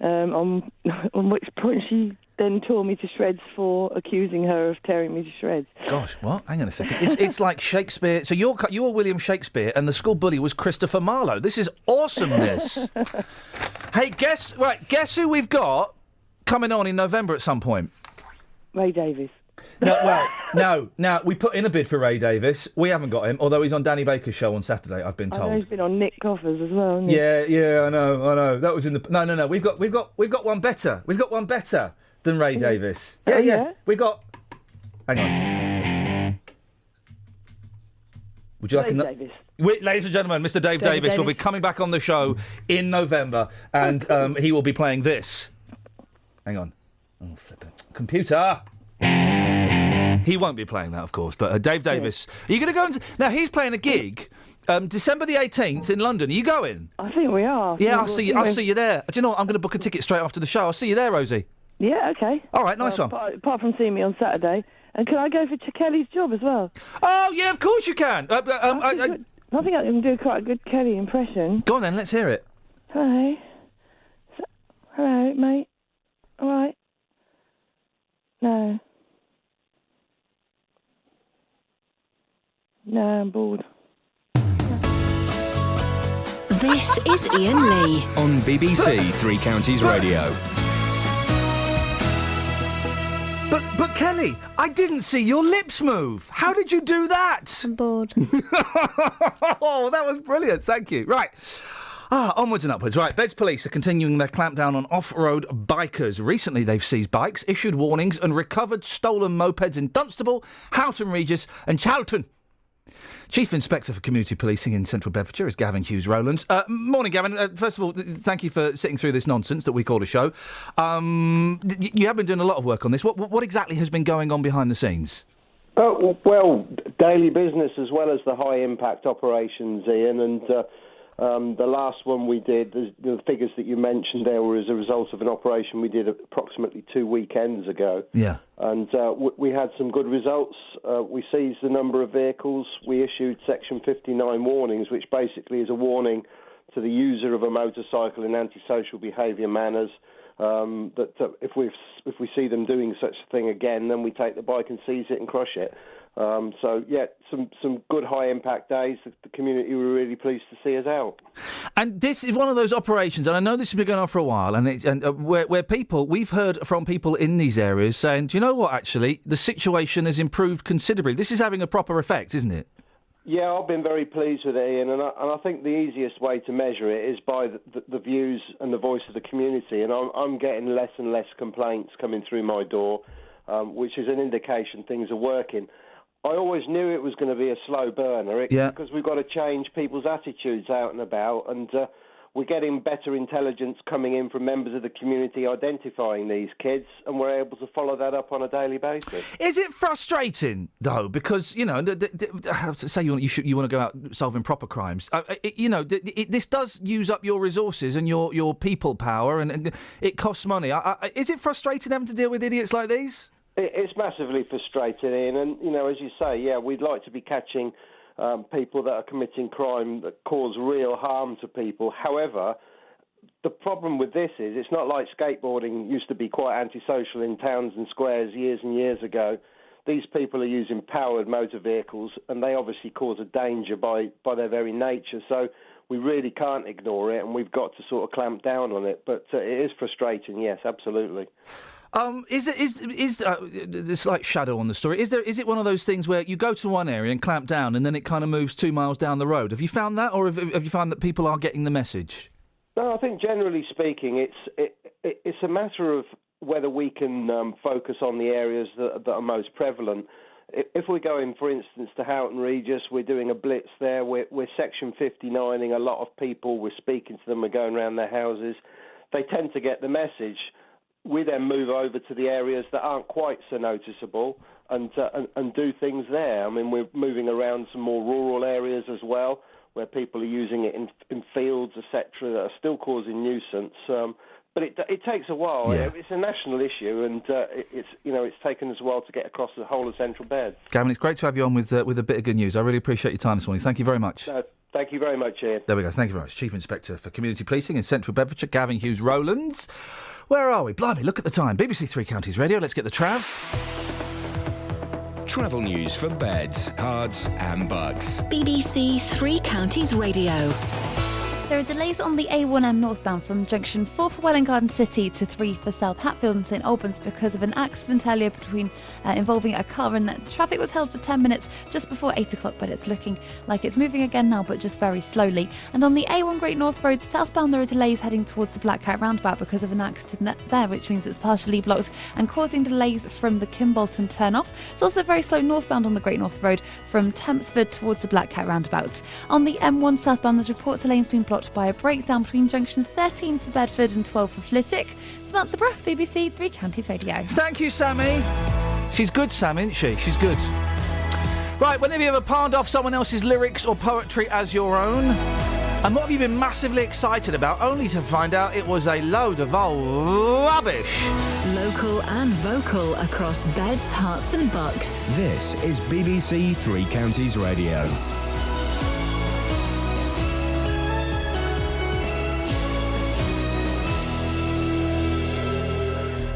on which point she then tore me to shreds for accusing her of tearing me to shreds. Gosh, what? Hang on a second. It's like Shakespeare. So you were William Shakespeare, and the school bully was Christopher Marlowe. This is awesomeness. Hey, guess who we've got coming on in November at some point? Ray Davies. No, we put in a bid for Ray Davies. We haven't got him, although he's on Danny Baker's show on Saturday, I've been told. I know he's been on Nick Coffers as well, hasn't he? Yeah, I know. That was in the... No. We've got one better. We've got one better than Ray Davies. Yeah. We got... Hang on. Would you like Dave Davies. Ladies and gentlemen, Mr. Dave Davies will be coming back on the show in November, and he will be playing this. Hang on. Oh, flip it. Computer! He won't be playing that, of course, but Dave Davies. Are you going to go and... Now, he's playing a gig December the 18th in London. Are you going? I think we are. Yeah, I'll see you there. Do you know what? I'm going to book a ticket straight after the show. I'll see you there, Rosie. Yeah, okay. All right, nice one. Apart from seeing me on Saturday. And can I go for Kelly's job as well? Oh, yeah, of course you can. I think I can do quite a good Kelly impression. Go on then, let's hear it. Hello. Hello, mate. All right. No. No, I'm bored. This is Iain Lee on BBC Three Counties Radio. But Kelly, I didn't see your lips move. How did you do that? I'm bored. Oh, that was brilliant. Thank you. Right. Onwards and upwards. Right, Beds Police are continuing their clampdown on off-road bikers. Recently, they've seized bikes, issued warnings and recovered stolen mopeds in Dunstable, Houghton Regis and Charlton. Chief Inspector for Community Policing in Central Bedfordshire is Gavin Hughes Rowlands. Morning, Gavin. First of all, thank you for sitting through this nonsense that we call a show. You have been doing a lot of work on this. What exactly has been going on behind the scenes? Well, daily business as well as the high-impact operations, Ian, and the last one we did, the figures that you mentioned there were as a result of an operation we did approximately 2 weekends ago. Yeah. And we had some good results. We seized a number of vehicles. We issued Section 59 warnings, which basically is a warning to the user of a motorcycle in antisocial behaviour manners. That if we see them doing such a thing again, then we take the bike and seize it and crush it. So yeah, some good high impact days. The community were really pleased to see us out. And this is one of those operations, and I know this has been going on for a while, and where people, we've heard from people in these areas saying, do you know what, actually, the situation has improved considerably. This is having a proper effect, isn't it? Yeah, I've been very pleased with it, Ian, and I think the easiest way to measure it is by the views and the voice of the community, and I'm getting less and less complaints coming through my door, which is an indication things are working. I always knew it was going to be a slow burner because we've got to change people's attitudes out and about, and we're getting better intelligence coming in from members of the community identifying these kids, and we're able to follow that up on a daily basis. Is it frustrating, though? Because, you know, say you want to go out solving proper crimes. This does use up your resources and your people power, and it costs money. Is it frustrating having to deal with idiots like these? It's massively frustrating, Ian, and, you know, as you say, yeah, we'd like to be catching people that are committing crime that cause real harm to people. However, the problem with this is it's not like skateboarding used to be quite antisocial in towns and squares years and years ago. These people are using powered motor vehicles, and they obviously cause a danger by their very nature. So we really can't ignore it, and we've got to sort of clamp down on it. But it is frustrating, yes, absolutely. Is the slight shadow on the story? Is it one of those things where you go to one area and clamp down, and then it kind of moves 2 miles down the road? Have you found that, or have you found that people are getting the message? No, I think generally speaking, it's a matter of whether we can focus on the areas that are most prevalent. If we're going, for instance, to Houghton Regis, we're doing a blitz there. We're Section 59ing a lot of people. We're speaking to them. We're going around their houses. They tend to get the message. We then move over to the areas that aren't quite so noticeable and do things there. I mean, we're moving around some more rural areas as well, where people are using it in fields, etc., that are still causing nuisance. But it takes a while. Yeah. It's a national issue, and it's taken us a while to get across the whole of Central Bed. Gavin, it's great to have you on with a bit of good news. I really appreciate your time this morning. Thank you very much. Thank you very much, Ian. There we go. Thank you very much. Chief Inspector for Community Policing in Central Bedfordshire, Gavin Hughes-Rowlands. Where are we? Blimey, look at the time. BBC Three Counties Radio. Let's get the trav. Travel news for beds, cards and bugs. BBC Three Counties Radio. There are delays on the A1M northbound from junction 4 for Welwyn Garden City to 3 for South Hatfield and St Albans because of an accident earlier involving a car, and the traffic was held for 10 minutes just before 8 o'clock, but it's looking like it's moving again now, but just very slowly. And on the A1 Great North Road southbound, there are delays heading towards the Black Cat roundabout because of an accident there, which means it's partially blocked and causing delays from the Kimbolton turn-off. It's also very slow northbound on the Great North Road from Tempsford towards the Black Cat roundabout. On the M1 southbound, there's reports the lane's been blocked by a breakdown between junction 13 for Bedford and 12 for Flitwick. Samantha Bruff, BBC Three Counties Radio. Thank you, Sammy. She's good, Sammy, isn't she? She's good. Right, when have you ever palmed off someone else's lyrics or poetry as your own? And what have you been massively excited about, only to find out it was a load of old rubbish? Local and vocal across beds, hearts and bucks. This is BBC Three Counties Radio.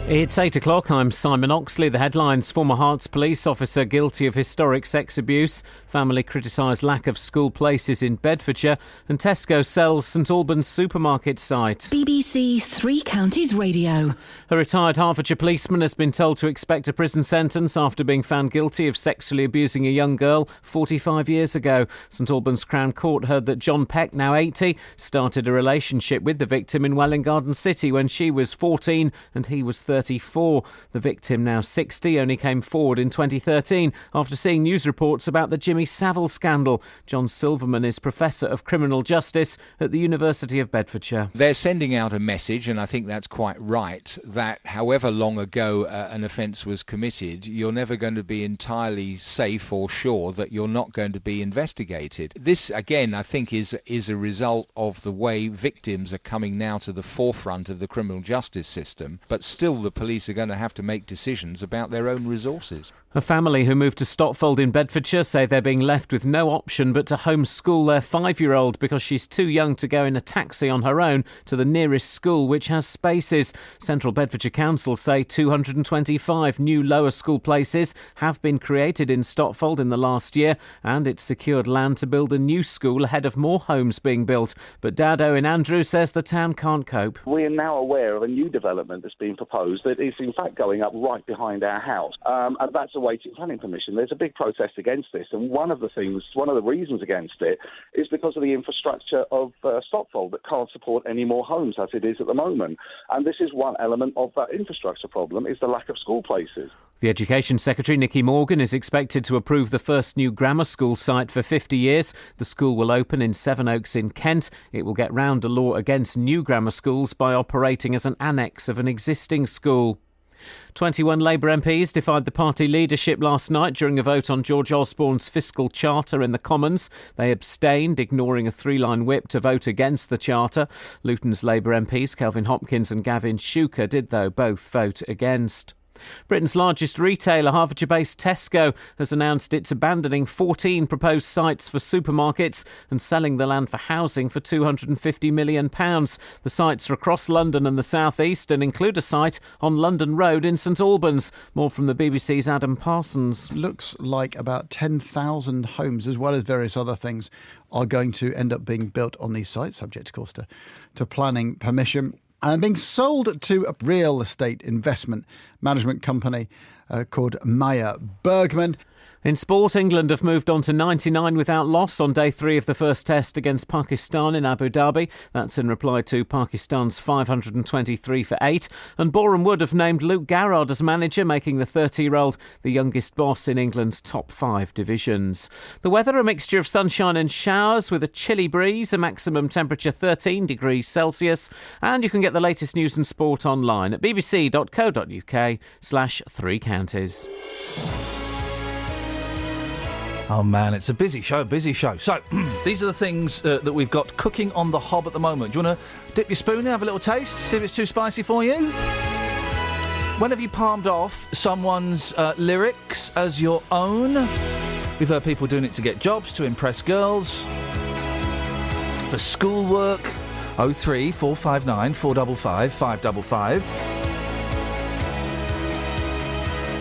It's 8 o'clock. I'm Simon Oxley. The headlines: former Herts police officer guilty of historic sex abuse, family criticised lack of school places in Bedfordshire, and Tesco sells St Albans supermarket site. BBC Three Counties Radio. A retired Hertfordshire policeman has been told to expect a prison sentence after being found guilty of sexually abusing a young girl 45 years ago. St Albans Crown Court heard that John Peck, now 80, started a relationship with the victim in Welwyn Garden City when she was 14 and he was 34. The victim, now 60, only came forward in 2013 after seeing news reports about the Jimmy Savile scandal. John Silverman is Professor of Criminal Justice at the University of Bedfordshire. They're sending out a message, and I think that's quite right, that however long ago an offence was committed, you're never going to be entirely safe or sure that you're not going to be investigated. This, again, I think is a result of the way victims are coming now to the forefront of the criminal justice system, but still the police are going to have to make decisions about their own resources. A family who moved to Stotfold in Bedfordshire say they're being left with no option but to homeschool their 5-year-old because she's too young to go in a taxi on her own to the nearest school, which has spaces. Central Bedfordshire Council say 225 new lower school places have been created in Stotfold in the last year, and it's secured land to build a new school ahead of more homes being built. But Dad Owen Andrew says the town can't cope. We are now aware of a new development that's been proposed that is in fact going up right behind our house, and that's awaiting planning permission. There's a big protest against this, and one of the reasons against it is because of the infrastructure of Stotfold that can't support any more homes as it is at the moment. And this is one element of that infrastructure problem, is the lack of school places. The Education Secretary, Nicky Morgan, is expected to approve the first new grammar school site for 50 years. The school will open in Sevenoaks in Kent. It will get round a law against new grammar schools by operating as an annex of an existing school. 21 Labour MPs defied the party leadership last night during a vote on George Osborne's fiscal charter in the Commons. They abstained, ignoring a 3-line whip to vote against the charter. Luton's Labour MPs, Kelvin Hopkins and Gavin Shuker, did, though, both vote against. Britain's largest retailer, Hertfordshire-based Tesco, has announced it's abandoning 14 proposed sites for supermarkets and selling the land for housing for £250 million. The sites are across London and the South East and include a site on London Road in St Albans. More from the BBC's Adam Parsons. Looks like about 10,000 homes, as well as various other things, are going to end up being built on these sites, subject, of course, to planning permission. And being sold to a real estate investment management company called Meyer Bergman. In sport, England have moved on to 99 without loss on day 3 of the first test against Pakistan in Abu Dhabi. That's in reply to Pakistan's 523 for 8. And Boreham Wood have named Luke Garrard as manager, making the 30-year-old the youngest boss in England's top 5 divisions. The weather, a mixture of sunshine and showers with a chilly breeze, a maximum temperature 13 degrees Celsius. And you can get the latest news and sport online at bbc.co.uk/3 counties. Oh man, it's a busy show. So, these are the things that we've got cooking on the hob at the moment. Do you want to dip your spoon in, have a little taste, see if it's too spicy for you? When have you palmed off someone's lyrics as your own? We've heard people doing it to get jobs, to impress girls, for schoolwork. 03459 455 555.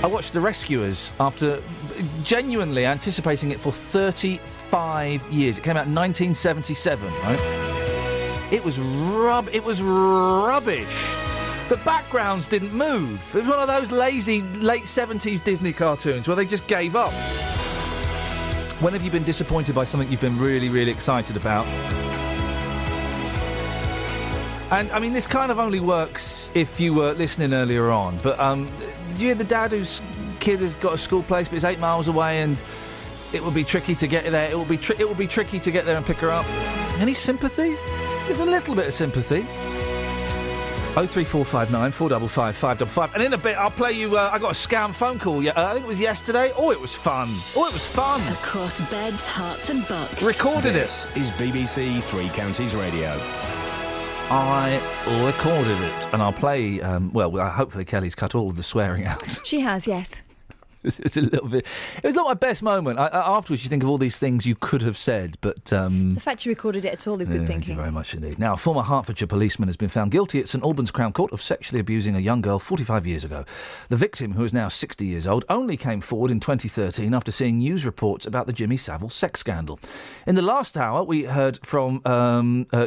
I watched The Rescuers after genuinely anticipating it for 35 years. It came out in 1977, right? It was rubbish. The backgrounds didn't move. It was one of those lazy late 70s Disney cartoons where they just gave up. When have you been disappointed by something you've been really, really excited about? And, I mean, this kind of only works if you were listening earlier on, but you hear the dad whose kid has got a school place but is 8 miles away and it would be tricky to get there. It will be tricky to get there and pick her up. Any sympathy? There's a little bit of sympathy. 03459 455 555. And in a bit, I'll play you. I got a scam phone call. I think it was yesterday. Oh, it was fun. Across beds, hearts, and bucks. Recorded This is BBC Three Counties Radio. I recorded it, and I'll play. Hopefully Kelly's cut all of the swearing out. She has, yes. It's a little bit. It was not my best moment. Afterwards, you think of all these things you could have said, but the fact you recorded it at all is good thinking. Thank you very much indeed. Now, a former Hertfordshire policeman has been found guilty at St Albans Crown Court of sexually abusing a young girl 45 years ago. The victim, who is now 60 years old, only came forward in 2013 after seeing news reports about the Jimmy Savile sex scandal. In the last hour, we heard from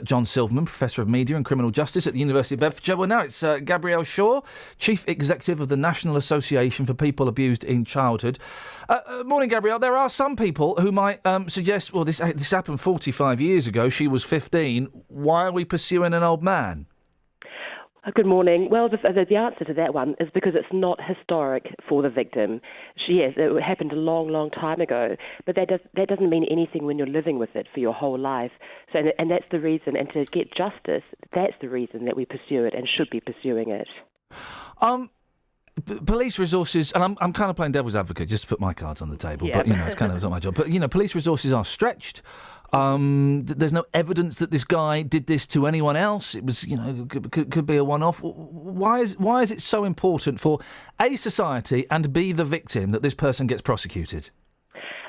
John Silverman, Professor of Media and Criminal Justice at the University of Bedfordshire. Well, now it's Gabrielle Shaw, Chief Executive of the National Association for People Abused in Childhood. Morning, Gabrielle. There are some people who might suggest, well, this happened 45 years ago. She was 15. Why are we pursuing an old man? Good morning. Well, the answer to that one is because it's not historic for the victim. Yes, it happened a long, long time ago, but that doesn't mean anything when you're living with it for your whole life. So, and that's the reason, and to get justice, that's the reason that we pursue it and should be pursuing it. police resources, and I'm kind of playing devil's advocate just to put my cards on the table, Yeah. but, it's kind of not my job. But, police resources are stretched. There's no evidence that this guy did this to anyone else. It was, could be a one-off. Why is it so important for A, society, and B, the victim, that this person gets prosecuted?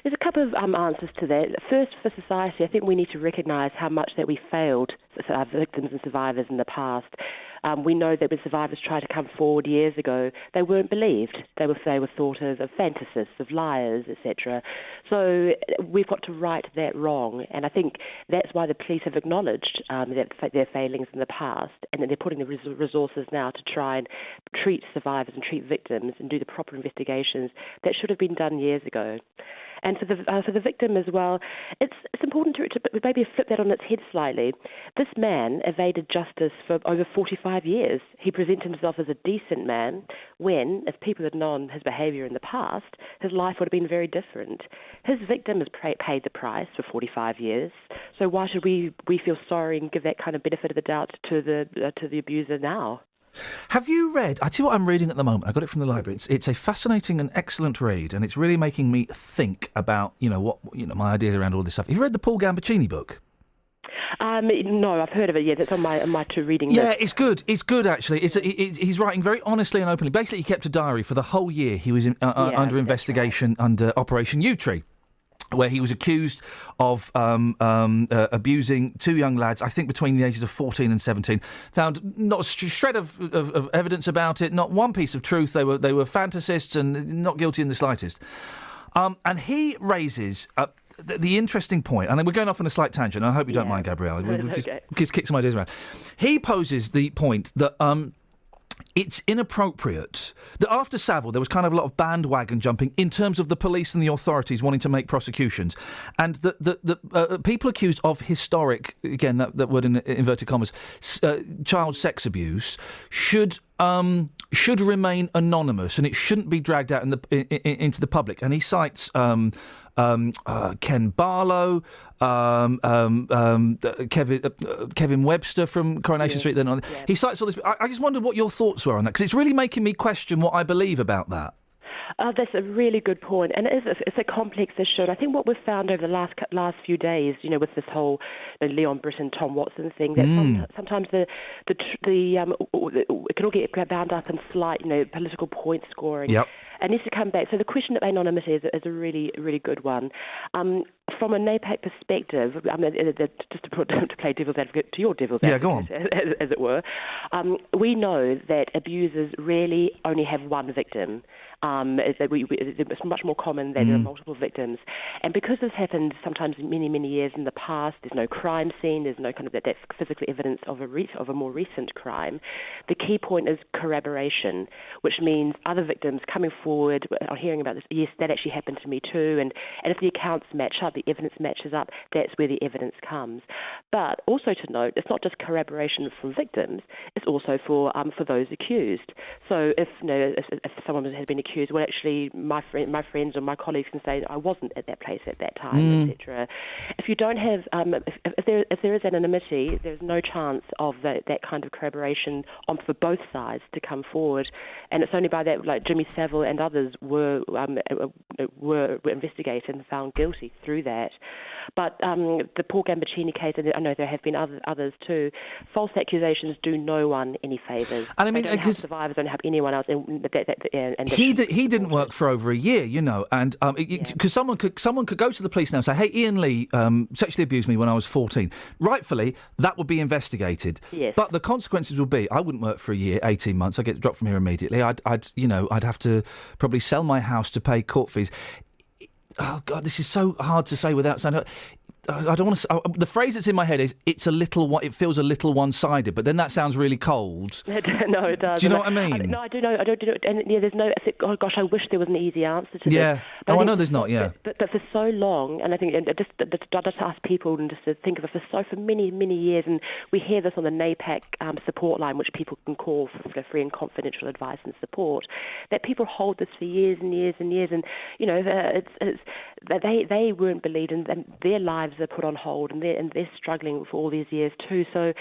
There's a couple of answers to that. First, for society, I think we need to recognise how much that we failed our victims and survivors in the past. We know that when survivors tried to come forward years ago, they weren't believed. They were thought of fantasists, of liars, etc. So we've got to right that wrong, and I think that's why the police have acknowledged their failings in the past, and that they're putting the resources now to try and treat survivors and treat victims and do the proper investigations that should have been done years ago. And for the victim as well, it's important to maybe flip that on its head slightly. This man evaded justice for over 45 years. He presented himself as a decent man when, if people had known his behaviour in the past, his life would have been very different. His victim has paid the price for 45 years, so why should we feel sorry and give that kind of benefit of the doubt to the abuser now? Have you read? I tell you what I'm reading at the moment. I got it from the library. It's a fascinating and excellent read, and it's really making me think about my ideas around all this stuff. Have you read the Paul Gambaccini book? No, I've heard of it. Yeah, that's on my to reading Yeah, list. it's good. It's good actually. He's writing very honestly and openly. Basically, he kept a diary for the whole year. He was under investigation under Operation U-Tree, where he was accused of abusing two young lads, I think between the ages of 14 and 17. Found not a shred of evidence about it, not one piece of truth. They were fantasists and not guilty in the slightest. And he raises the interesting point, and then we're going off on a slight tangent. I hope you don't mind, Gabrielle. We'll just kick some ideas around. He poses the point that it's inappropriate that after Savile there was kind of a lot of bandwagon jumping in terms of the police and the authorities wanting to make prosecutions, and that people accused of historic, again that word in inverted commas, child sex abuse should remain anonymous, and it shouldn't be dragged out into the public. And he cites Ken Barlow, Kevin Webster from Coronation Street. Then he cites all this. I just wondered what your thoughts were on that, because it's really making me question what I believe about that. That's a really good point, and it's a complex issue. And I think what we've found over the last few days, with this whole Leon Britton, Tom Watson thing, that sometimes it can all get bound up in slight, political point scoring. Yep. It needs to come back. So the question of anonymity is a really, really good one. From a NAPAC perspective, just to play devil's advocate to your devil's advocate, go on. as it were, we know that abusers rarely only have one victim. It's much more common that there are multiple victims. And because this happened sometimes many, many years in the past, there's no crime scene, there's no kind of that physical evidence of a more recent crime. The key point is corroboration, which means other victims coming forward are hearing about this. Yes, that actually happened to me too. And if the accounts match up, the evidence matches up, that's where the evidence comes. But also to note, it's not just corroboration from victims, it's also for those accused. So if someone has been accused, well, actually, my friends or my colleagues can say I wasn't at that place at that time, etc. If you don't have, if there is anonymity, there's no chance of that kind of corroboration for both sides to come forward, and it's only by that, like Jimmy Savile and others were investigated and found guilty through that. But the Paul Gambaccini case, and I know there have been others too, false accusations do no one any favours. And I mean, because survivors don't help anyone else. He didn't work for over a year, and because someone could go to the police now and say, "Hey, Iain Lee sexually abused me when I was 14." Rightfully, that would be investigated. Yes. But the consequences would be I wouldn't work for a year, 18 months. I get dropped from here immediately. I'd have to probably sell my house to pay court fees. Oh God, this is so hard to say without sounding. I don't want to. The phrase that's in my head is it feels a little one-sided, but then that sounds really cold. No, it does. Do you know what I mean? No, I do know. I don't. And there's no. Oh gosh, I wish there was an easy answer to this. I know there's not, yeah. But for so long, and I think just to ask people and just to think of it for many, many years, and we hear this on the NAPAC support line, which people can call for free and confidential advice and support, that people hold this for years and years and years, and, you know, they weren't believed, and their lives are put on hold, and they're struggling for all these years too. So,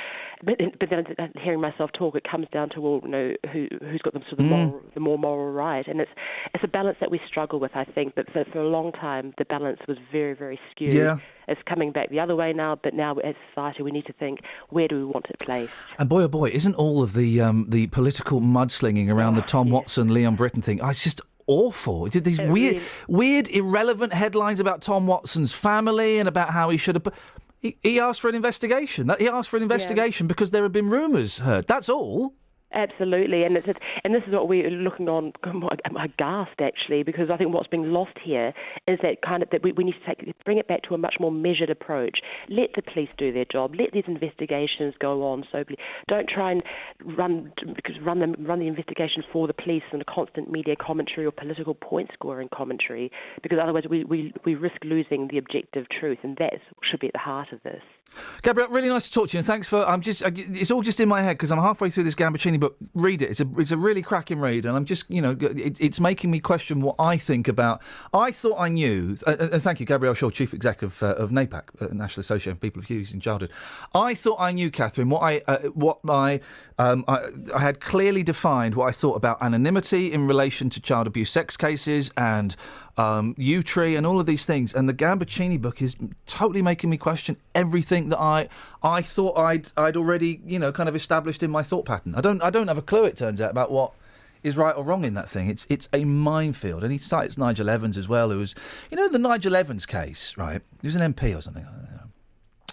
but then hearing myself talk, it comes down to, well, you know, who's got the more moral right, and it's a balance that we struggle with, I think. But for a long time, the balance was very, very skewed. Yeah. It's coming back the other way now, but now as society, we need to think, where do we want it placed? And boy, oh boy, isn't all of the political mudslinging around the Tom Watson, Leon Britton thing? It's just awful. These weird, irrelevant headlines about Tom Watson's family and about how he should have. He asked for an investigation. He asked for an investigation because there had been rumours heard. That's all. Absolutely, and this is what we're looking on aghast, actually, because I think what's being lost here is that we need to bring it back to a much more measured approach. Let the police do their job. Let these investigations go on soberly. Don't try and run the investigation for the police in a constant media commentary or political point scoring commentary, because otherwise we risk losing the objective truth, and that should be at the heart of this. Gabrielle, really nice to talk to you, and thanks for. It's all just in my head because I'm halfway through this Gambaccini book. Read it; it's a really cracking read, and I'm just, it's making me question what I think about. I thought I knew, and thank you, Gabrielle Shaw, Chief Exec of NAPAC, National Association of People with Youth in Childhood. I thought I knew, Catherine, I had clearly defined what I thought about anonymity in relation to child abuse, sex cases, and U-Tree, and all of these things. And the Gambaccini book is totally making me question everything that I thought I'd already, kind of established in my thought pattern. I don't have a clue, it turns out, about what is right or wrong in that thing. It's a minefield. And he cites Nigel Evans as well, who was, the Nigel Evans case, right? He was an MP or something,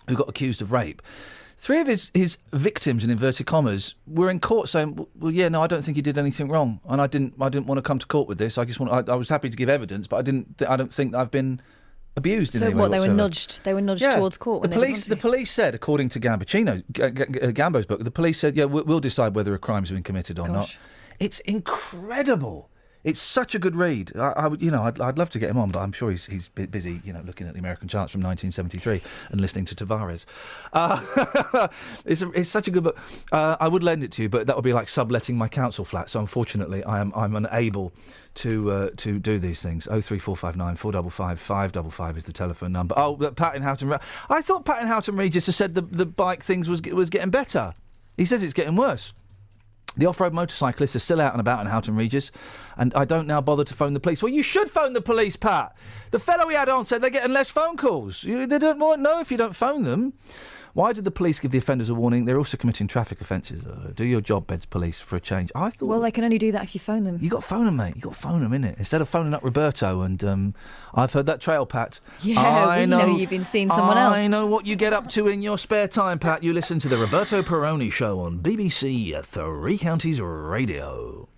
who got accused of rape. 3 of his victims, in inverted commas, were in court saying, "Well, yeah, no, I don't think he did anything wrong, and I didn't want to come to court with this. I was happy to give evidence, but I don't think I've been abused in any way whatsoever." They were nudged towards court. The police said, according to Gambo's book, the police said, "Yeah, we'll decide whether a crime's been committed or not." It's incredible. It's such a good read. I'd love to get him on, but I'm sure he's busy, looking at the American charts from 1973 and listening to Tavares. It's such a good book. I would lend it to you, but that would be like subletting my council flat. So unfortunately, I'm unable to do these things. 03459 455 555 is the telephone number. Oh, Pat in Houghton. I thought Pat in Houghton Regis has said the bike things was getting better. He says it's getting worse. The off-road motorcyclists are still out and about in Houghton Regis, and I don't now bother to phone the police. Well, you should phone the police, Pat. The fellow we had on said they're getting less phone calls. They don't know if you don't phone them. Why did the police give the offenders a warning? They're also committing traffic offences. Do your job, Beds Police, for a change. I thought. Well, they can only do that if you phone them. You got to phone them, mate. You got to phone them, innit? Instead of phoning up Roberto and I've heard that trail, Pat. Yeah, we know you've been seeing someone else. I know what you get up to in your spare time, Pat. You listen to the Roberto Perrone Show on BBC Three Counties Radio.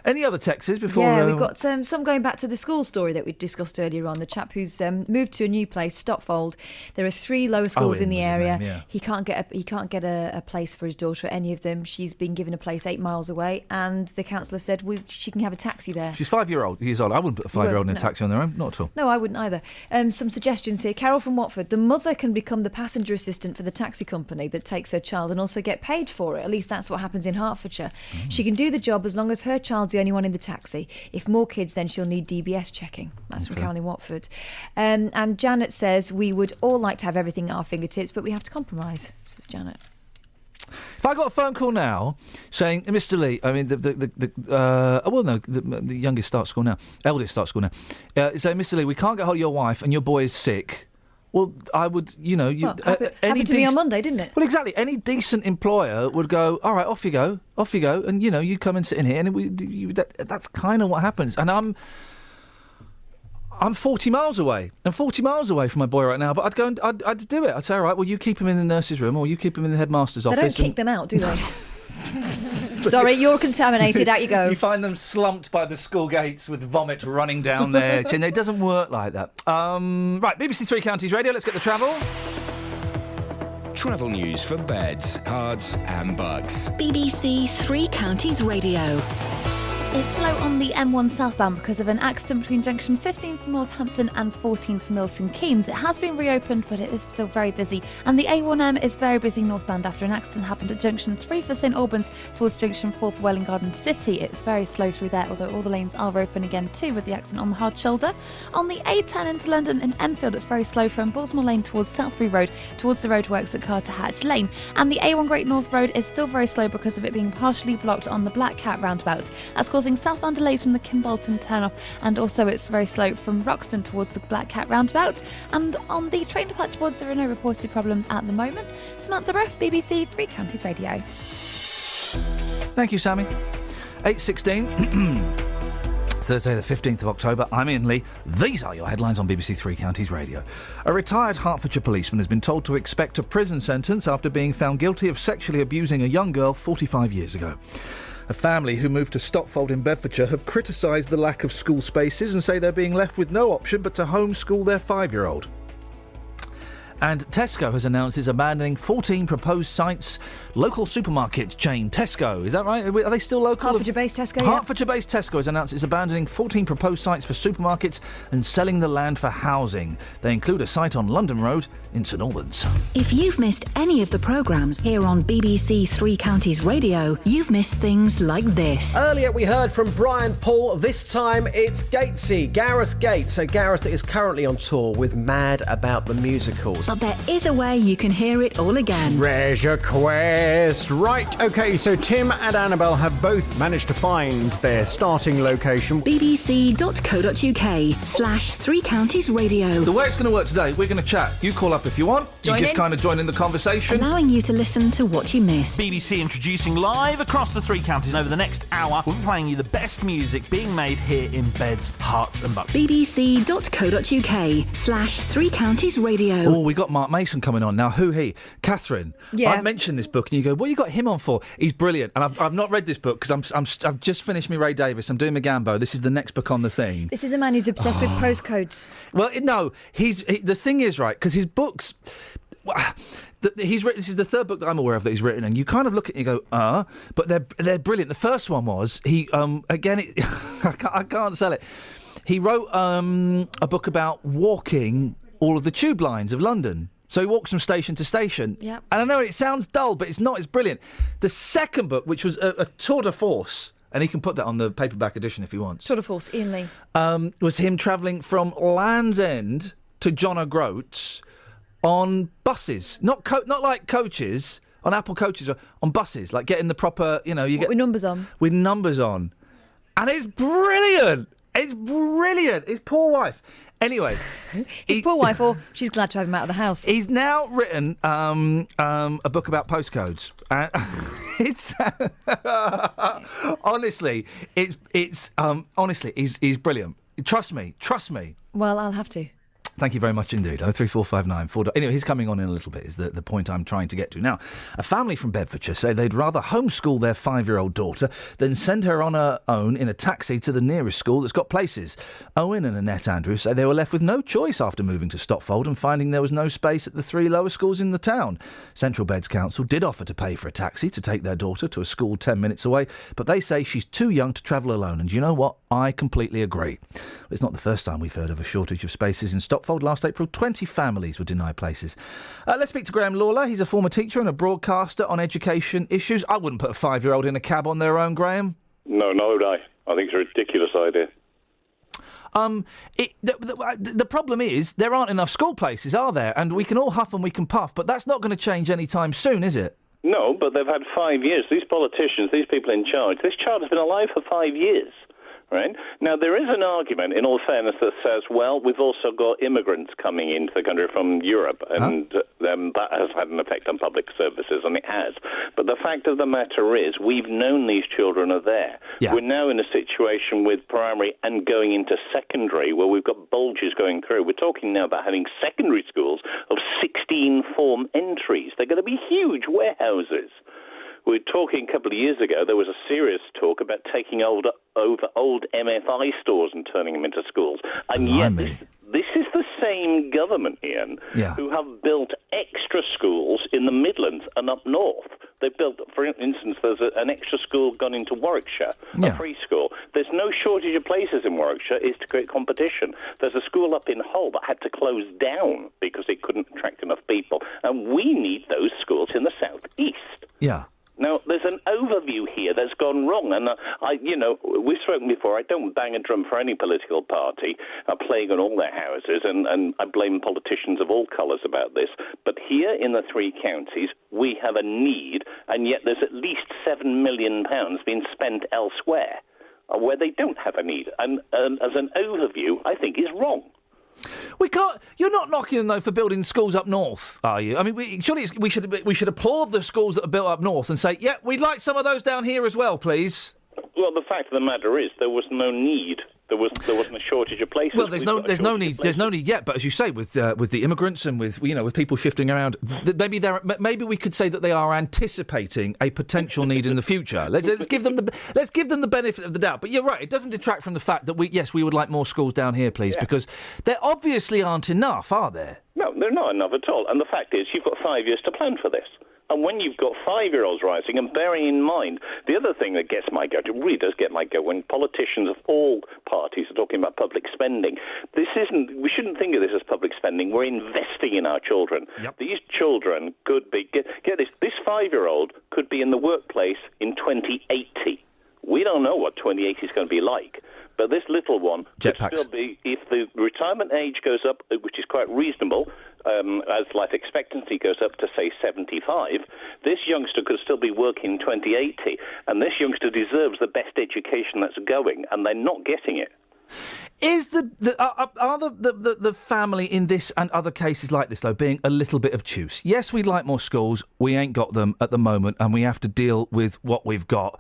Any other texts before? Yeah, we've got some going back to the school story that we discussed earlier on. The chap who's moved to a new place, Stopfold. There are 3 lower schools in the area. Name, yeah. He can't get a place for his daughter at any of them. She's been given a place 8 miles away, and the councillor said she can have a taxi there. She's 5 years old. I wouldn't put a 5-year-old in a taxi on their own. Not at all. No, I wouldn't either. Some suggestions here. Carol from Watford. The mother can become the passenger assistant for the taxi company that takes her child and also get paid for it. At least that's what happens in Hertfordshire. She can do the job as long as her child's the only one in the taxi. If more kids, then she'll need DBS checking. That's from Carol in Watford. And Janet says, we would all like to have everything at our fingertips, but we have to compromise, says Janet. If I got a phone call now saying, Mr. Lee, I mean, the youngest starts school now, eldest starts school now, saying, Mr. Lee, we can't get hold of your wife and your boy is sick. Well, I would, happened to me on Monday, didn't it? Well, exactly. Any decent employer would go, all right, off you go, and you come and sit in here, and that's kind of what happens. And I'm 40 miles away. I'm 40 miles away from my boy right now, but I'd go and I'd do it. I'd say, all right, well, you keep him in the nurse's room, or you keep him in the headmaster's office. They don't kick them out, do they? Sorry, you're contaminated. Out you go. You find them slumped by the school gates with vomit running down their chin. It doesn't work like that. Right, BBC Three Counties Radio. Let's get the travel. Travel news for beds, cards and bugs. BBC Three Counties Radio. It's slow on the M1 southbound because of an accident between junction 15 from Northampton and 14 from Milton Keynes. It has been reopened, but it is still very busy. And the A1M is very busy northbound after an accident happened at junction 3 for St Albans towards junction 4 for Welwyn Garden City. It's very slow through there, although all the lanes are open again too with the accident on the hard shoulder. On the A10 into London in Enfield, it's very slow from Baltimore Lane towards Southbury Road towards the roadworks at Carter Hatch Lane. And the A1 Great North Road is still very slow because of it being partially blocked on the Black Cat roundabout. That's causing southbound delays from the Kimbolton turnoff, and also it's very slow from Roxton towards the Black Cat roundabout. And on the train departure boards, there are no reported problems at the moment. Samantha Ruff, BBC Three Counties Radio. Thank you, Sammy. 8:16. Thursday the 15th of October, I'm Iain Lee. These are your headlines on BBC Three Counties Radio. A retired Hertfordshire policeman has been told to expect a prison sentence after being found guilty of sexually abusing a young girl 45 years ago. A family who moved to Stopfold in Bedfordshire have criticised the lack of school spaces and say they're being left with no option but to homeschool their 5-year-old. And Tesco has announced it's abandoning 14 proposed sites. Local supermarket chain Tesco, is that right? Are they still local? Hertfordshire-based Tesco, yeah. Hertfordshire-based Tesco has announced it's abandoning 14 proposed sites for supermarkets and selling the land for housing. They include a site on London Road in St Albans. If you've missed any of the programmes here on BBC Three Counties Radio, you've missed things like this. Earlier we heard from Brian Paul. This time it's Gatesy, Gareth Gates. So Gareth is currently on tour with Mad About the Musicals. But there is a way you can hear it all again. Treasure Quest. Right, OK, so Tim and Annabelle have both managed to find their starting location. bbc.co.uk/Three Counties Radio. The way it's going to work today, we're going to chat. You call up if you want. You just kind of join in the conversation. Allowing you to listen to what you missed. BBC introducing live across the Three Counties. Over the next hour, we'll be playing you the best music being made here in Beds, Herts and Bucks. bbc.co.uk/Three Counties Radio. Oh, we got Mark Mason coming on now. Who he? Catherine. Yeah. I've mentioned this book, and you go, "What you got him on for?" He's brilliant, and I've not read this book because I've just finished me Ray Davis. I'm doing my Gambo. This is the next book on the thing. This is a man who's obsessed with postcodes. Well, no, the thing is, right, because his books. This is the third book that I'm aware of that he's written, and you kind of look at it and you go, but they're brilliant. The first one was I can't sell it. He wrote a book about walking all of the tube lines of London. So he walks from station to station. Yep. And I know it sounds dull, but it's not. It's brilliant. The second book, which was a tour de force, and he can put that on the paperback edition if he wants. Tour de force, Iain Lee. Was him travelling from Land's End to John O'Groats on buses, not like coaches, on Apple coaches, on buses, like getting the proper, with numbers on. With numbers on. And it's brilliant. It's brilliant. His poor wife. Anyway. His poor wife, or she's glad to have him out of the house. He's now written a book about postcodes. And it's honestly, he's brilliant. Trust me. Well, I'll have to. Thank you very much indeed. 03459 4. Anyway, he's coming on in a little bit, is the point I'm trying to get to. Now, a family from Bedfordshire say they'd rather homeschool their 5-year-old daughter than send her on her own in a taxi to the nearest school that's got places. Owen and Annette Andrews say they were left with no choice after moving to Stopfold and finding there was no space at the 3 lower schools in the town. Central Beds Council did offer to pay for a taxi to take their daughter to a school 10 minutes away, but they say she's too young to travel alone. And you know what? I completely agree. It's not the first time we've heard of a shortage of spaces in Stopfold. Last April, 20 families were denied places. Let's speak to Graham Lawler. He's a former teacher and a broadcaster on education issues. I wouldn't put a 5-year-old in a cab on their own, Graham. No, nor would I. I think it's a ridiculous idea. The problem is there aren't enough school places, are there? And we can all huff and we can puff, but that's not going to change anytime soon, is it? No, but they've had 5 years. These politicians, these people in charge, this child has been alive for 5 years. Right? Now, there is an argument, in all fairness, that says, well, we've also got immigrants coming into the country from Europe, and that has had an effect on public services, and it has. But the fact of the matter is, we've known these children are there. Yeah. We're now in a situation with primary and going into secondary where we've got bulges going through. We're talking now about having secondary schools of 16 form entries. They're going to be huge warehouses. We were talking a couple of years ago, there was a serious talk about taking over old MFI stores and turning them into schools. And yet this is the same government, Iain, who have built extra schools in the Midlands and up north, They've built, for instance, there's an extra school gone into Warwickshire, a free school. There's no shortage of places in Warwickshire. It's to create competition. There's a school up in Hull that had to close down because it couldn't attract enough people. And we need those schools in the south east. Yeah. Now, there's an overview here that's gone wrong, and we've spoken before. I don't bang a drum for any political party playing on all their houses, and I blame politicians of all colours about this. But here in the three counties, we have a need, and yet there's at least £7 million being spent elsewhere where they don't have a need. And as an overview, I think is wrong. We can't. You're not knocking them though for building schools up north, are you? I mean, surely we should applaud the schools that are built up north and say, yeah, we'd like some of those down here as well, please. Well, the fact of the matter is, there was no need. There wasn't a shortage of places. Well, there's no need yet. But as you say, with the immigrants and with people shifting around, maybe we could say that they are anticipating a potential need in the future. Let's give them the benefit of the doubt. But you're right; it doesn't detract from the fact that we would like more schools down here, please, because there obviously aren't enough, are there? No, they're not enough at all. And the fact is, you've got 5 years to plan for this. And when you've got 5-year-olds rising, and bearing in mind, the other thing that gets my goat, it really does get my goat, when politicians of all parties are talking about public spending, we shouldn't think of this as public spending. We're investing in our children. Yep. These children could be, get this 5-year-old could be in the workplace in 2080. We don't know what 2080 is going to be like. But this little one could still be, if the retirement age goes up, which is quite reasonable, as life expectancy goes up to, say, 75, this youngster could still be working in 2080. And this youngster deserves the best education that's going, and they're not getting it. Is the family in this and other cases like this, though, being a little bit obtuse? Yes, we'd like more schools. We ain't got them at the moment, and we have to deal with what we've got.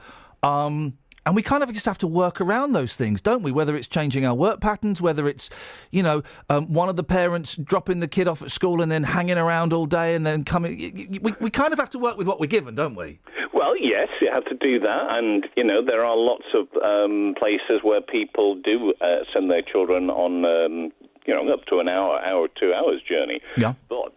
And we kind of just have to work around those things, don't we? Whether it's changing our work patterns, whether it's, one of the parents dropping the kid off at school and then hanging around all day and then coming. We kind of have to work with what we're given, don't we? Well, yes, you have to do that. And, there are lots of places where people do send their children on up to an hour, 2 hours journey. Yeah. But,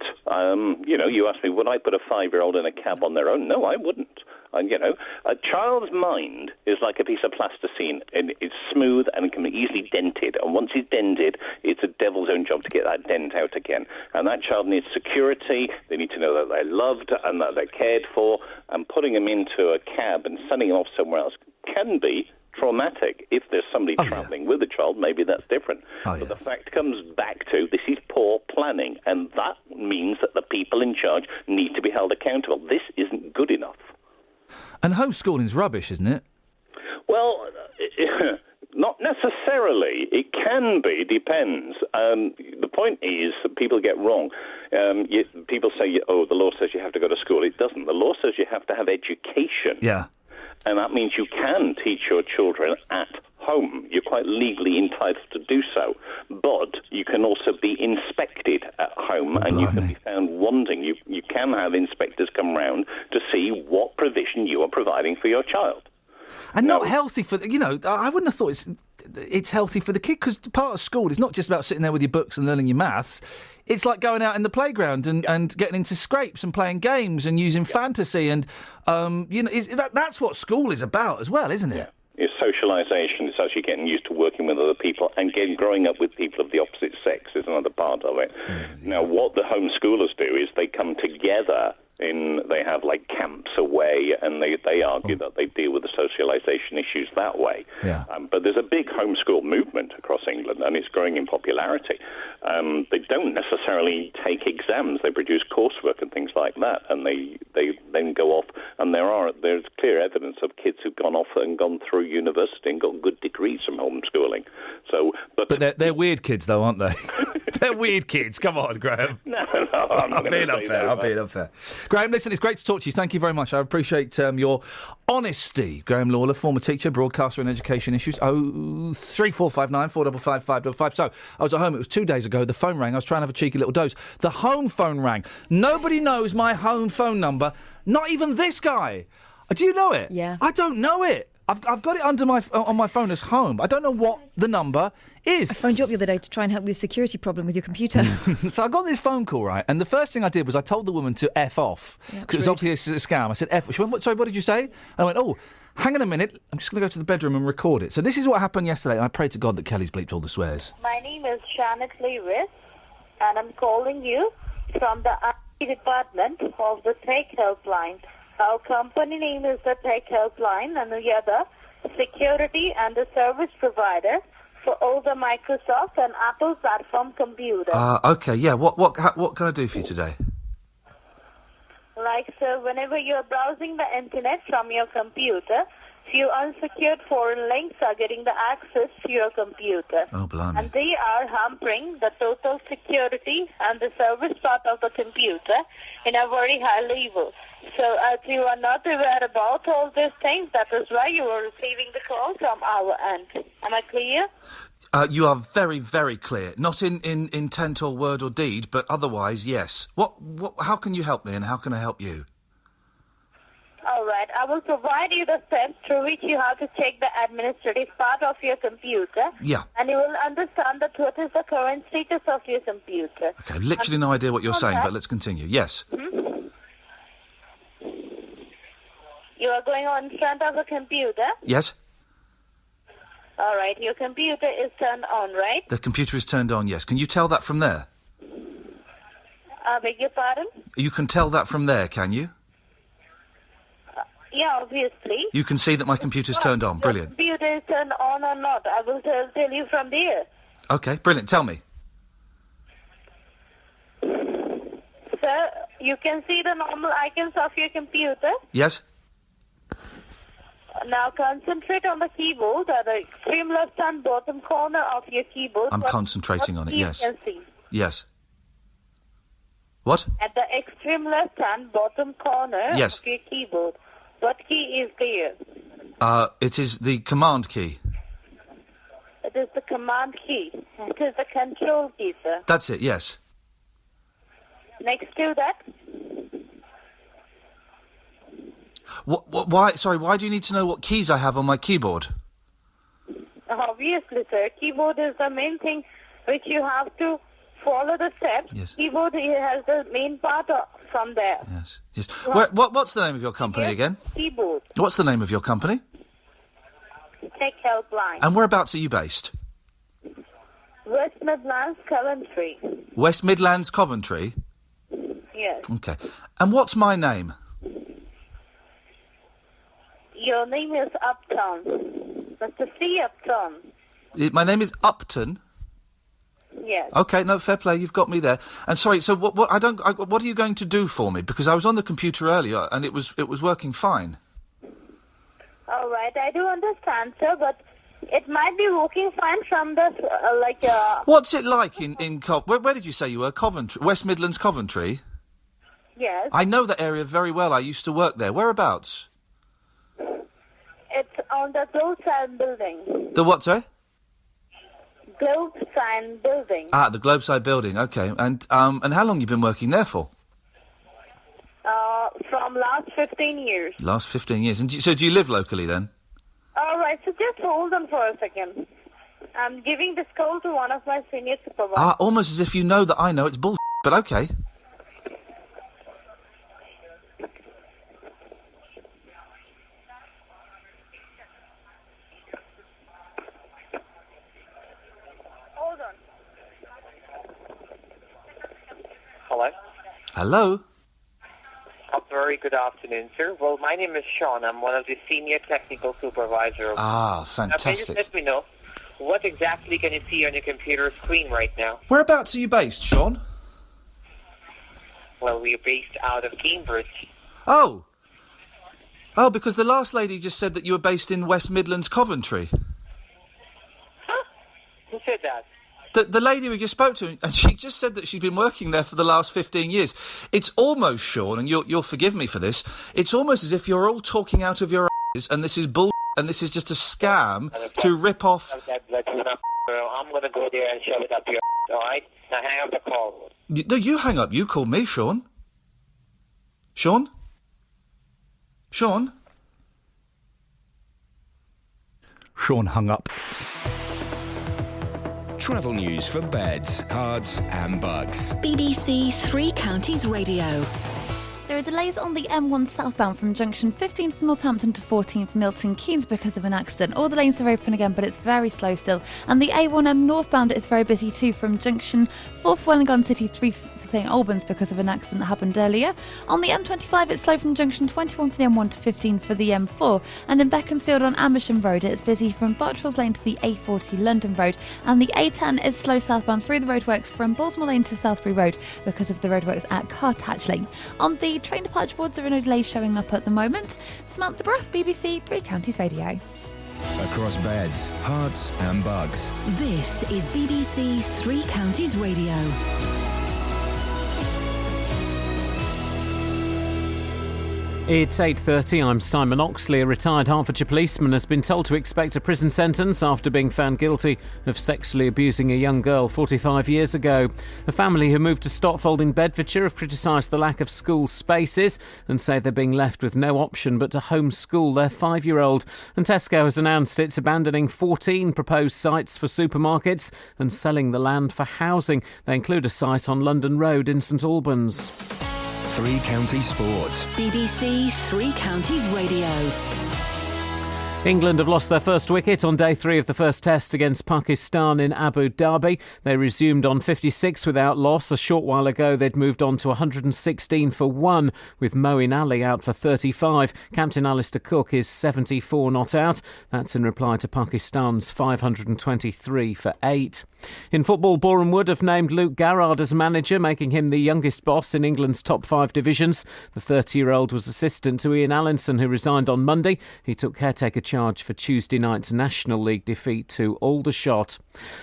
you asked me, would I put a 5-year-old in a cab on their own? No, I wouldn't. And, a child's mind is like a piece of plasticine, and it's smooth and it can be easily dented. And once it's dented, it's a devil's own job to get that dent out again. And that child needs security. They need to know that they're loved and that they're cared for. And putting them into a cab and sending them off somewhere else can be traumatic. If there's somebody travelling with a child, maybe that's different. But the fact comes back to this is poor planning, and that means that the people in charge need to be held accountable. This isn't good enough. And homeschooling's rubbish, isn't it? Well, not necessarily. It can be, depends. The point is that people get wrong. People say, the law says you have to go to school. It doesn't. The law says you have to have education. Yeah. And that means you can teach your children at home. You're quite legally entitled to do so. But you can also be inspected at home, and you can be found wanting. You can have inspectors come round to see what provision you are providing for your child. And not healthy for, I wouldn't have thought it's healthy for the kid, because part of school is not just about sitting there with your books and learning your maths. It's like going out in the playground and getting into scrapes and playing games and using fantasy. And, that's what school is about as well, isn't it? It's socialisation. It's actually getting used to working with other people, and growing up with people of the opposite sex is another part of it. Now, what the homeschoolers do is they come together. They have like camps away, and they argue that they deal with the socialisation issues that way. Yeah. But there's a big homeschool movement across England, and it's growing in popularity. They don't necessarily take exams; they produce coursework and things like that, and they then go off. And there's clear evidence of kids who've gone off and gone through university and got good degrees from homeschooling. So, but they're weird kids, though, aren't they? They're weird kids. Come on, Graham. No, I'm not being unfair. I'm being unfair. Graham, listen, it's great to talk to you. Thank you very much. I appreciate your honesty. Graham Lawler, former teacher, broadcaster on education issues. 03459 455 555. So I was at home. It was 2 days ago. The phone rang. I was trying to have a cheeky little dose. The home phone rang. Nobody knows my home phone number. Not even this guy. Do you know it? Yeah. I don't know it. I've got it under on my phone as home. I don't know what the number is. I phoned you up the other day to try and help with a security problem with your computer. So I got this phone call, right? And the first thing I did was I told the woman to F off. Because it was obviously a scam. I said, F. She went, sorry, what did you say? And I went, oh, hang on a minute. I'm just going to go to the bedroom and record it. So this is what happened yesterday. And I pray to God that Kelly's bleeped all the swears. My name is Janet Lewis, and I'm calling you from the IT department of the Tech Helpline. Our company name is the Tech Helpline, and we are the security and the service provider for all the Microsoft and Apple platform computers. Okay, yeah. What can I do for you today? Like, so whenever you're browsing the internet from your computer, few unsecured foreign links are getting the access to your computer. Oh, blimey. And they are hampering the total security and the service part of the computer in a very high level. So as you are not aware about all these things, that is why you are receiving the call from our end. Am I clear? You are very, very clear. Not in intent or word or deed, but otherwise, yes. How can you help me and how can I help you? All right. I will provide you the steps through which you have to check the administrative part of your computer. Yeah. And you will understand that what is the current status of your computer. Okay, I've literally no idea what you're saying, but let's continue. Yes. You are going on in front of a computer. Yes. All right. Your computer is turned on, right? The computer is turned on, yes. Can you tell that from there? I beg your pardon? You can tell that from there, can you? Yeah, obviously. You can see that my computer's turned on. Brilliant. Your computer is turned on or not. I will tell you from there. Okay, brilliant. Tell me. Sir, you can see the normal icons of your computer. Yes? Now concentrate on the keyboard at the extreme left and bottom corner of your keyboard. I'm concentrating on it, yes. You can see. Yes. What? At the extreme left and bottom corner Yes. of your keyboard. What key is there? It is the command key. It is the command key. It is the control key, sir. That's it, yes. Next to that, Why do you need to know what keys I have on my keyboard? obviously, sir, keyboard is the main thing which you have to follow the steps. Yes. Keyboard has the main part from there. Yes. Yes. What's the name of your company again? Keyboard. What's the name of your company? Tech Helpline. And whereabouts are you based? West Midlands, Coventry. West Midlands, Coventry? Yes. Okay. And what's my name? Your name is Upton. Mr. C. Upton. My name is Upton. Yes. Okay, no, fair play. You've got me there. And sorry, so what are you going to do for me? Because I was on the computer earlier and it was working fine. All right, I do understand, sir, but it might be working fine from the What's it like in where did you say you were? Coventry, West Midlands, Coventry. Yes. I know that area very well. I used to work there. Whereabouts? It's on the Globe Sign building. The what, sorry? Globe Sign building. Ah, the Globeside building. Okay, and how long you been working there for? From last 15 years. Last 15 years. And so do you live locally then? All right, so just hold on for a second. I'm giving this call to one of my senior supervisors. Ah, almost as if you know that I know it's bull. But okay. Hold on. Hello. Hello. A very good afternoon, sir. Well, my name is Sean. I'm one of the senior technical supervisors. Ah, Now, can you just fantastic. let me know, what exactly can you see on your computer screen right now? Whereabouts are you based, Sean? Well, we're based out of Cambridge. Oh, because the last lady just said that you were based in West Midlands, Coventry. Who said that? The lady we just spoke to, and she just said that she'd been working there for the last 15 years. It's almost, Sean, and you'll forgive me for this, it's almost as if you're all talking out of your asses, and this is bull, and this is just a scam to rip off... I'm going to go there and shove it up your all right? Now hang up the call. No, you hang up. You call me, Sean. Sean? Sean? Sean hung up. Travel news for beds, cards, and bugs. BBC Three Counties Radio. There are delays on the M1 southbound from junction 15 from Northampton to 14 from Milton Keynes because of an accident. All the lanes are open again, but it's very slow still. And the A1M northbound is very busy too from junction 4 for Welwyn Garden City, 3 for St Albans because of an accident that happened earlier. On the M25, it's slow from junction 21 for the M1 to 15 for the M4. And in Beaconsfield on Amersham Road, it's busy from Bartrolls Lane to the A40 London Road. And the A10 is slow southbound through the roadworks from Balsmore Lane to Southbury Road because of the roadworks at Carthatch Lane. On the train departure boards, there are no delays showing up at the moment. Samantha Bruff, BBC Three Counties Radio. Across beds, hearts, and bugs. This is BBC Three Counties Radio. It's 8:30. I'm Simon Oxley. A retired Hertfordshire policeman has been told to expect a prison sentence after being found guilty of sexually abusing a young girl 45 years ago. A family who moved to Stotfold in Bedfordshire have criticised the lack of school spaces and say they're being left with no option but to homeschool their 5-year-old. And Tesco has announced it's abandoning 14 proposed sites for supermarkets and selling the land for housing. They include a site on London Road in St Albans. Three Counties Sports. BBC Three Counties Radio. England have lost their first wicket on day 3 of the first test against Pakistan in Abu Dhabi. They resumed on 56 without loss. A short while ago, they'd moved on to 116 for 1, with Moeen Ali out for 35. Captain Alistair Cook is 74 not out. That's in reply to Pakistan's 523 for 8. In football, Boreham Wood have named Luke Garrard as manager, making him the youngest boss in England's top 5 divisions. The 30-year-old was assistant to Iain Allinson, who resigned on Monday. He took caretaker charge for Tuesday night's National League defeat to Aldershot.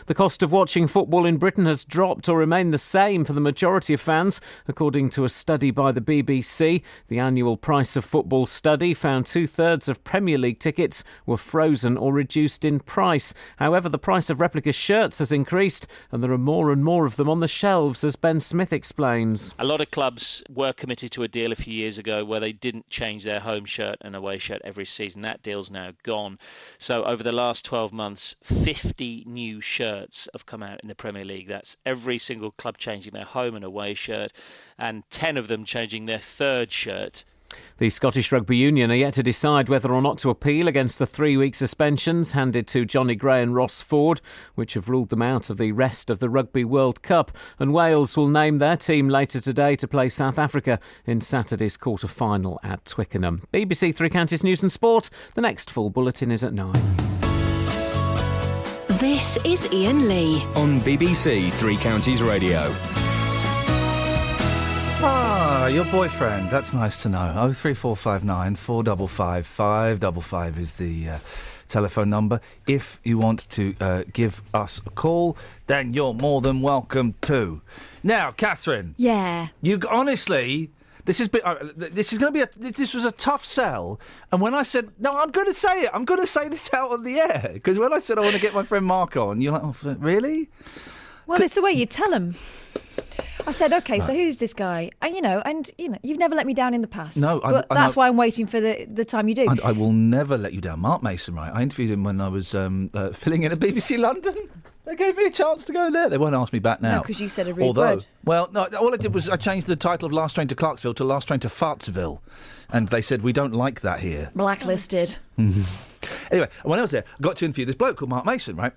The cost of watching football in Britain has dropped or remained the same for the majority of fans, according to a study by the BBC. The annual price of football study found 2/3 of Premier League tickets were frozen or reduced in price. However, the price of replica shirts has increased, and there are more and more of them on the shelves, as Ben Smith explains. A lot of clubs were committed to a deal a few years ago where they didn't change their home shirt and away shirt every season. That deal's now gone. So over the last 12 months, 50 new shirts have come out in the Premier League. That's every single club changing their home and away shirt, and 10 of them changing their third shirt. The Scottish Rugby Union are yet to decide whether or not to appeal against the 3-week suspensions handed to Johnny Gray and Ross Ford, which have ruled them out of the rest of the Rugby World Cup. And Wales will name their team later today to play South Africa in Saturday's quarter-final at Twickenham. BBC Three Counties News and Sport. The next full bulletin is at 9. This is Iain Lee on BBC Three Counties Radio. Ah, your boyfriend. That's nice to know. 03459 455 555 is the telephone number. If you want to give us a call, then you're more than welcome to. Now, Catherine. Yeah. You honestly, this is going to be this was a tough sell. And when I said no, I'm going to say it. I'm going to say this out on the air, because when I said I want to get my friend Mark on, you're like, oh, really? Well, it's the way you tell him. I said, OK, so who's this guy? And, you've never let me down in the past. No, but that's why I'm waiting for the time you do. I will never let you down. Mark Mason, right? I interviewed him when I was filling in at BBC London. They gave me a chance to go there. They won't ask me back now. No, because you said a rude word. Well, no, all I did was I changed the title of Last Train to Clarksville to Last Train to Fartsville. And they said, we don't like that here. Blacklisted. Anyway, when I was there, I got to interview this bloke called Mark Mason, right?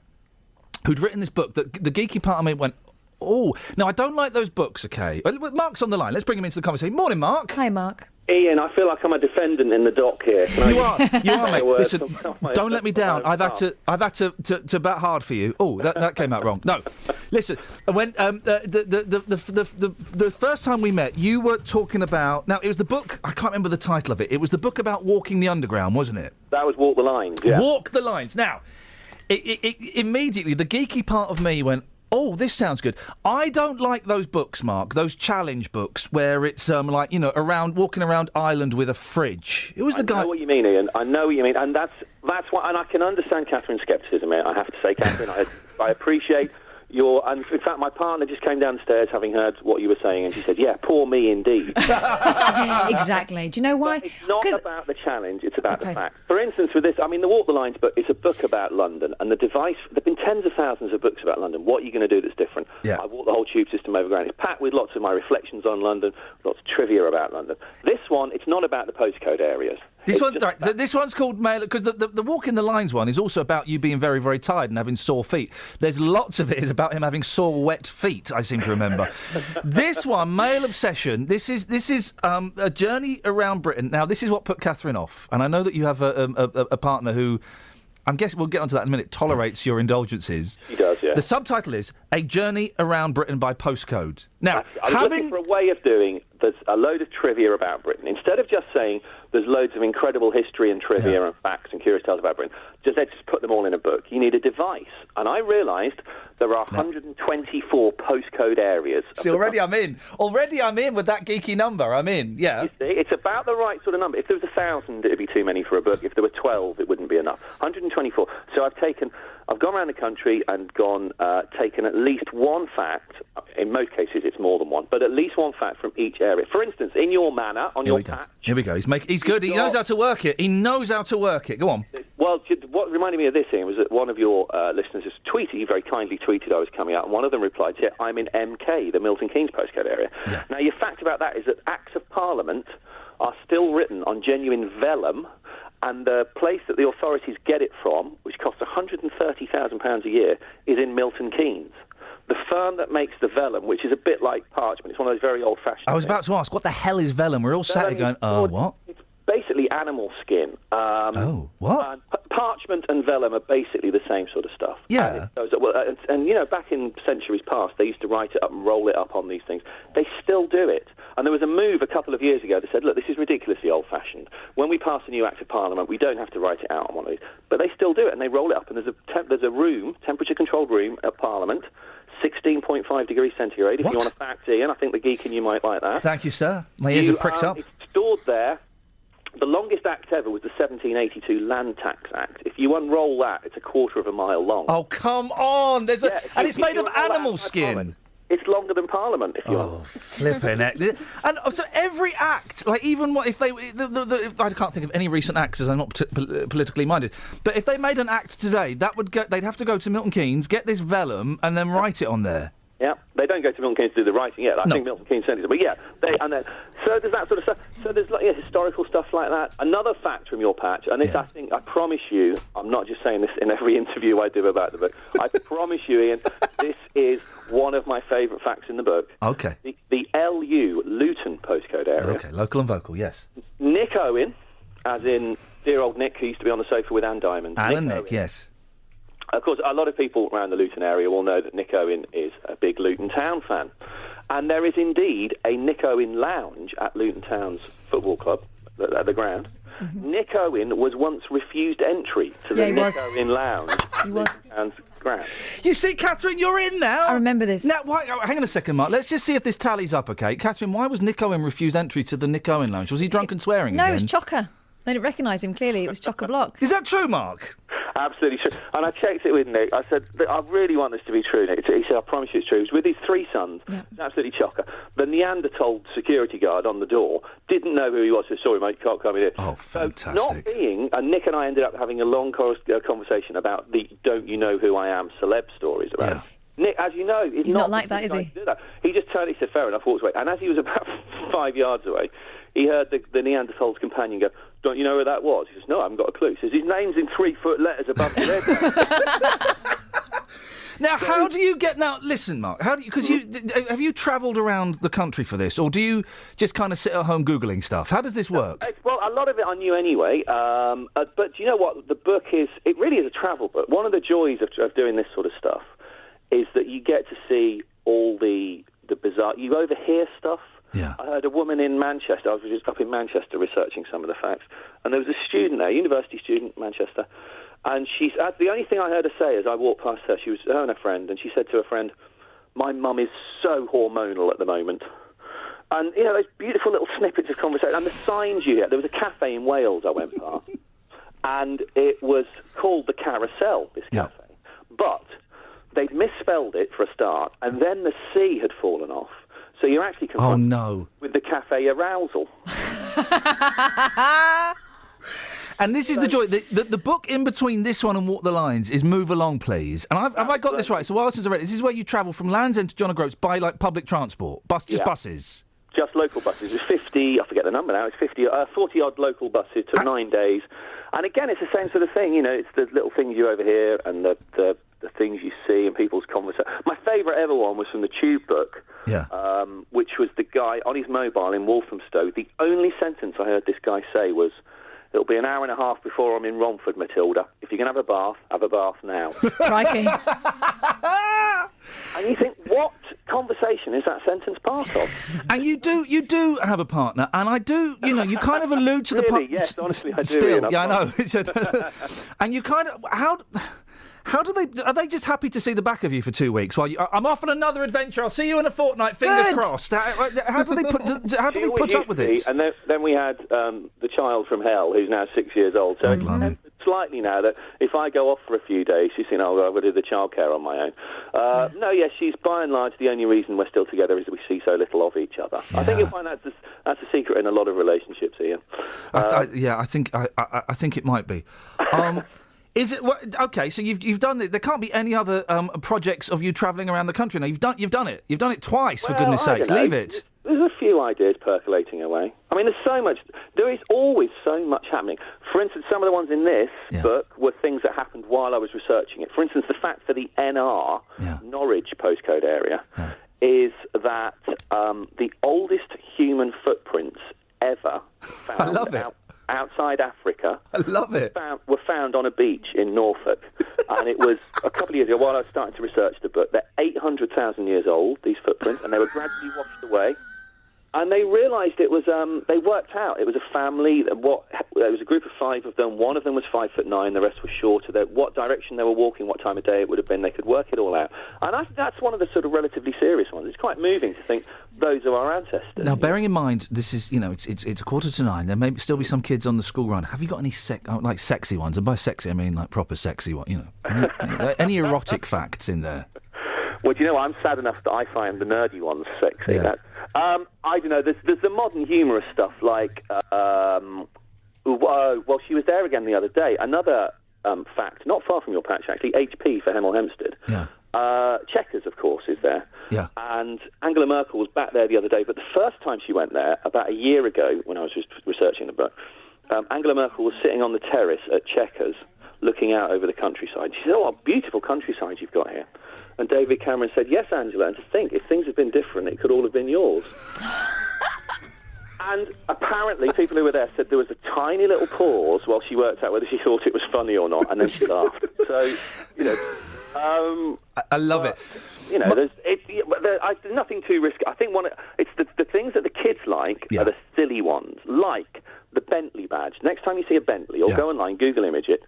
Who'd written this book that the geeky part of me went, oh, now I don't like those books, OK? Mark's on the line. Let's bring him into the conversation. Morning, Mark. Hi, Mark. Iain, I feel like I'm a defendant in the dock here. You are, mate. Listen, don't let me down. I've had to bat hard for you. Oh, that came out wrong. No, listen. When the first time we met, you were talking about. Now it was the book. I can't remember the title of it. It was the book about walking the underground, wasn't it? That was Walk the Lines. Yeah. Walk the Lines. Now, immediately the geeky part of me went, oh, this sounds good. I don't like those books, Mark, those challenge books where it's walking around Ireland with a fridge. It was the guy. I know what you mean, Iain. I know what you mean, and that's why. And I can understand Catherine's scepticism. I have to say, Catherine, I appreciate And in fact, my partner just came downstairs having heard what you were saying, and she said, "Yeah, poor me indeed." Exactly. Do you know why? But it's not about the challenge; it's about the facts. For instance, with this, I mean, the Walk the Lines book is a book about London, and the device. There've been tens of thousands of books about London. What are you going to do that's different? Yeah. I walked the whole tube system overground. It's packed with lots of my reflections on London, lots of trivia about London. This one, it's not about the postcode areas. This one's called Mail, because the Walk in the Lines one is also about you being very, very tired and having sore feet. There's lots of it is about him having sore, wet feet, I seem to remember. This one, Male Obsession, this is a journey around Britain. Now, this is what put Catherine off, and I know that you have a partner who, I'm guessing, we'll get onto that in a minute, tolerates your indulgences. He does, yeah. The subtitle is A Journey Around Britain by Postcode. Now, I was looking for a way of doing, there's a load of trivia about Britain. Instead of just saying there's loads of incredible history and trivia and facts and curious tales about Britain, let's just put them all in a book. You need a device. And I realised there are 124 postcode areas. See, already I'm in. Already I'm in with that geeky number. I'm in, yeah. You see, it's about the right sort of number. If there was 1,000, it would be too many for a book. If there were 12, it wouldn't be enough. 124. So I've gone around the country and taken at least one fact. In most cases, it's more than one, but at least one fact from each area. For instance, in your manor, on your patch. Here we go. He's good. He knows how to work it. Go on. Well, what reminded me of this thing was that one of your listeners has tweeted, he very kindly tweeted I was coming out, and one of them replied, yeah, I'm in MK, the Milton Keynes postcode area. Yeah. Now, your fact about that is that Acts of Parliament are still written on genuine vellum, and the place that the authorities get it from, which costs £130,000 a year, is in Milton Keynes. The firm that makes the vellum, which is a bit like parchment, it's one of those very old-fashioned I was about to ask, what the hell is vellum? We're all sat here going, what? It's basically animal skin. What? Parchment and vellum are basically the same sort of stuff. Yeah. And you know, back in centuries past, they used to write it up and roll it up on these things. They still do it. And there was a move a couple of years ago that said, look, this is ridiculously old-fashioned. When we pass a new Act of Parliament, we don't have to write it out on one of these. But they still do it, and they roll it up. And there's a room, temperature-controlled room at Parliament, 16.5 degrees centigrade. If you want to fact, Ian, I think the geek in you might like that. Thank you, sir. My ears have pricked up. It's stored there. The longest act ever was the 1782 Land Tax Act. If you unroll that, it's a quarter of a mile long. Oh, come on! And it's made of animal skin. It's longer than Parliament, if you want. Flipping heck. And so every act, like even if they... I can't think of any recent acts, as I'm not politically minded, but if they made an act today, they'd have to go to Milton Keynes, get this vellum, and then write it on there. Yeah, they don't go to Milton Keynes to do the writing yet. I think Milton Keynes sent it. But yeah, so there's that sort of stuff. So there's historical stuff like that. Another fact from your patch, and this I promise you, I'm not just saying this in every interview I do about the book. I promise you, Ian, this is one of my favourite facts in the book. Okay. The LU, Luton postcode area. Okay, local and vocal, yes. Nick Owen, as in dear old Nick, who used to be on the sofa with Anne Diamond. Nick Owen, yes. Of course, a lot of people around the Luton area will know that Nick Owen is a big Luton Town fan. And there is indeed a Nick Owen lounge at Luton Town's football club, at the ground. Mm-hmm. Nick Owen was once refused entry to the Nick Owen lounge at Luton Town's ground. You see, Catherine, you're in now. I remember this. Now, hang on a second, Mark. Let's just see if this tallies up, OK? Catherine, why was Nick Owen refused entry to the Nick Owen lounge? Was he drunk and swearing again? No, it was Chocker. They didn't recognise him, clearly. It was Chock-a-Block. Is that true, Mark? Absolutely true. And I checked it with Nick. I said, I really want this to be true, Nick. He said, I promise you it's true. He was with his three sons. Yeah. Absolutely chocker. The Neanderthal security guard on the door didn't know who he was. He said, sorry, mate, you can't come in here. Oh, fantastic. So not being... And Nick and I ended up having a long conversation about the don't you know who I am celeb stories about him. Nick, as you know... He's not like that, is he? He just turned, he said, fair enough, walked away. And as he was about 5 yards away, he heard the Neanderthal's companion go, don't you know where that was? He says, no, I haven't got a clue. He says, his name's in 3-foot letters above his head. Now, how do you get... Now, listen, Mark, because have you travelled around the country for this, or do you just kind of sit at home Googling stuff? How does this work? Well, a lot of it I knew anyway, but you know what? The book is... It really is a travel book. One of the joys of doing this sort of stuff is that you get to see all the bizarre... You overhear stuff. Yeah. I heard a woman in Manchester. I was just up in Manchester researching some of the facts, and there was a student there, university student, Manchester, and the only thing I heard her say as I walked past her, she was her and a friend, and she said to her friend, "My mum is so hormonal at the moment." And you know those beautiful little snippets of conversation and the signs you get. There was a cafe in Wales I went past, and it was called the Carousel. This cafe, but they'd misspelled it for a start, and then the C had fallen off. So you're actually confronted with the cafe arousal. And this is the joy. The book in between this one and Walk the Lines is Move Along, Please. And have I got this right? So while since I read it, this is where you travel from Land's End to John O'Groats by like public transport, buses. Just local buses. It's 50, I forget the number now, it's 40-odd local buses to 9 days. And again, it's the same sort of thing, you know, it's the little things you overhear and the things you see and people's conversation. My favourite ever one was from the Tube book, which was the guy on his mobile in Walthamstow. The only sentence I heard this guy say was, "It'll be an hour and a half before I'm in Romford, Matilda. If you're going to have a bath now." Crikey. And you think, what conversation is that sentence part of? And you do have a partner, and I do, you know, you kind of allude to the Really? Yes, honestly, I do. Still, Ian, yeah, I know. And you kind of, how do they, are they just happy to see the back of you for 2 weeks while I'm off on another adventure, I'll see you in a fortnight, fingers crossed. How do they put up with it? And then we had the child from hell, who's now 6 years old. So it's slightly now that if I go off for a few days, she's saying, "Oh, I've got to do the childcare on my own." No, yes, she's by and large the only reason we're still together is that we see so little of each other. Yeah. I think you'll find that's a secret in a lot of relationships, Ian. I think it might be. Is it okay? So you've done it. There can't be any other projects of you travelling around the country. Now you've done it. You've done it twice, for goodness' sakes. Leave it. There's a few ideas percolating away. I mean, there's so much. There is always so much happening. For instance, some of the ones in this book were things that happened while I was researching it. For instance, the fact that the NR, Norwich postcode area, is that the oldest human footprints ever found outside Africa. I love it. Were found on a beach in Norfolk. And it was a couple of years ago, while I was starting to research the book, they're 800,000 years old, these footprints, and they were gradually washed away. And they realised it was, they worked out, it was a family, there was a group of 5 of them, one of them was 5'9", the rest was shorter, what direction they were walking, what time of day it would have been, they could work it all out. And I think that's one of the sort of relatively serious ones. It's quite moving to think those are our ancestors. Now, bearing in mind, this is, you know, it's 9:15, there may still be some kids on the school run. Have you got any sexy ones? And by sexy, I mean like proper sexy ones, you know. Any erotic facts in there? Well, do you know, I'm sad enough that I find the nerdy ones sexy. Yeah. I don't know, there's the modern humorous stuff like, well, she was there again the other day. Another fact, not far from your patch actually, HP for Hemel Hempstead. Yeah. Chequers, of course, is there. Yeah. And Angela Merkel was back there the other day, but the first time she went there, about a year ago, when I was researching the book, Angela Merkel was sitting on the terrace at Chequers, looking out over the countryside. She said, "Oh, what beautiful countryside you've got here." And David Cameron said, "Yes, Angela, and to think, if things had been different, it could all have been yours." And apparently people who were there said there was a tiny little pause while she worked out whether she thought it was funny or not, and then she laughed. So, you know... I love it. You know, there's nothing too risky. I think it's the things that the kids like are the silly ones, like the Bentley badge. Next time you see a Bentley, or go online, Google image it,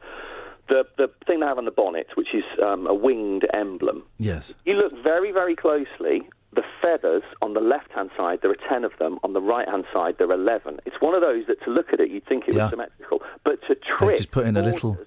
the thing they have on the bonnet, which is a winged emblem. Yes. You look very, very closely. The feathers on the left-hand side, there are 10 of them. On the right-hand side, there are 11. It's one of those that to look at it, you'd think it was symmetrical. But to trick... They've just put in a little...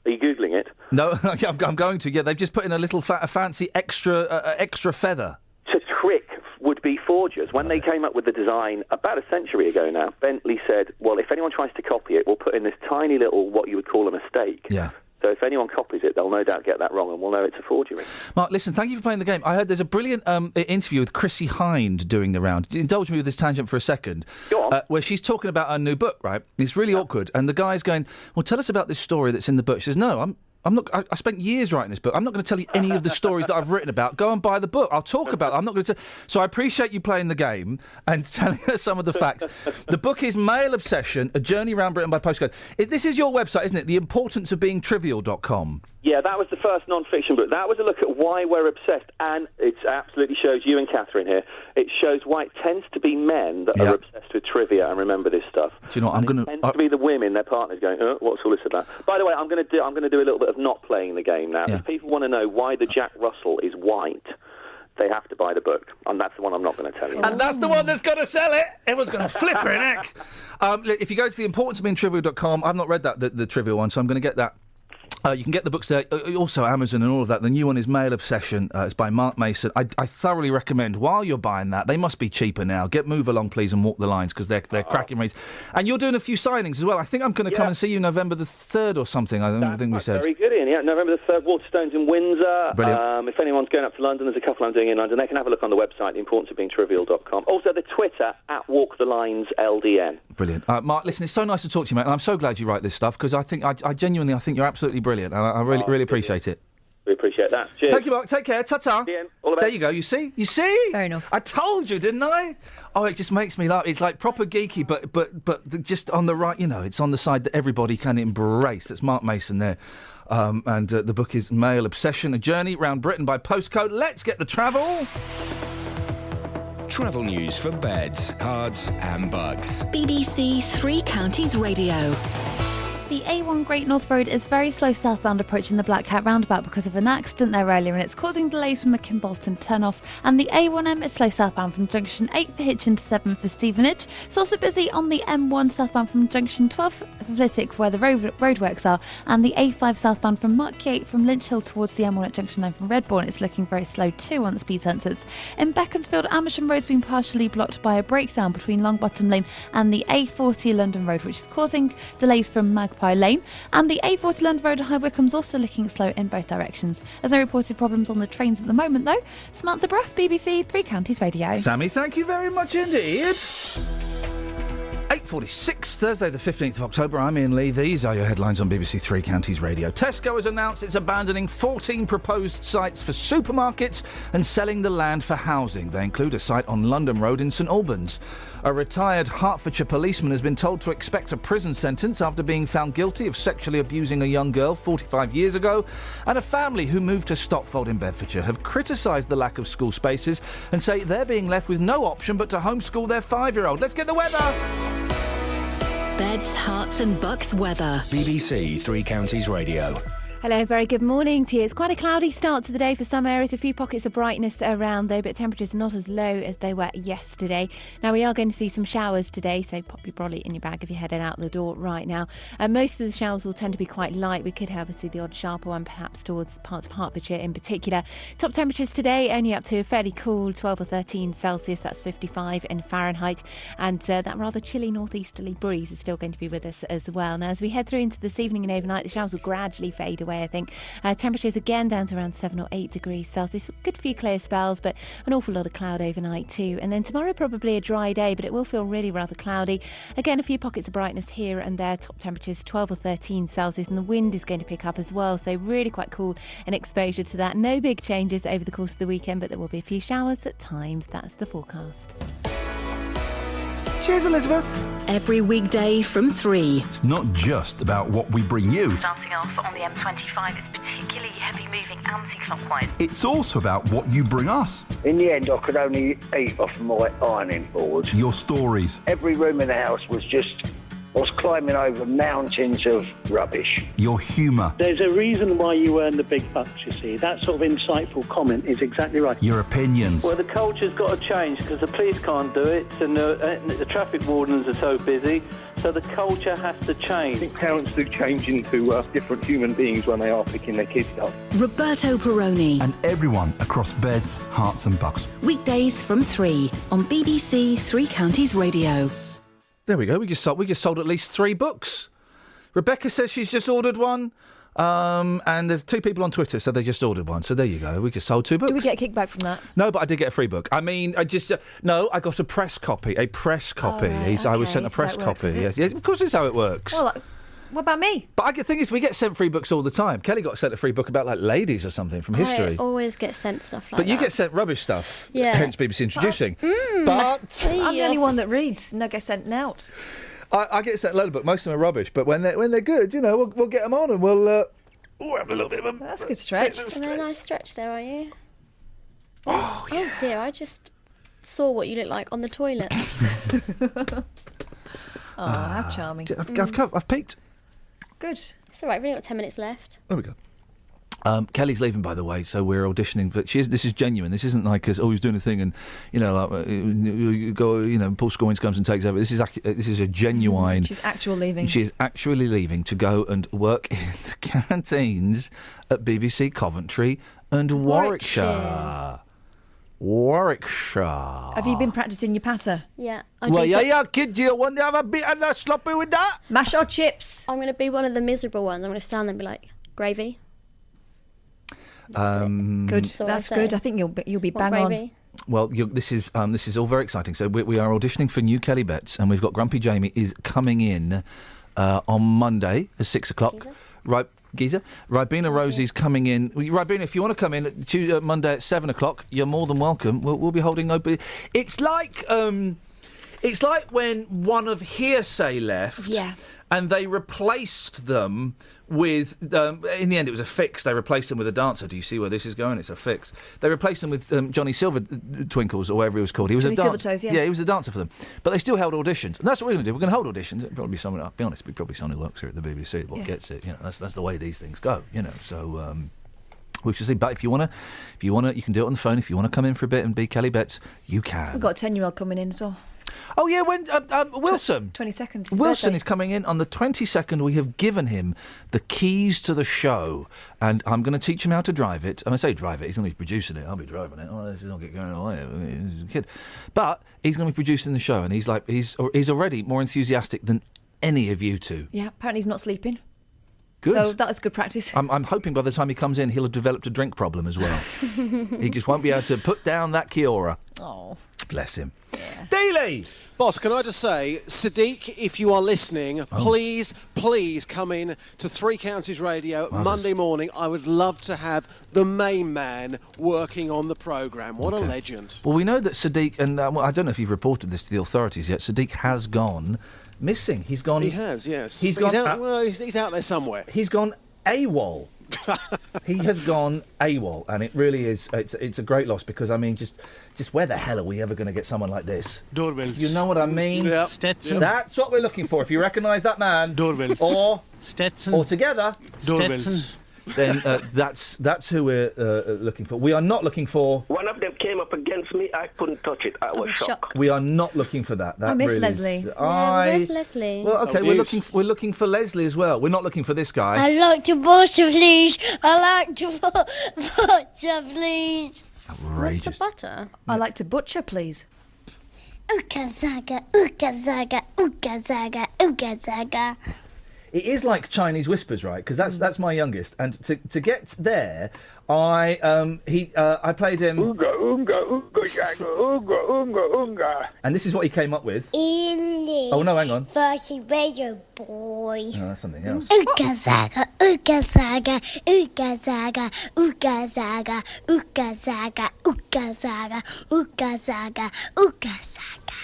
Are you Googling it? No, I'm going to. Yeah, they've just put in a little fancy extra feather. To trick would-be forgers. When they came up with the design about a century ago now, Bentley said, well, if anyone tries to copy it, we'll put in this tiny little, what you would call a mistake. Yeah. So if anyone copies it, they'll no doubt get that wrong, and we'll know it's a forgery. Mark, listen, thank you for playing the game. I heard there's a brilliant interview with Chrissie Hynde doing the round. Indulge me with this tangent for a second. Go on. Where she's talking about her new book, right? It's really awkward. And the guy's going, well, tell us about this story that's in the book. She says, no, I'm not. I spent years writing this book. I'm not going to tell you any of the stories that I've written about. Go and buy the book. I'll talk about it. I'm not going to. So I appreciate you playing the game and telling us some of the facts. The book is Male Obsession: A Journey Around Britain by Postcode. This is your website, isn't it? The Importance of Being Trivial.com. Yeah, that was the first non-fiction book. That was a look at why we're obsessed, and it absolutely shows you and Catherine here. It shows why it tends to be men that are obsessed with trivia and remember this stuff. Do you know what? It tends to be the women, their partners, going, "What's all this about?" By the way, I'm going to do a little bit of not playing the game now. If people want to know why the Jack Russell is white, they have to buy the book, and that's the one I'm not going to tell you. And that's the one that's going to sell it. Everyone's going to flip her neck. If you go to the importance of being trivial.com, I've not read that the trivial one, so I'm going to get that You can get the books there, also Amazon and all of that. The new one is Male Obsession. It's by Mark Mason. I thoroughly recommend, while you're buying that, they must be cheaper now. Get Move Along, Please, and Walk the Lines, because they're cracking reads. And you're doing a few signings as well. I think I'm going to come and see you November the 3rd or something. I think we said. Very good, Ian. Yeah, November the 3rd, Waterstones in Windsor. Brilliant. If anyone's going up to London, there's a couple I'm doing in London. They can have a look on the website, theimportanceofbeingtrivial.com. Also, the Twitter, @WalkTheLinesLDN. Brilliant. Mark, listen, it's so nice to talk to you, mate, and I'm so glad you write this stuff, because I genuinely think you're absolutely brilliant, and I really appreciate it. We appreciate that. Cheers. Thank you, Mark. Take care. Ta-ta. Ian, all the best. There you go. You see? Fair enough. I told you, didn't I? Oh, it just makes me laugh. It's like proper geeky, but just on the right, it's on the side that everybody can embrace. It's Mark Mason there. And the book is Male Obsession, A Journey Round Britain by Postcode. Let's get the travel. Travel news for beds, cards and bugs. BBC Three Counties Radio. The A1 Great North Road is very slow southbound approaching the Black Cat roundabout because of an accident there earlier, and it's causing delays from the Kimbolton turnoff. And the A1M is slow southbound from junction 8 for Hitchin to 7 for Stevenage. It's also busy on the M1 southbound from junction 12 for Flitwick, where the roadworks are, and the A5 southbound from Markyate from Lynch Hill towards the M1 at junction 9 from Redbourne. It's looking very slow too on the speed sensors. In Beaconsfield, Amersham Road's been partially blocked by a breakdown between Longbottom Lane and the A40 London Road, which is causing delays from Magpie Lane, and the A40 London Road at High Wycombe's also looking slow in both directions. There's no reported problems on the trains at the moment though. Samantha Bruff, BBC Three Counties Radio. Sammy, thank you very much indeed. 8:46, Thursday the 15th of October. I'm Iain Lee. These are your headlines on BBC Three Counties Radio. Tesco has announced it's abandoning 14 proposed sites for supermarkets and selling the land for housing. They include a site on London Road in St Albans. A retired Hertfordshire policeman has been told to expect a prison sentence after being found guilty of sexually abusing a young girl 45 years ago. And a family who moved to Stopfold in Bedfordshire have criticised the lack of school spaces and say they're being left with no option but to homeschool their 5-year-old. Let's get the weather! Beds, Hearts and Bucks weather. BBC Three Counties Radio. Hello, very good morning to you. It's quite a cloudy start to the day for some areas. A few pockets of brightness around though, but temperatures not as low as they were yesterday. Now we are going to see some showers today, so pop your brolly in your bag if you're heading out the door right now. Most of the showers will tend to be quite light. We could have the odd sharper one perhaps towards parts of Hertfordshire in particular. Top temperatures today only up to a fairly cool 12 or 13 Celsius, that's 55 in Fahrenheit, and that rather chilly northeasterly breeze is still going to be with us as well. Now as we head through into this evening and overnight, the showers will gradually fade away, I think. Temperatures again down to around 7 or 8 degrees Celsius. Good few clear spells, but an awful lot of cloud overnight too. And then tomorrow probably a dry day, but it will feel really rather cloudy. Again, a few pockets of brightness here and there. Top temperatures 12 or 13 Celsius, and the wind is going to pick up as well. So really quite cool and exposure to that. No big changes over the course of the weekend, but there will be a few showers at times. That's the forecast. Cheers, Elizabeth. Every weekday from 3. It's not just about what we bring you. Starting off on the M25, it's particularly heavy moving anti-clockwise. It's also about what you bring us. In the end, I could only eat off my ironing board. Your stories. Every room in the house was I was climbing over mountains of rubbish. Your humour. There's a reason why you earn the big bucks, you see. That sort of insightful comment is exactly right. Your opinions. Well, the culture's got to change because the police can't do it and the traffic wardens are so busy. So the culture has to change. I think parents do change into different human beings when they are picking their kids up. Roberto Perroni. And everyone across Beds, Hearts and Bucks. Weekdays from 3 on BBC Three Counties Radio. There we go. We just sold at least 3 books. Rebecca says she's just ordered one. And there's 2 people on Twitter, so they just ordered one. So there you go. We just sold 2 books. Do we get a kickback from that? No, but I did get a free book. I mean, I got a press copy. A press copy. Right, I was sent a press copy. Yes, of course, it's how it works. Well, what about me? But the thing is, we get sent free books all the time. Kelly got sent a free book about ladies or something from history. I always get sent stuff like that. But you that. get sent rubbish stuff. Yeah. Hence BBC Introducing. But I'm the only one that reads and I get sent out. I get sent a load of books. Most of them are rubbish, but when they're good, we'll get them on and we'll have a little bit of a... That's a good stretch. A very nice stretch there, are you? Oh dear, I just saw what you look like on the toilet. How charming. I've peeked. Good. It's all right, we've only got 10 minutes left. There we go. Kelly's leaving, by the way, so we're auditioning. But this is genuine. This isn't like he's doing a thing and Paul Scoins comes and takes over. This is a genuine. She's actually leaving. She is actually leaving to go and work in the canteens at BBC Coventry and Warwickshire. Have you been practising your patter? Yeah. Kid, do you want to have a bit of that sloppy with that? Mash or chips? I'm going to be one of the miserable ones. I'm going to stand there and be like, gravy. Good. That's good. I think you'll be bang on. Well, this is all very exciting. So we are auditioning for new Kelly Betts, and we've got Grumpy Jamie is coming in on Monday at 6 o'clock. Right, Geezer. Ribena Rosie's coming in. Ribena, if you want to come in Monday at 7 o'clock, you're more than welcome. We'll be holding open. It's like when one of Hearsay left, and they replaced them with, in the end it was a fix. They replaced them with a dancer. Do you see where this is going? It's a fix. They replaced them with Johnny Silver Twinkles, or whatever he was called. He was Johnny a dancer. Silvertoes, yeah. He was a dancer for them. But they still held auditions. And that's what we're going to do. We're going to hold auditions. It'll probably be someone, I'll be honest, probably someone who works here at the BBC gets it. That's the way these things go, So we should see. But if you wanna, you can do it on the phone. If you want to come in for a bit and be Kelly Betts, you can. We've got a 10-year-old coming in as well. Oh, yeah, when Wilson. 22nd. Wilson is coming in on the 22nd. We have given him the keys to the show, and I'm going to teach him how to drive it. And I say drive it, he's going to be producing it. I'll be driving it. Oh, this is not get going away. He's a kid. But he's going to be producing the show, and he's already more enthusiastic than any of you two. Yeah, apparently he's not sleeping. Good. So that was good practice. I'm hoping by the time he comes in, he'll have developed a drink problem as well. He just won't be able to put down that Kiora. Oh. Bless him. Yeah. Daly! Boss, can I just say, Sadiq, if you are listening, please come in to Three Counties Radio Monday morning. I would love to have the main man working on the programme. What a legend. Well, we know that Sadiq, and I don't know if you've reported this to the authorities yet, Sadiq has gone missing. He's gone... He has, yes. He's out there somewhere. He's gone AWOL. He has gone AWOL, and it really is. It's a great loss because just where the hell are we ever going to get someone like this? Doorbells. You know what I mean? Yep. Stetson. That's what we're looking for. If you recognise that man, Doorbells. Or Stetson. Or together, Stetson. Then that's who we're looking for. We are not looking for. One of them came up against me. I couldn't touch it. I was shocked. We are not looking for that. I miss really Leslie. Where's Leslie? Well, okay, we're looking for Leslie as well. We're not looking for this guy. I like to butter, please. I like to butter, please. Outrageous. What's the butter? I like to butcher, please. Ooga zaga, ooga zaga, ooga zaga, ooga zaga. It is like Chinese whispers, right? Because that's my youngest, and to get there, I played him. Ooga ooga ooga zaga, ooga ooga ooga. And this is what he came up with. Ili. Oh no, hang on. Versus Radio Boy. No, that's something else. Ooga zaga, ooga zaga, ooga zaga, ooga zaga, ooga zaga, ooga zaga, ooga zaga, ooga zaga.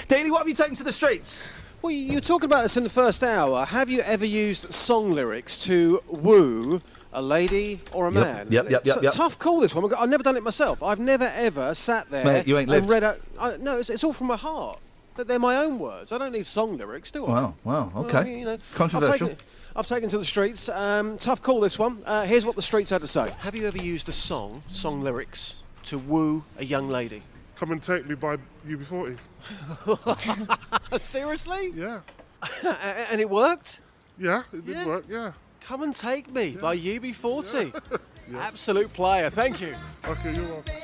Daly, what have you taken to the streets? Well, you were talking about this in the first hour. Have you ever used song lyrics to woo a lady or a man? Yep. Tough call, this one. I've never done it myself. I've never ever sat there Mate, you ain't lived. and read out. No, it's all from my heart. They're my own words. I don't need song lyrics, do I? Wow, okay. Well, Controversial. I've taken to the streets. Tough call, this one. Here's what the streets had to say. Have you ever used a song lyrics, to woo a young lady? Come and Take Me by UB40. Seriously? Yeah. And it worked? Yeah, it did work, yeah. Come and Take Me by UB40. Yes. Absolute player, thank you. Okay, you're welcome.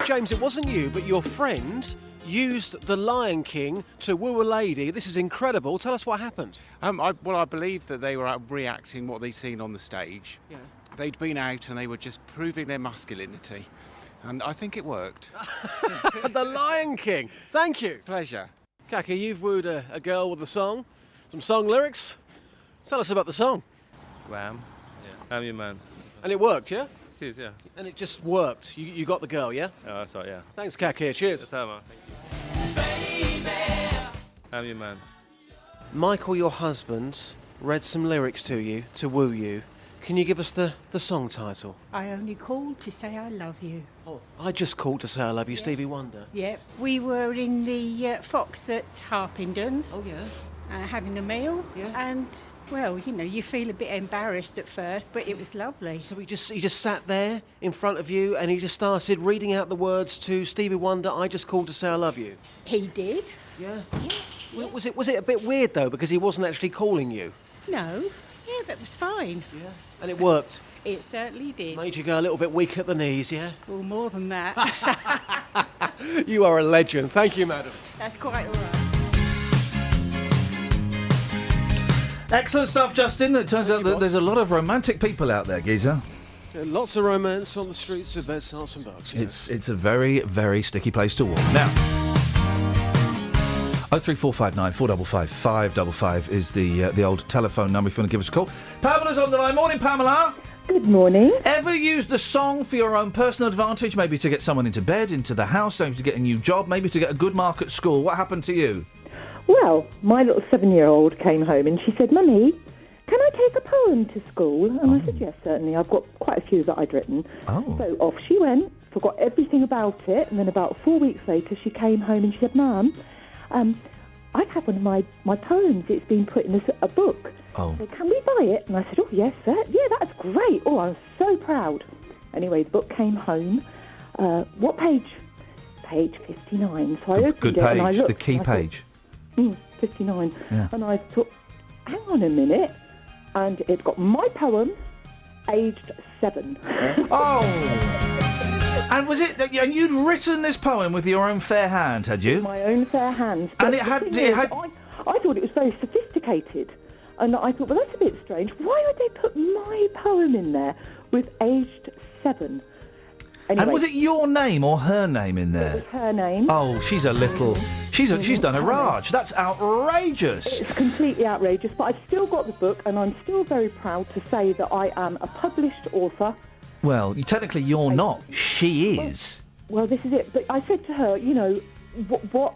James, it wasn't you, but your friend used The Lion King to woo a lady. This is incredible. Tell us what happened. I believe that they were reacting what they'd seen on the stage. Yeah. They'd been out and they were just proving their masculinity. And I think it worked. The Lion King. Thank you. Pleasure. Kaka, you've wooed a girl with a song, some song lyrics. Tell us about the song. Wham. Yeah. I'm your man. And it worked, yeah? It is, yeah. And it just worked. You got the girl, yeah? Oh, that's right, yeah. Thanks, Kaka. Cheers. That's how, man. I'm your man. Michael, your husband, read some lyrics to you to woo you. Can you give us the song title? I only called to say I love you. Oh, I just called to say I love you, Stevie Wonder. Yep. We were in the Fox at Harpenden. Oh, yeah. Having a meal. Yeah. And, well, you know, you feel a bit embarrassed at first, but it was lovely. So he just sat there in front of you and he just started reading out the words to Stevie Wonder, I just called to say I love you. He did. Yeah. Well, was it a bit weird, though, because he wasn't actually calling you? No. Yeah, that was fine. Yeah. And it worked? It certainly did. Made you go a little bit weak at the knees, yeah? Well, more than that. You are a legend. Thank you, madam. That's quite all right. Excellent stuff, Justin. It turns out that there's a lot of romantic people out there, Geezer. Lots of romance on the streets of Beds, Herts and Bucks. Yes. It's a very, very sticky place to walk. Now, 03459 455 555 is the old telephone number if you want to give us a call. Pamela's on the line. Morning, Pamela. Good morning. Ever used a song for your own personal advantage? Maybe to get someone into bed, into the house, maybe to get a new job, maybe to get a good mark at school. What happened to you? Well, my little 7-year-old came home and she said, Mummy, can I take a poem to school? And I said, yes, certainly. I've got quite a few that I'd written. So off she went, forgot everything about it, and then about 4 weeks later she came home and she said, Mum, I've had one of my poems. It's been put in a book. Oh. So can we buy it? And I said, oh, yes, sir. Yeah, that's great. Oh, I'm so proud. Anyway, the book came home. What page? Page 59. So I opened Good it page, and I looked. the key page. 59. Yeah. And I thought, hang on a minute. And it got my poem, aged 7. Oh! And was it? And you'd written this poem with your own fair hand, had you? My own fair hand. And But it had. the thing is, I thought it was very sophisticated. And I thought, well, that's a bit strange. Why would they put my poem in there with aged 7? Anyway, And was it your name or her name in there? It was her name. Oh, she's a little. She's done a Raj. That's outrageous. It's completely outrageous, but I've still got the book, and I'm still very proud to say that I am a published author. Well, technically you're not. She is. Well, this is it. But I said to her, you know, what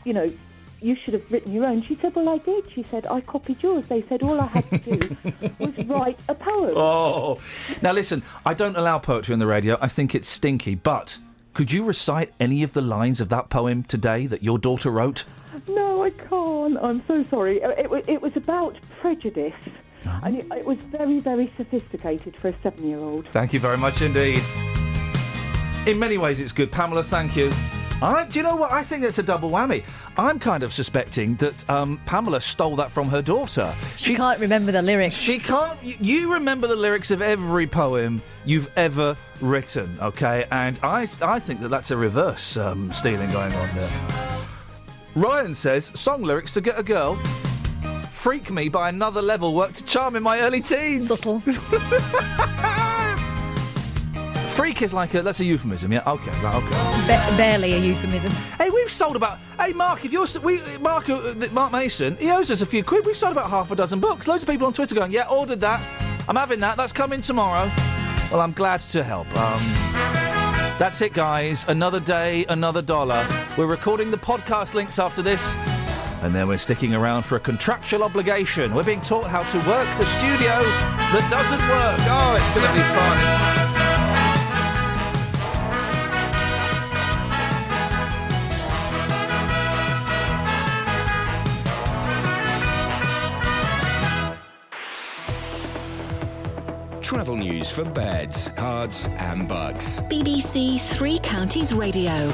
you should have written your own. She said, well, I did. She said, I copied yours. They said all I had to do was write a poem. Oh. Now, listen, I don't allow poetry on the radio. I think it's stinky. But could you recite any of the lines of that poem today that your daughter wrote? No, I can't. I'm so sorry. It was about prejudice. And it was very, very sophisticated for a 7-year-old. Thank you very much indeed. In many ways, it's good. Pamela, thank you. Do you know what? I think that's a double whammy. I'm kind of suspecting that Pamela stole that from her daughter. She can't remember the lyrics. She can't. You remember the lyrics of every poem you've ever written, okay? And I think that's a reverse stealing going on there. Ryan says, song lyrics to get a girl. Freak me by another level worked to charm in my early teens. Subtle. Freak is like that's a euphemism, yeah? Okay, right, okay. Barely a euphemism. Hey, we've sold about... Hey, Mark, Mark Mason, he owes us a few quid. We've sold about half a dozen books. Loads of people on Twitter going, yeah, ordered that. I'm having that. That's coming tomorrow. Well, I'm glad to help. That's it, guys. Another day, another dollar. We're recording the podcast links after this. And then we're sticking around for a contractual obligation. We're being taught how to work the studio that doesn't work. Oh, it's going to be fun. Travel news for beds, cards and bugs. BBC Three Counties Radio.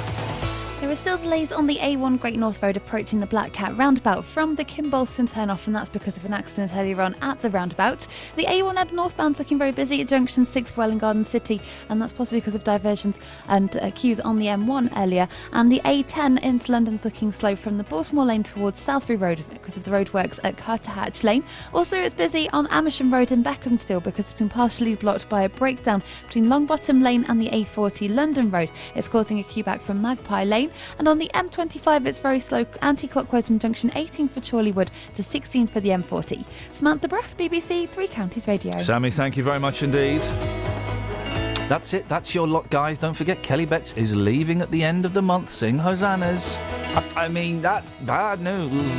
There are still delays on the A1 Great North Road approaching the Black Cat roundabout from the Kimbolton turn-off, and that's because of an accident earlier on at the roundabout. The A1 northbound's looking very busy at junction 6 for Welwyn Garden City, and that's possibly because of diversions and queues on the M1 earlier. And the A10 into London's looking slow from the Baltimore Lane towards Southbury Road because of the roadworks at Carter Hatch Lane. Also, it's busy on Amersham Road in Beaconsfield because it's been partially blocked by a breakdown between Longbottom Lane and the A40 London Road. It's causing a queue back from Magpie Lane. And on the M25, it's very slow anti-clockwise from junction 18 for Chorleywood to 16 for the M40. Samantha Breath, BBC Three Counties Radio. Sammy, thank you very much indeed. That's it. That's your lot, guys. Don't forget, Kelly Betts is leaving at the end of the month. Sing hosannas. I mean, that's bad news.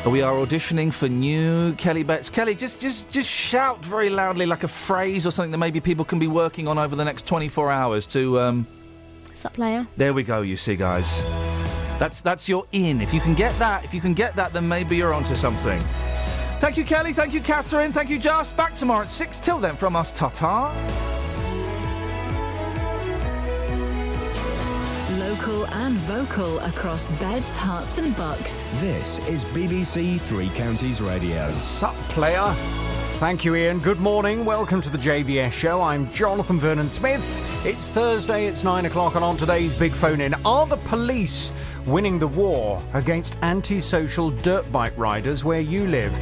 We are auditioning for new Kelly Betts. Kelly, just shout very loudly like a phrase or something that maybe people can be working on over the next 24 hours to... Sup, player? There we go, you see, guys. That's your in. If you can get that, then maybe you're onto something. Thank you, Kelly. Thank you, Catherine. Thank you, Just. Back tomorrow at 6. Till then, from us, ta-ta. Local and vocal across beds, hearts and bucks. This is BBC Three Counties Radio. Sup, player? Thank you, Iain. Good morning. Welcome to the JVS show. I'm Jonathan Vernon-Smith. It's Thursday, it's 9 o'clock, and on today's Big Phone-In, are the police winning the war against antisocial dirt bike riders where you live?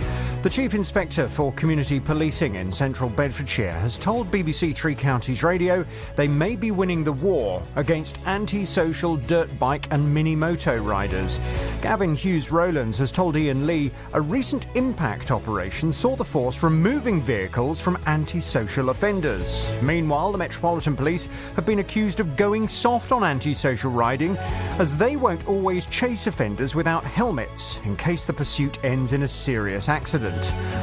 The Chief Inspector for Community Policing in central Bedfordshire has told BBC Three Counties Radio they may be winning the war against antisocial dirt bike and mini-moto riders. Gavin Hughes-Rowlands has told Ian Lee a recent impact operation saw the force removing vehicles from antisocial offenders. Meanwhile, the Metropolitan Police have been accused of going soft on antisocial riding as they won't always chase offenders without helmets in case the pursuit ends in a serious accident.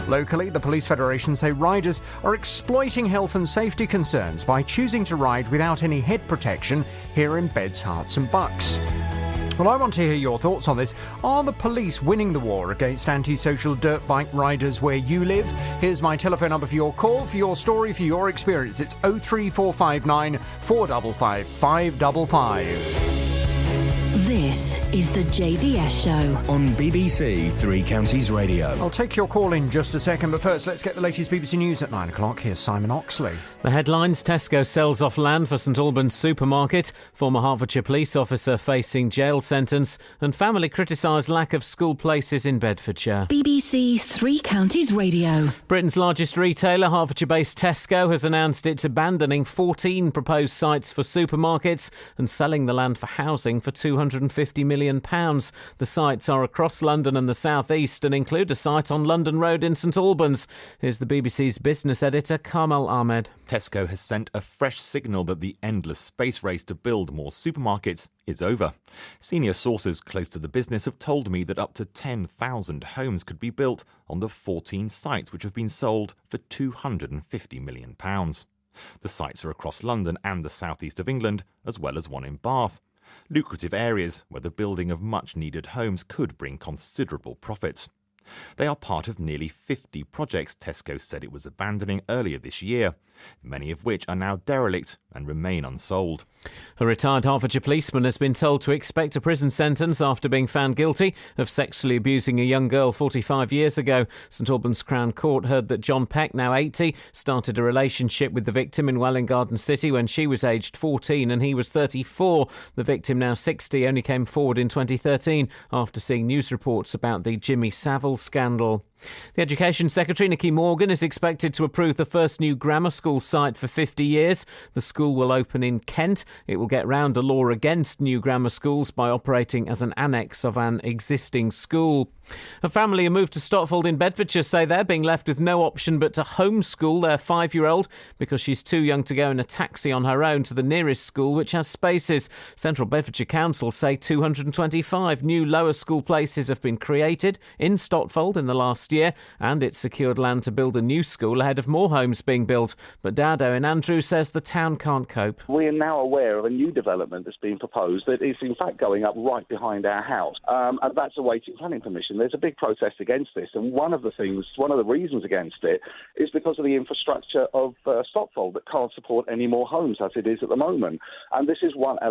Locally, the Police Federation say riders are exploiting health and safety concerns by choosing to ride without any head protection here in Beds, Herts and Bucks. Well, I want to hear your thoughts on this. Are the police winning the war against antisocial dirt bike riders where you live? Here's my telephone number for your call, for your story, for your experience. It's 03459 455 555. This is the JVS show on BBC Three Counties Radio. I'll take your call in just a second, but first let's get the latest BBC News at 9 o'clock. Here's Simon Oxley. The headlines: Tesco sells off land for St Albans supermarket, former Hertfordshire police officer facing jail sentence, and family criticise lack of school places in Bedfordshire. BBC Three Counties Radio. Britain's largest retailer, Hertfordshire-based Tesco, has announced it's abandoning 14 proposed sites for supermarkets and selling the land for housing for £250 million. The sites are across London and the South East and include a site on London Road in St Albans. Here's the BBC's business editor, Carmel Ahmed. Tesco has sent a fresh signal that the endless space race to build more supermarkets is over. Senior sources close to the business have told me that up to 10,000 homes could be built on the 14 sites which have been sold for £250 million. The sites are across London and the southeast of England, as well as one in Bath. Lucrative areas where the building of much-needed homes could bring considerable profits. They are part of nearly 50 projects Tesco said it was abandoning earlier this year, many of which are now derelict and remain unsold. A retired Hertfordshire policeman has been told to expect a prison sentence after being found guilty of sexually abusing a young girl 45 years ago. St Albans Crown Court heard that John Peck, now 80, started a relationship with the victim in Welwyn Garden City when she was aged 14 and he was 34. The victim, now 60, only came forward in 2013 after seeing news reports about the Jimmy Savile scandal. The Education Secretary, Nicky Morgan, is expected to approve the first new grammar school site for 50 years. The school will open in Kent. It will get round a law against new grammar schools by operating as an annex of an existing school. A family who moved to Stotfold in Bedfordshire say they're being left with no option but to homeschool their 5-year-old because she's too young to go in a taxi on her own to the nearest school, which has spaces. Central Bedfordshire Council say 225 new lower school places have been created in Stotfold in the last year, and it's secured land to build a new school ahead of more homes being built. But Dad Owen Andrew says the town can't cope. We are now aware of a new development that's been proposed that is in fact going up right behind our house, and that's awaiting planning permission. There's a big protest against this, and one of the reasons against it is because of the infrastructure of Stotfold that can't support any more homes as it is at the moment. And this is one element